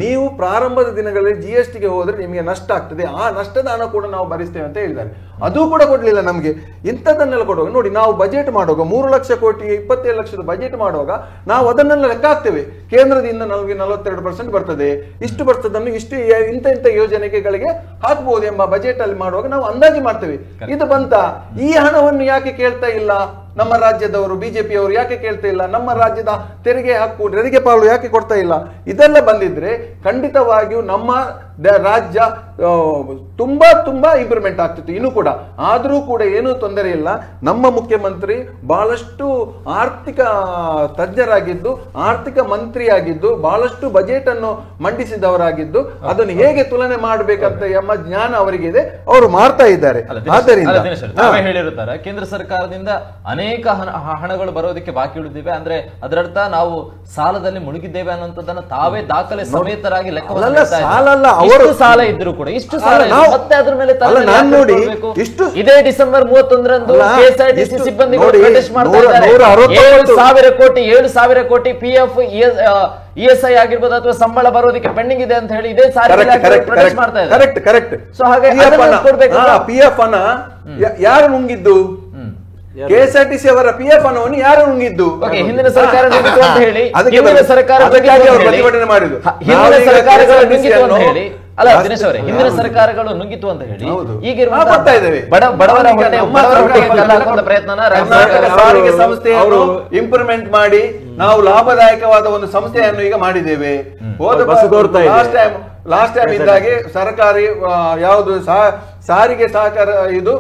C: ನೀವು ಪ್ರಾರಂಭದ ದಿನಗಳಲ್ಲಿ GSTಗೆ ಹೋದ್ರೆ ನಿಮಗೆ ನಷ್ಟ ಆಗ್ತದೆ, ಆ ನಷ್ಟದ ಹಣ ಕೂಡ ನಾವು ಭರಿಸ್ತೇವೆ ಅಂತ ಹೇಳಿದ್ದಾರೆ. ಅದು ಕೂಡ ಕೊಡ್ಲಿಲ್ಲ ನಮಗೆ. ಇಂಥದ್ದನ್ನೆಲ್ಲ ಕೊಡುವಾಗ ನೋಡಿ, ನಾವು ಬಜೆಟ್ ಮಾಡುವಾಗ 3 ಲಕ್ಷ ಕೋಟಿ 27 ಲಕ್ಷದ ಬಜೆಟ್ ಮಾಡುವಾಗ ನಾವು ಅದನ್ನೆಲ್ಲ ಲೆಕ್ಕ ಹಾಕ್ತೇವೆ. ಕೇಂದ್ರದಿಂದ ನಮಗೆ 42% ಬರ್ತದೆ, ಇಷ್ಟು ಬರ್ತದನ್ನು ಇಷ್ಟು ಇಂಥ ಯೋಜನೆಗಳಿಗೆ ಹಾಕಬಹುದು ಎಂಬ ಬಜೆಟ್ ಅಲ್ಲಿ ಮಾಡುವಾಗ ನಾವು ಅಂದಾಜು ಮಾಡ್ತೇವೆ. ಇದು ಬಂತ. ಈ ಹಣವನ್ನು ಯಾಕೆ ಕೇಳ್ತಾ ಇಲ್ಲ ನಮ್ಮ ರಾಜ್ಯದವರು? ಬಿಜೆಪಿ ಅವರು ಯಾಕೆ ಕೇಳ್ತಾ ಇಲ್ಲ? ನಮ್ಮ ರಾಜ್ಯದ ತೆರಿಗೆ ಪಾಲು ಯಾಕೆ ಕೊಡ್ತಾ ಇಲ್ಲ? ಇದೆಲ್ಲ ಬಂದಿದ್ರೆ ಖಂಡಿತವಾಗಿಯೂ ನಮ್ಮ ರಾಜ್ಯ ತುಂಬಾ ಇಂಪ್ರೂವ್ಮೆಂಟ್ ಆಗ್ತಿತ್ತು ಇನ್ನು ಕೂಡ. ಆದರೂ ಕೂಡ ಏನೂ ತೊಂದರೆ ಇಲ್ಲ. ನಮ್ಮ ಮುಖ್ಯಮಂತ್ರಿ ಬಹಳಷ್ಟು ಆರ್ಥಿಕ ತಜ್ಞರಾಗಿದ್ದು, ಆರ್ಥಿಕ ಮಂತ್ರಿಯಾಗಿದ್ದು, ಬಹಳಷ್ಟು ಬಜೆಟ್ ಅನ್ನು ಮಂಡಿಸಿದವರಾಗಿದ್ದು, ಅದನ್ನು ಹೇಗೆ ತುಲನೆ ಮಾಡಬೇಕಂತ ಎಂಬ ಜ್ಞಾನ ಅವರಿಗಿದೆ, ಅವರು ಮಾಡ್ತಾ ಇದ್ದಾರೆ. ಆದ್ದರಿಂದ
A: ಹೇಳಿರುತ್ತಾರೆ ಕೇಂದ್ರ ಸರ್ಕಾರದಿಂದ ಅನೇಕ ಹಣಗಳು ಬರೋದಕ್ಕೆ ಬಾಕಿ ಉಳಿದಿವೆ, ಅಂದ್ರೆ ಅದರರ್ಥ ನಾವು ಸಾಲದಲ್ಲಿ ಮುಳುಗಿದ್ದೇವೆ ಅನ್ನುವಂಥದ್ದನ್ನು ತಾವೇ ದಾಖಲೆ ಸಮೇತರಾಗಿ ಲೆಕ್ಕ ಸಾಲ ಇದ್ರು ಕೂಡ ಇಷ್ಟು ಸಾಲ ಮತ್ತೆ ಅದ್ರ ಮೇಲೆ
C: ನೋಡಿ,
A: ಇದೇ ಡಿಸೆಂಬರ್ 31ರಂದು KSRTC ಸಿಬ್ಬಂದಿಗಳು ಪ್ರೊಟೆಸ್ಟ್ ಮಾಡ್ತಾ ಇದ್ದಾರೆ. 7,000 ಕೋಟಿ PF ESI ಆಗಿರ್ಬೋದು ಅಥವಾ ಸಂಬಳ ಬರೋದಕ್ಕೆ ಪೆಂಡಿಂಗ್ ಇದೆ ಅಂತ ಹೇಳಿ ಇದೇ ಸಾರಿ ಪ್ರೊಟೆಸ್ಟ್ ಮಾಡ್ತಾ ಇದ್ದಾರೆ.
C: ಕರೆಕ್ಟ್.
A: ಸೊ ಹಾಗೆ
C: PF ಅನ್ನ ಯಾರು ನುಂಗಿದ್ದು? KSRTC ಅವರ PF ಹಣವನ್ನು ಯಾರು ನುಂಗಿದ್ದು?
A: ಹಿಂದಿನ ಸರ್ಕಾರ ನುಂಗಿತು ಅಂತ ಹೇಳಿ, ಹಿಂದಿನ ಸರ್ಕಾರ
C: ಪ್ರತಿಭಟನೆ ಮಾಡಿದ್ದು.
A: ಅಲ್ಲ ದಿನೇಶ್ ಅವರೇ, ಹಿಂದಿನ ಸರ್ಕಾರಗಳು ನುಂಗಿತು ಅಂತ ಹೇಳಿ ಈಗಿರುವ ಬಡವರ ಪ್ರಯತ್ನ
C: ಸಾರಿಗೆ ಸಂಸ್ಥೆಯನ್ನು ಇಂಪ್ರೂವ್ಮೆಂಟ್ ಮಾಡಿ ನಾವು ಲಾಭದಾಯಕವಾದ ಒಂದು ಸಂಸ್ಥೆಯನ್ನು ಈಗ ಮಾಡಿದ್ದೇವೆ. ಲಾಸ್ಟ್ ಟೈಮ್ ಇದ್ದಾಗೆ ಸರ್ಕಾರಿ ಯಾವುದು ಸಾರಿಗೆ ಸಹಕಾರ ಇದು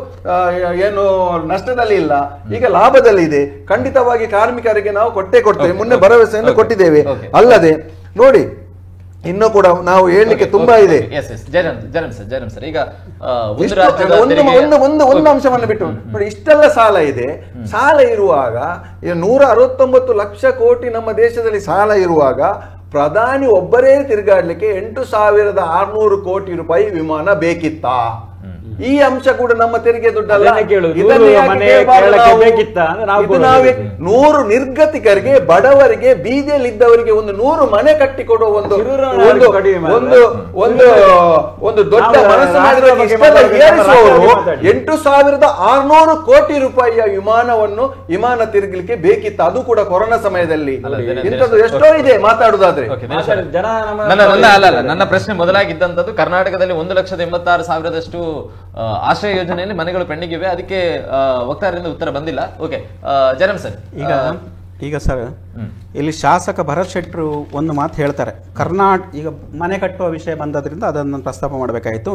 C: ಏನು ನಷ್ಟದಲ್ಲಿ ಇಲ್ಲ, ಈಗ ಲಾಭದಲ್ಲಿ ಇದೆ. ಖಂಡಿತವಾಗಿ ಕಾರ್ಮಿಕರಿಗೆ ನಾವು ಕೊಡ್ತೇವೆ, ಮೊನ್ನೆ ಭರವಸೆಯನ್ನು ಕೊಟ್ಟಿದ್ದೇವೆ. ಅಲ್ಲದೆ ನೋಡಿ ಇನ್ನೂ ಕೂಡ ನಾವು ಹೇಳಲಿಕ್ಕೆ ತುಂಬಾ ಇದೆ.
A: ಜಯರಾಮ್ ಸರ್, ಈಗ
C: ಒಂದು ಅಂಶವನ್ನು ಬಿಟ್ಟು ನೋಡಿ, ಇಷ್ಟೆಲ್ಲ ಸಾಲ ಇದೆ. ಸಾಲ ಇರುವಾಗ 169 ಲಕ್ಷ ಕೋಟಿ ನಮ್ಮ ದೇಶದಲ್ಲಿ ಸಾಲ ಇರುವಾಗ ಪ್ರಧಾನಿ ಒಬ್ಬರೇ ತಿರುಗಾಡ್ಲಿಕ್ಕೆ 8,600 ಕೋಟಿ ರೂಪಾಯಿ ವಿಮಾನ ಬೇಕಿತ್ತಾ? ಈ ಅಂಶ ಕೂಡ ನಮ್ಮ ತೆರಿಗೆ ದುಡ್ಡಲ್ಲ. 100 ನಿರ್ಗತಿಕರಿಗೆ, ಬಡವರಿಗೆ, ಬೀದಿಯಲ್ಲಿದ್ದವರಿಗೆ ಒಂದು 100 ಮನೆ ಕಟ್ಟಿಕೊಡುವ ಒಂದು ದೊಡ್ಡ ಮನಸ್ಸು ಏರಿಸುವವರು 8,600 ಕೋಟಿ ರೂಪಾಯಿಯ ವಿಮಾನ ತಿರುಗಲಿಕ್ಕೆ ಬೇಕಿತ್ತು, ಅದು ಕೂಡ ಕೊರೋನಾ ಸಮಯದಲ್ಲಿ. ಇಂಥದ್ದು ಎಷ್ಟೋ ಇದೆ ಮಾತಾಡುದಾದ್ರೆ.
A: ನನ್ನ ಪ್ರಶ್ನೆ ಮೊದಲಾಗಿದ್ದಂಥದ್ದು ಕರ್ನಾಟಕದಲ್ಲಿ 1,86,000 ಆಶ್ರಯ ಯೋಜನೆಯಲ್ಲಿ ಮನೆಗಳು ಪೆಂಡಿಂಗ್ ಇವೆ, ಅದಕ್ಕೆ ವಕ್ತಾರರಿಂದ ಉತ್ತರ ಬಂದಿಲ್ಲ. ಓಕೆ ಜಯರಾಮ್ ಸರ್,
B: ಈಗ ಸರ್ ಇಲ್ಲಿ ಶಾಸಕ ಭರತ್ ಶೆಟ್ಟರು ಒಂದು ಮಾತು ಹೇಳ್ತಾರೆ. ಈಗ ಮನೆ ಕಟ್ಟುವ ವಿಷಯ ಬಂದದ್ರಿಂದ ಅದನ್ನು ಪ್ರಸ್ತಾಪ ಮಾಡಬೇಕಾಯಿತು.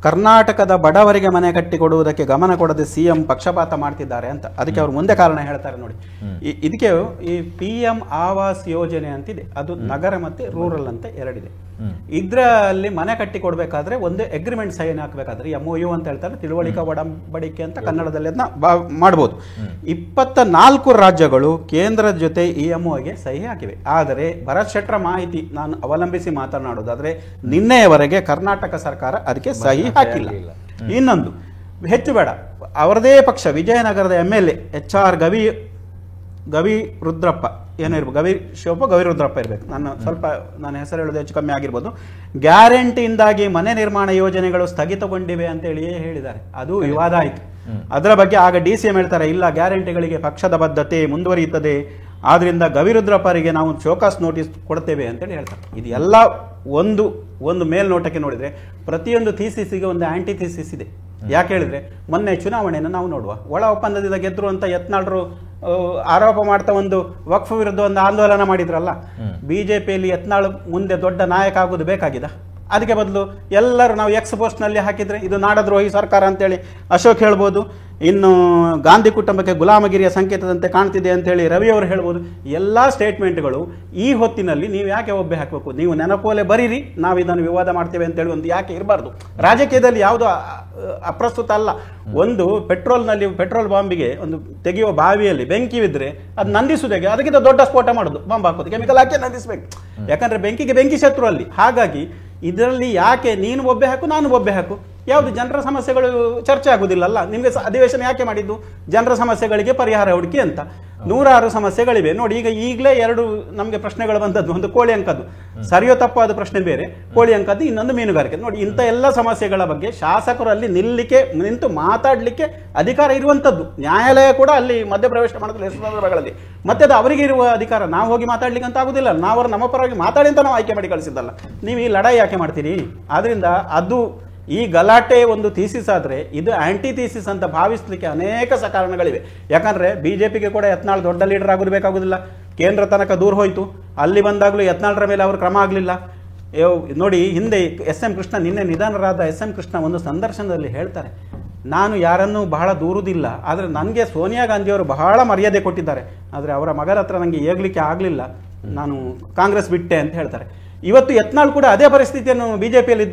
B: ಕರ್ನಾಟಕದ ಬಡವರಿಗೆ ಮನೆ ಕಟ್ಟಿಕೊಡುವುದಕ್ಕೆ ಗಮನ ಕೊಡದೆ ಸಿಎಂ ಪಕ್ಷಪಾತ ಮಾಡ್ತಿದ್ದಾರೆ ಅಂತ. ಅದಕ್ಕೆ ಅವರು ಮುಂದೆ ಕಾರಣ ಹೇಳ್ತಾರೆ ನೋಡಿ. ಇದಕ್ಕೆ ಈ PM ಆವಾಸ್ ಯೋಜನೆ ಅಂತಿದೆ, ಅದು ನಗರ ಮತ್ತೆ ರೂರಲ್ ಅಂತ ಎರಡಿದೆ. ಇದರಲ್ಲಿ ಮನೆ ಕಟ್ಟಿ ಕೊಡ್ಬೇಕಾದ್ರೆ ಒಂದು ಅಗ್ರಿಮೆಂಟ್ ಸೈನ್ ಹಾಕಬೇಕಾದ್ರೆ MOU ಅಂತ ಹೇಳ್ತಾರೆ, ತಿಳುವಳಿಕಾ ಒಡಂಬಡಿಕೆ ಅಂತ ಕನ್ನಡದಲ್ಲಿ ಅದನ್ನ ಮಾಡಬಹುದು. 24 ರಾಜ್ಯಗಳು ಕೇಂದ್ರದ ಜೊತೆ ಈ MOUಗೆ ಸಹಿ ಹಾಕಿವೆ. ಆದರೆ ಭರತ್ ಶೆಟ್ಟರ ಮಾಹಿತಿ ನಾನು ಅವಲಂಬಿಸಿ ಮಾತನಾಡೋದಾದ್ರೆ ನಿನ್ನೆಯವರೆಗೆ ಕರ್ನಾಟಕ ಸರ್ಕಾರ ಅದಕ್ಕೆ ಸಹಿ ಹಾಕಿಲ್ಲ. ಇನ್ನೊಂದು ಹೆಚ್ಚು ಬೇಡ, ಅವರದೇ ಪಕ್ಷ ವಿಜಯನಗರದ MLA HR ಗವಿ ರುದ್ರಪ್ಪ ಏನಿರ್ಬೋದು, ಗವಿ ರುದ್ರಪ್ಪ ಇರಬೇಕು, ನನ್ನ ಹೆಸರು ಹೇಳೋದು ಹೆಚ್ಚು ಕಮ್ಮಿ ಆಗಿರ್ಬೋದು. ಗ್ಯಾರಂಟಿಯಿಂದಾಗಿ ಮನೆ ನಿರ್ಮಾಣ ಯೋಜನೆಗಳು ಸ್ಥಗಿತಗೊಂಡಿವೆ ಅಂತೇಳಿ ಹೇಳಿದ್ದಾರೆ. ಅದು ವಿವಾದ ಆಯಿತು. ಅದರ ಬಗ್ಗೆ ಆಗ DCM ಹೇಳ್ತಾರೆ, ಇಲ್ಲ ಗ್ಯಾರಂಟಿಗಳಿಗೆ ಪಕ್ಷದ ಬದ್ಧತೆ ಮುಂದುವರಿಯುತ್ತದೆ, ಆದ್ರಿಂದ ಗವಿರುದ್ರಪ್ಪರಿಗೆ ನಾವು ಶೋಕಾಸ್ ನೋಟಿಸ್ ಕೊಡ್ತೇವೆ ಅಂತೇಳಿ ಹೇಳ್ತಾರೆ. ಇದು ಎಲ್ಲ ಒಂದು ಮೇಲ್ನೋಟಕ್ಕೆ ನೋಡಿದ್ರೆ ಪ್ರತಿಯೊಂದು ಥೀಸಿಸ್ಗೆ ಒಂದು ಆಂಟಿ ಥೀಸಿಸ್ ಇದೆ. ಯಾಕೆ ಹೇಳಿದ್ರೆ ಮೊನ್ನೆ ಚುನಾವಣೆಯನ್ನು ನಾವು ನೋಡುವ, ಒಳ ಒಪ್ಪಂದದಿಂದ ಗೆದ್ರು ಅಂತ ಯತ್ನಾಳರು ಆರೋಪ ಮಾಡ್ತಾ ಒಂದು ವಕ್ಫ್ ವಿರುದ್ಧ ಒಂದು ಆಂದೋಲನ ಮಾಡಿದ್ರಲ್ಲ. ಬಿಜೆಪಿಯಲ್ಲಿ ಯತ್ನಾಳ್ ಮುಂದೆ ದೊಡ್ಡ ನಾಯಕ ಆಗೋದು ಬೇಕಾಗಿದ? ಅದಕ್ಕೆ ಬದಲು ಎಲ್ಲರೂ ನಾವು ಎಕ್ಸ್ ಪೋಸ್ಟ್ನಲ್ಲಿ ಹಾಕಿದ್ರೆ ಇದು ನಾಡದ್ರೋಹಿ ಸರ್ಕಾರ ಅಂತೇಳಿ ಅಶೋಕ್ ಹೇಳ್ಬೋದು. ಇನ್ನು ಗಾಂಧಿ ಕುಟುಂಬಕ್ಕೆ ಗುಲಾಮಗಿರಿಯ ಸಂಕೇತದಂತೆ ಕಾಣ್ತಿದೆ ಅಂತೇಳಿ ರವಿ ಅವರು ಹೇಳ್ಬೋದು. ಎಲ್ಲ ಸ್ಟೇಟ್ಮೆಂಟ್ಗಳು ಈ ಹೊತ್ತಿನಲ್ಲಿ ನೀವು ಯಾಕೆ ಒಬ್ಬೆ ಹಾಕಬೇಕು? ನೀವು ನೆನಪೋಲೆ ಬರೀರಿ, ನಾವು ಇದನ್ನು ವಿವಾದ ಮಾಡ್ತೇವೆ ಅಂತೇಳಿ ಒಂದು ಯಾಕೆ ಇರಬಾರ್ದು? ರಾಜಕೀಯದಲ್ಲಿ ಯಾವುದು ಅಪ್ರಸ್ತುತ ಅಲ್ಲ. ಒಂದು ಪೆಟ್ರೋಲ್ ಬಾಂಬಿಗೆ ಒಂದು ತೆಗೆಯುವ ಬಾವಿಯಲ್ಲಿ ಬೆಂಕಿ ಬಿದ್ದರೆ ಅದು ನಂದಿಸುವುದಾಗೆ, ಅದಕ್ಕಿಂತ ದೊಡ್ಡ ಸ್ಫೋಟ ಮಾಡೋದು, ಬಾಂಬ್ ಹಾಕೋದು, ಕೆಮಿಕಲ್ ಹಾಕಿ ನಂದಿಸಬೇಕು. ಯಾಕಂದ್ರೆ ಬೆಂಕಿಗೆ ಬೆಂಕಿ ಶತ್ರು ಅಲ್ಲಿ. ಹಾಗಾಗಿ ಇದರಲ್ಲಿ ಯಾಕೆ ನೀನು ಒಬ್ಬೆ ಹಾಕು ನಾನು ಒಬ್ಬೆ ಹಾಕು, ಯಾವುದು ಜನರ ಸಮಸ್ಯೆಗಳು ಚರ್ಚೆ ಆಗುದಿಲ್ಲಲ್ಲ. ನಿಮಗೆ ಅಧಿವೇಶನ ಯಾಕೆ ಮಾಡಿದ್ದು? ಜನರ ಸಮಸ್ಯೆಗಳಿಗೆ ಪರಿಹಾರ ಹುಡುಕಿ ಅಂತ. 106 ಸಮಸ್ಯೆಗಳಿವೆ ನೋಡಿ. ಈಗಲೇ 2 ನಮಗೆ ಪ್ರಶ್ನೆಗಳು ಬಂದದ್ದು. ಒಂದು ಕೋಳಿ ಅಂಕದ್ದು, ಸರಿಯೋ ತಪ್ಪಾದ ಪ್ರಶ್ನೆ ಬೇರೆ, ಕೋಳಿ ಅಂಕದ್ದು ಇನ್ನೊಂದು ಮೀನುಗಾರಿಕೆ. ನೋಡಿ, ಇಂಥ ಎಲ್ಲ ಸಮಸ್ಯೆಗಳ ಬಗ್ಗೆ ಶಾಸಕರಲ್ಲಿ ನಿಂತು ಮಾತಾಡಲಿಕ್ಕೆ ಅಧಿಕಾರ ಇರುವಂಥದ್ದು. ನ್ಯಾಯಾಲಯ ಕೂಡ ಅಲ್ಲಿ ಮಧ್ಯಪ್ರವೇಶ ಮಾಡೋದಿಲ್ಲ ಎಷ್ಟು ಸಂದರ್ಭಗಳಲ್ಲಿ. ಮತ್ತೆ ಅದು ಅವರಿಗೆ ಇರುವ ಅಧಿಕಾರ. ನಾವು ಹೋಗಿ ಮಾತಾಡ್ಲಿಕ್ಕೆ ಅಂತ ಆಗುದಿಲ್ಲ. ನಾವು ನಮ್ಮ ಪರವಾಗಿ ಮಾತಾಡಿ ಅಂತ ನಾವು ಆಯ್ಕೆ ಮಾಡಿ ಕಳಿಸಿದ್ದಲ್ಲ. ನೀವು ಈ ಲಡಾಯಿ ಯಾಕೆ ಮಾಡ್ತೀರಿ? ಆದ್ರಿಂದ ಅದು ಈ ಗಲಾಟೆ ಒಂದು ಥೀಸಿಸ್ ಆದರೆ ಇದು ಆಂಟಿ ಥೀಸಿಸ್ ಅಂತ ಭಾವಿಸ್ಲಿಕ್ಕೆ ಅನೇಕ ಕಾರಣಗಳಿವೆ. ಯಾಕಂದ್ರೆ ಬಿಜೆಪಿಗೆ ಕೂಡ ಯತ್ನಾಳ್ ದೊಡ್ಡ ಲೀಡರ್ ಆಗೋದು ಬೇಕಾಗುದಿಲ್ಲ. ಕೇಂದ್ರ ತನಕ ದೂರ ಹೋಯಿತು, ಅಲ್ಲಿ ಬಂದಾಗಲೂ ಯತ್ನಾಳ್ರ ಮೇಲೆ ಅವರು ಕ್ರಮ ಆಗಲಿಲ್ಲ. ನೋಡಿ, ಹಿಂದೆ SM ಕೃಷ್ಣ, ನಿನ್ನೆ ನಿಧನರಾದ SM ಕೃಷ್ಣ ಒಂದು ಸಂದರ್ಶನದಲ್ಲಿ ಹೇಳ್ತಾರೆ, ನಾನು ಯಾರನ್ನೂ ಬಹಳ ದೂರುವುದಿಲ್ಲ, ಆದರೆ ನನಗೆ ಸೋನಿಯಾ ಗಾಂಧಿಯವರು ಬಹಳ ಮರ್ಯಾದೆ ಕೊಟ್ಟಿದ್ದಾರೆ, ಆದರೆ ಅವರ ಮಗನ ಹತ್ರ ನನಗೆ ಏಗಲಿಕ್ಕೆ ಆಗಲಿಲ್ಲ, ನಾನು ಕಾಂಗ್ರೆಸ್ ಬಿಟ್ಟೆ ಅಂತ ಹೇಳ್ತಾರೆ. ಇವತ್ತು ಯತ್ನಾಳ್ ಕೂಡ ಅದೇ ಪರಿಸ್ಥಿತಿಯನ್ನು ಬಿಜೆಪಿಯಲ್ಲಿ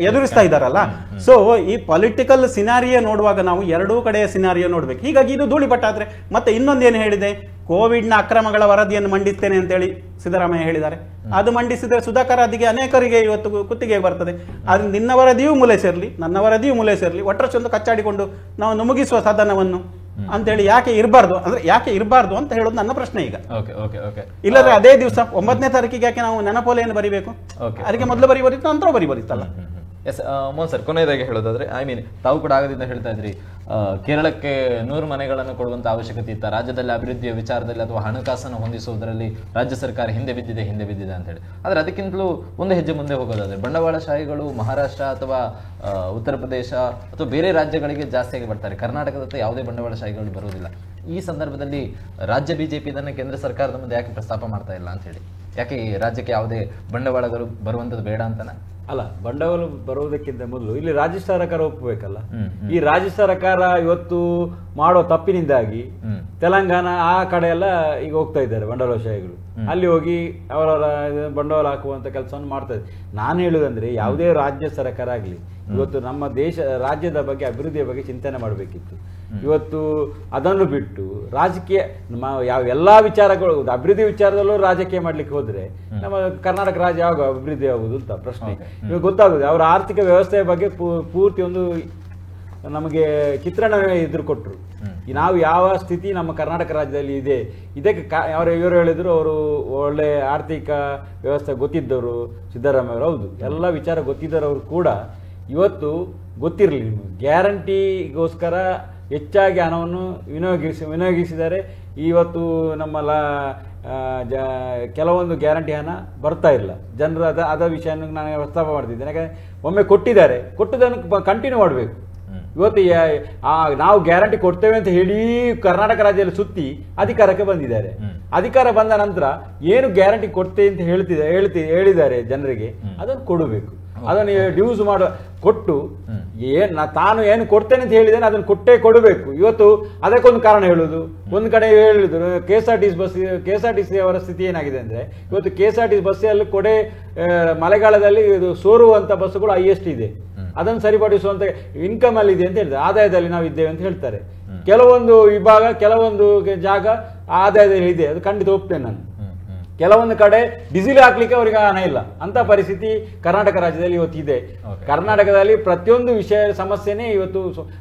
B: ಎದುರಿಸ್ತಾ ಇದ್ದಾರಲ್ಲ. ಸೊ ಈ ಪೊಲಿಟಿಕಲ್ ಸಿನಾರಿಯೋ ನೋಡುವಾಗ ನಾವು ಎರಡೂ ಕಡೆಯ ಸಿನಾರಿಯೋ ನೋಡ್ಬೇಕು. ಹೀಗಾಗಿ ಇದು ಧೂಳಿಪಟ್ಟಾದ್ರೆ ಮತ್ತೆ ಇನ್ನೊಂದೇನು ಹೇಳಿದೆ, ಕೋವಿಡ್ನ ಅಕ್ರಮಗಳ ವರದಿಯನ್ನು ಮಂಡಿಸ್ತೇನೆ ಅಂತೇಳಿ ಸಿದ್ದರಾಮಯ್ಯ ಹೇಳಿದ್ದಾರೆ. ಅದು ಮಂಡಿಸಿದರೆ ಸುಧಾಕರ್ ಅದಿಗೆ ಅನೇಕರಿಗೆ ಇವತ್ತು ಕುತ್ತಿಗೆ ಬರ್ತದೆ. ಆದ್ರೆ ನಿನ್ನ ವರದಿಯೂ ಮೂಲೆ ಸೇರಲಿ, ನನ್ನ ವರದಿಯೂ ಮೂಲೆ ಸೇರಲಿ, ಒಟ್ಟರಷ್ಟೊಂದು ಕಚ್ಚಾಡಿಕೊಂಡು ನಾವು ಮುಗಿಸುವ ಸದನವನ್ನು ಅಂತೇಳಿ ಯಾಕೆ ಇರಬಾರ್ದು, ಅಂದ್ರೆ ಯಾಕೆ ಇರಬಾರ್ದು ಅಂತ ಹೇಳೋದು ನನ್ನ ಪ್ರಶ್ನೆ ಈಗ. ಇಲ್ಲದ್ರೆ ಅದೇ ದಿವಸ 9ನೇ ತಾರೀಕಿಗೆ ಯಾಕೆ ನಾವು ನೆನಪೋಲೆಯನ್ನು ಬರಿಬೇಕು? ಅದಕ್ಕೆ ಮೊದಲು ಬರಿಬೋದಿತ್ತು, ನಂತರ ಬರಿಬೋದಿತ್ತಲ್ಲ.
A: ಎಸ್ ಮೋಹನ್ ಸರ್, ಕೊನೆಯದಾಗಿ ಹೇಳೋದಾದ್ರೆ, ತಾವು ಕೂಡ ಆಗದಿಂದ ಹೇಳ್ತಾ ಇದ್ರಿ, ಕೇರಳಕ್ಕೆ 100 ಮನೆಗಳನ್ನು ಕೊಡುವಂತ ಅವಶ್ಯಕತೆ ಇತ್ತ, ರಾಜ್ಯದಲ್ಲಿ ಅಭಿವೃದ್ಧಿಯ ವಿಚಾರದಲ್ಲಿ ಅಥವಾ ಹಣಕಾಸನ್ನು ಹೊಂದಿಸುವುದರಲ್ಲಿ ರಾಜ್ಯ ಸರ್ಕಾರ ಹಿಂದೆ ಬಿದ್ದಿದೆ ಅಂತ ಹೇಳಿ. ಆದ್ರೆ ಅದಕ್ಕಿಂತಲೂ ಒಂದು ಹೆಜ್ಜೆ ಮುಂದೆ ಹೋಗೋದಾದ್ರೆ, ಬಂಡವಾಳಶಾಹಿಗಳು ಮಹಾರಾಷ್ಟ್ರ ಅಥವಾ ಉತ್ತರ ಪ್ರದೇಶ ಅಥವಾ ಬೇರೆ ರಾಜ್ಯಗಳಿಗೆ ಜಾಸ್ತಿಯಾಗಿ ಬರ್ತಾರೆ, ಕರ್ನಾಟಕದತ್ತ ಯಾವುದೇ ಬಂಡವಾಳಶಾಹಿಗಳು ಬರುವುದಿಲ್ಲ. ಈ ಸಂದರ್ಭದಲ್ಲಿ ರಾಜ್ಯ ಬಿಜೆಪಿ ಇದನ್ನು ಕೇಂದ್ರ ಸರ್ಕಾರದ ಮುಂದೆ ಯಾಕೆ ಪ್ರಸ್ತಾಪ ಮಾಡ್ತಾ ಇಲ್ಲ ಅಂತ ಹೇಳಿ? ಯಾಕೆ ಈ ರಾಜ್ಯಕ್ಕೆ ಯಾವುದೇ ಬಂಡವಾಳಗಳು ಬರುವಂಥದ್ದು ಬೇಡ ಅಂತನ?
D: ಅಲ್ಲ, ಬಂಡವಾಳ ಬರುವುದಕ್ಕಿಂತ ಮೊದಲು ಇಲ್ಲಿ ರಾಜ್ಯ ಸರ್ಕಾರ ಒಪ್ಪಬೇಕಲ್ಲ. ಈ ರಾಜ್ಯ ಸರ್ಕಾರ ಇವತ್ತು ಮಾಡೋ ತಪ್ಪಿನಿಂದಾಗಿ ತೆಲಂಗಾಣ ಆ ಕಡೆ ಎಲ್ಲ ಈಗ ಹೋಗ್ತಾ ಇದ್ದಾರೆ ಬಂಡವಾಳಶಾಹಿಗಳು. ಅಲ್ಲಿ ಹೋಗಿ ಅವರವರ ಬಂಡವಾಳ ಹಾಕುವಂತ ಕೆಲಸವನ್ನು ಮಾಡ್ತಾ ಇದ್ದಾರೆ. ನಾನು ಹೇಳುದಂದ್ರೆ ಯಾವುದೇ ರಾಜ್ಯ ಸರ್ಕಾರ ಆಗಲಿ ಇವತ್ತು ನಮ್ಮ ರಾಜ್ಯದ ಬಗ್ಗೆ ಅಭಿವೃದ್ಧಿಯ ಬಗ್ಗೆ ಚಿಂತನೆ ಮಾಡಬೇಕಿತ್ತು. ಇವತ್ತು ಅದನ್ನು ಬಿಟ್ಟು ರಾಜಕೀಯ ಎಲ್ಲಾ ವಿಚಾರಗಳು ಅಭಿವೃದ್ಧಿ ವಿಚಾರದಲ್ಲೂ ರಾಜಕೀಯ ಮಾಡ್ಲಿಕ್ಕೆ ಹೋದ್ರೆ ನಮ್ಮ ಕರ್ನಾಟಕ ರಾಜ್ಯ ಯಾವಾಗ ಅಭಿವೃದ್ಧಿ ಆಗುವುದು ಅಂತ ಪ್ರಶ್ನೆ ಇವಾಗ ಗೊತ್ತಾಗುದು. ಅವರ ಆರ್ಥಿಕ ವ್ಯವಸ್ಥೆಯ ಬಗ್ಗೆ ಪೂರ್ತಿ ಒಂದು ನಮಗೆ ಚಿತ್ರಣವೇ ಎದುರುಕೊಟ್ರು. ನಾವು ಯಾವ ಸ್ಥಿತಿ ನಮ್ಮ ಕರ್ನಾಟಕ ರಾಜ್ಯದಲ್ಲಿ ಇದೆ ಇದಕ್ಕೆ ಇವರು ಹೇಳಿದ್ರು. ಅವರು ಒಳ್ಳೆ ಆರ್ಥಿಕ ವ್ಯವಸ್ಥೆ ಗೊತ್ತಿದ್ದವರು ಸಿದ್ದರಾಮಯ್ಯ ಅವರು. ಹೌದು, ಎಲ್ಲ ವಿಚಾರ ಗೊತ್ತಿದ್ದವರು ಕೂಡ ಇವತ್ತು ಗೊತ್ತಿರಲಿ ಗ್ಯಾರಂಟಿಗೋಸ್ಕರ ಹೆಚ್ಚಾಗಿ ಹಣವನ್ನು ವಿನಿಯೋಗಿಸಿದ್ದಾರೆ. ಇವತ್ತು ನಮ್ಮ ಕೆಲವೊಂದು ಗ್ಯಾರಂಟಿ ಹಣ ಬರ್ತಾ ಇಲ್ಲ ಜನರು. ಅದ ವಿಷಯವನ್ನು ನಾನು ಪ್ರಸ್ತಾಪ ಮಾಡ್ತಿದ್ದೇನೆ. ಯಾಕಂದ್ರೆ ಒಮ್ಮೆ ಕೊಟ್ಟಿದ್ದನ್ನು ಕಂಟಿನ್ಯೂ ಮಾಡಬೇಕು. ಇವತ್ತು ನಾವು ಗ್ಯಾರಂಟಿ ಕೊಡ್ತೇವೆ ಅಂತ ಹೇಳಿ ಕರ್ನಾಟಕ ರಾಜ್ಯದಲ್ಲಿ ಸುತ್ತಿ ಅಧಿಕಾರಕ್ಕೆ ಬಂದಿದ್ದಾರೆ. ಅಧಿಕಾರ ಬಂದ ನಂತರ ಏನು ಗ್ಯಾರಂಟಿ ಕೊಡ್ತೇವೆ ಅಂತ ಹೇಳಿದ್ದಾರೆ ಜನರಿಗೆ, ಅದನ್ನು ಕೊಡಬೇಕು. ಅದನ್ನು ಡ್ಯೂಸ್ ಕೊಟ್ಟು ತಾನು ಏನು ಕೊಡ್ತೇನೆ ಅಂತ ಹೇಳಿದ್ದೇನೆ ಅದನ್ನು ಕೊಡಬೇಕು. ಇವತ್ತು ಅದಕ್ಕೊಂದು ಕಾರಣ ಹೇಳುದು. ಒಂದು ಕಡೆ ಹೇಳಿದ್ರು KSRTC ಅವರ ಸ್ಥಿತಿ ಏನಾಗಿದೆ ಅಂದ್ರೆ, ಇವತ್ತು KSRTC ಬಸ್ಸಲ್ಲಿ ಮಳೆಗಾಲದಲ್ಲಿ ಸೋರುವಂತ ಬಸ್ಸುಗಳು ಹೈಯೆಸ್ಟ್ ಇದೆ. ಅದನ್ನು ಸರಿಪಡಿಸುವಂತ ಇನ್ಕಮ್ ಅಲ್ಲಿ ಇದೆ ಅಂತ ಹೇಳ್ತಾರೆ. ಆದಾಯದಲ್ಲಿ ನಾವು ಇದ್ದೇವೆ ಅಂತ ಹೇಳ್ತಾರೆ. ಕೆಲವೊಂದು ವಿಭಾಗ ಕೆಲವೊಂದು ಜಾಗ ಆದಾಯದಲ್ಲಿ ಇದೆ, ಅದು ಖಂಡಿತ ಒಪ್ತೇನೆ ನಾನು. ಕೆಲವೊಂದು ಕಡೆ ಡೀಸೆಲ್ ಹಾಕ್ಲಿಕ್ಕೆ ಅವರಿಗೆ ಹಣ ಇಲ್ಲ ಅಂತ ಪರಿಸ್ಥಿತಿ ಕರ್ನಾಟಕ ರಾಜ್ಯದಲ್ಲಿ ಇವತ್ತು ಇದೆ. ಕರ್ನಾಟಕದಲ್ಲಿ ಪ್ರತಿಯೊಂದು ವಿಷಯ ಸಮಸ್ಯೆನೇ ಇವತ್ತು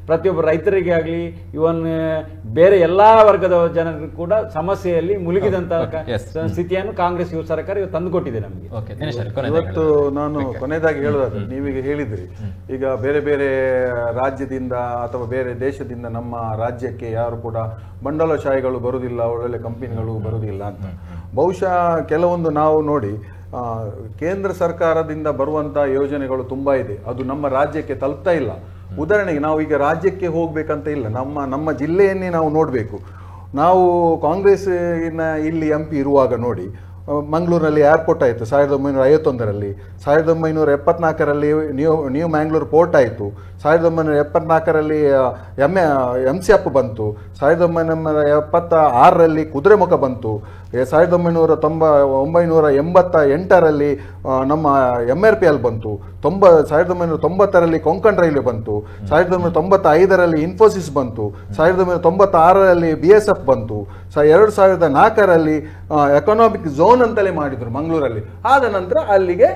D: ಪ್ರತಿಯೊಬ್ಬ ರೈತರಿಗೆ ಆಗಲಿ ಇವನ್ ಬೇರೆ ಎಲ್ಲಾ ವರ್ಗದ ಜನರು ಕೂಡ ಸಮಸ್ಯೆಯಲ್ಲಿ ಮುಳುಗಿದಂತಹ ಸ್ಥಿತಿಯನ್ನು ಕಾಂಗ್ರೆಸ್ ಸರ್ಕಾರ ಇವತ್ತು ತಂದುಕೊಟ್ಟಿದೆ ನಮಗೆ.
C: ಇವತ್ತು ನಾನು ಕೊನೆಯದಾಗಿ ಹೇಳೋದಾದ್ರೆ, ನೀವೀಗ ಹೇಳಿದ್ರಿ ಈಗ ಬೇರೆ ಬೇರೆ ರಾಜ್ಯದಿಂದ ಅಥವಾ ಬೇರೆ ದೇಶದಿಂದ ನಮ್ಮ ರಾಜ್ಯಕ್ಕೆ ಯಾರು ಕೂಡ ಬಂಡವಾಳಶಾಹಿಗಳು ಬರುವುದಿಲ್ಲ, ಒಳ್ಳೊಳ್ಳೆ ಕಂಪನಿಗಳು ಬರುವುದಿಲ್ಲ ಅಂತ. ಬಹುಶಃ ಕೆಲವೊಂದು ನಾವು ನೋಡಿ ಕೇಂದ್ರ ಸರ್ಕಾರದಿಂದ ಬರುವಂಥ ಯೋಜನೆಗಳು ತುಂಬ ಇದೆ, ಅದು ನಮ್ಮ ರಾಜ್ಯಕ್ಕೆ ತಲುಪ್ತಾ ಇಲ್ಲ. ಉದಾಹರಣೆಗೆ ನಾವು ಈಗ ರಾಜ್ಯಕ್ಕೆ ಹೋಗ್ಬೇಕಂತ ಇಲ್ಲ, ನಮ್ಮ ಜಿಲ್ಲೆಯನ್ನೇ ನಾವು ನೋಡಬೇಕು. ನಾವು ಕಾಂಗ್ರೆಸ್ಸಿನ ಇಲ್ಲಿ MP ಇರುವಾಗ ನೋಡಿ, ಮಂಗಳೂರಿನಲ್ಲಿ ಏರ್ಪೋರ್ಟ್ ಆಯಿತು 1951ರಲ್ಲಿ, 1974ರಲ್ಲಿ ನ್ಯೂ ಮ್ಯಾಂಗ್ಳೂರ್ ಪೋರ್ಟ್ ಆಯಿತು, 1974ರಲ್ಲಿ MCF ಬಂತು, 1976ರಲ್ಲಿ ಕುದುರೆಮುಖ ಬಂತು, 1988ರಲ್ಲಿ ನಮ್ಮ MRPL ಬಂತು, 1990ರಲ್ಲಿ ಕೊಂಕಣ್ ರೈಲ್ವೆ ಬಂತು, 1995ರಲ್ಲಿ ಇನ್ಫೋಸಿಸ್ ಬಂತು, 1996ರಲ್ಲಿ BSF ಬಂತು, 2004ರಲ್ಲಿ ಎಕನಾಮಿಕ್ ಝೋನ್ ಅಂತಲೇ ಮಾಡಿದ್ರು ಮಂಗಳೂರಲ್ಲಿ. ಆದ ನಂತರ ಅಲ್ಲಿಗೆ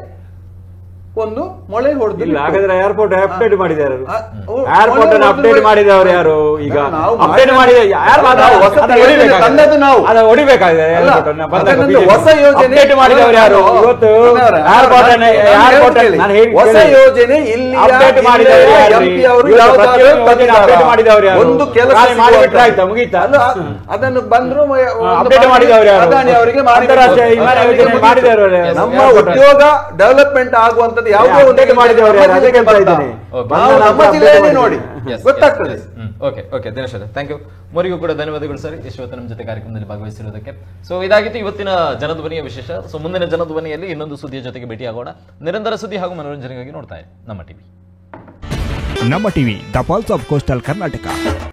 C: ಒಂದು ಮೊಳೆ ಹೊಡೆದಿಲ್ಲ.
D: ಹಾಗಾದ್ರೆ ಏರ್ಪೋರ್ಟ್ ಅಪ್ಡೇಟ್ ಮಾಡಿದ್ದಾರೆ. ಏರ್ಪೋರ್ಟ್ ಅಪ್ಡೇಟ್ ಮಾಡಿದವರು ಯಾರು? ಈಗ ಅಪ್ಡೇಟ್ ಮಾಡಿದ
C: ಹೊಸ ಯೋಜನೆ ಮಾಡಿದವರು ಯಾರು? ಇವತ್ತು ಹೊಸ ಯೋಜನೆ ಇಲ್ಲಿ ಅಪ್ಡೇಟ್ ಮಾಡಿದವರು ಒಂದು ಕೆಲಸ ಮಾಡಿಬಿಟ್ರಾಯ್ತಾ, ಮುಗೀತಾ? ಅದನ್ನು ಬಂದ್ರು ಅಪ್ಡೇಟ್ ಮಾಡಿದವರು ಯಾರು? ಅದಾನಿ ಅವರಿಗೆ ಮಾಡಿದವರು. ನಮ್ಮ ಉದ್ಯೋಗ ಡೆವಲಪ್ಮೆಂಟ್ ಆಗುವಂತದ್ದು ಯಾವುದೋ ಒಂದು ನಮ್ಮ ಜಿಲ್ಲೆಯಲ್ಲಿ ನೋಡಿ ಗೊತ್ತಾಗ್ತದೆ.
A: ಓಕೆ ದಿನೇಶ್ ಅವರೇ, ಥ್ಯಾಂಕ್ ಯು. ಮರಿಗೂ ಕೂಡ ಧನ್ಯವಾದಗಳು ಸರ್ ಇಷ್ಟು ನಮ್ಮ ಜೊತೆ ಕಾರ್ಯಕ್ರಮದಲ್ಲಿ ಭಾಗವಹಿಸಿರುವುದಕ್ಕೆ. ಸೊ ಇದಾಗಿತ್ತು ಇವತ್ತಿನ ಜನಧ್ವನಿಯ ವಿಶೇಷ. ಸೊ ಮುಂದಿನ ಜನಧ್ವನಿಯಲ್ಲಿ ಇನ್ನೊಂದು ಸುದ್ದಿಯ ಜೊತೆಗೆ ಭೇಟಿಯಾಗೋಣ. ನಿರಂತರ ಸುದ್ದಿ ಹಾಗೂ ಮನೋರಂಜನೆಗಾಗಿ ನೋಡ್ತಾ ಇರಿ ನಮ್ಮ ಟಿವಿ.
G: ನಮ್ಮ TV, the pulse of coastal Karnataka.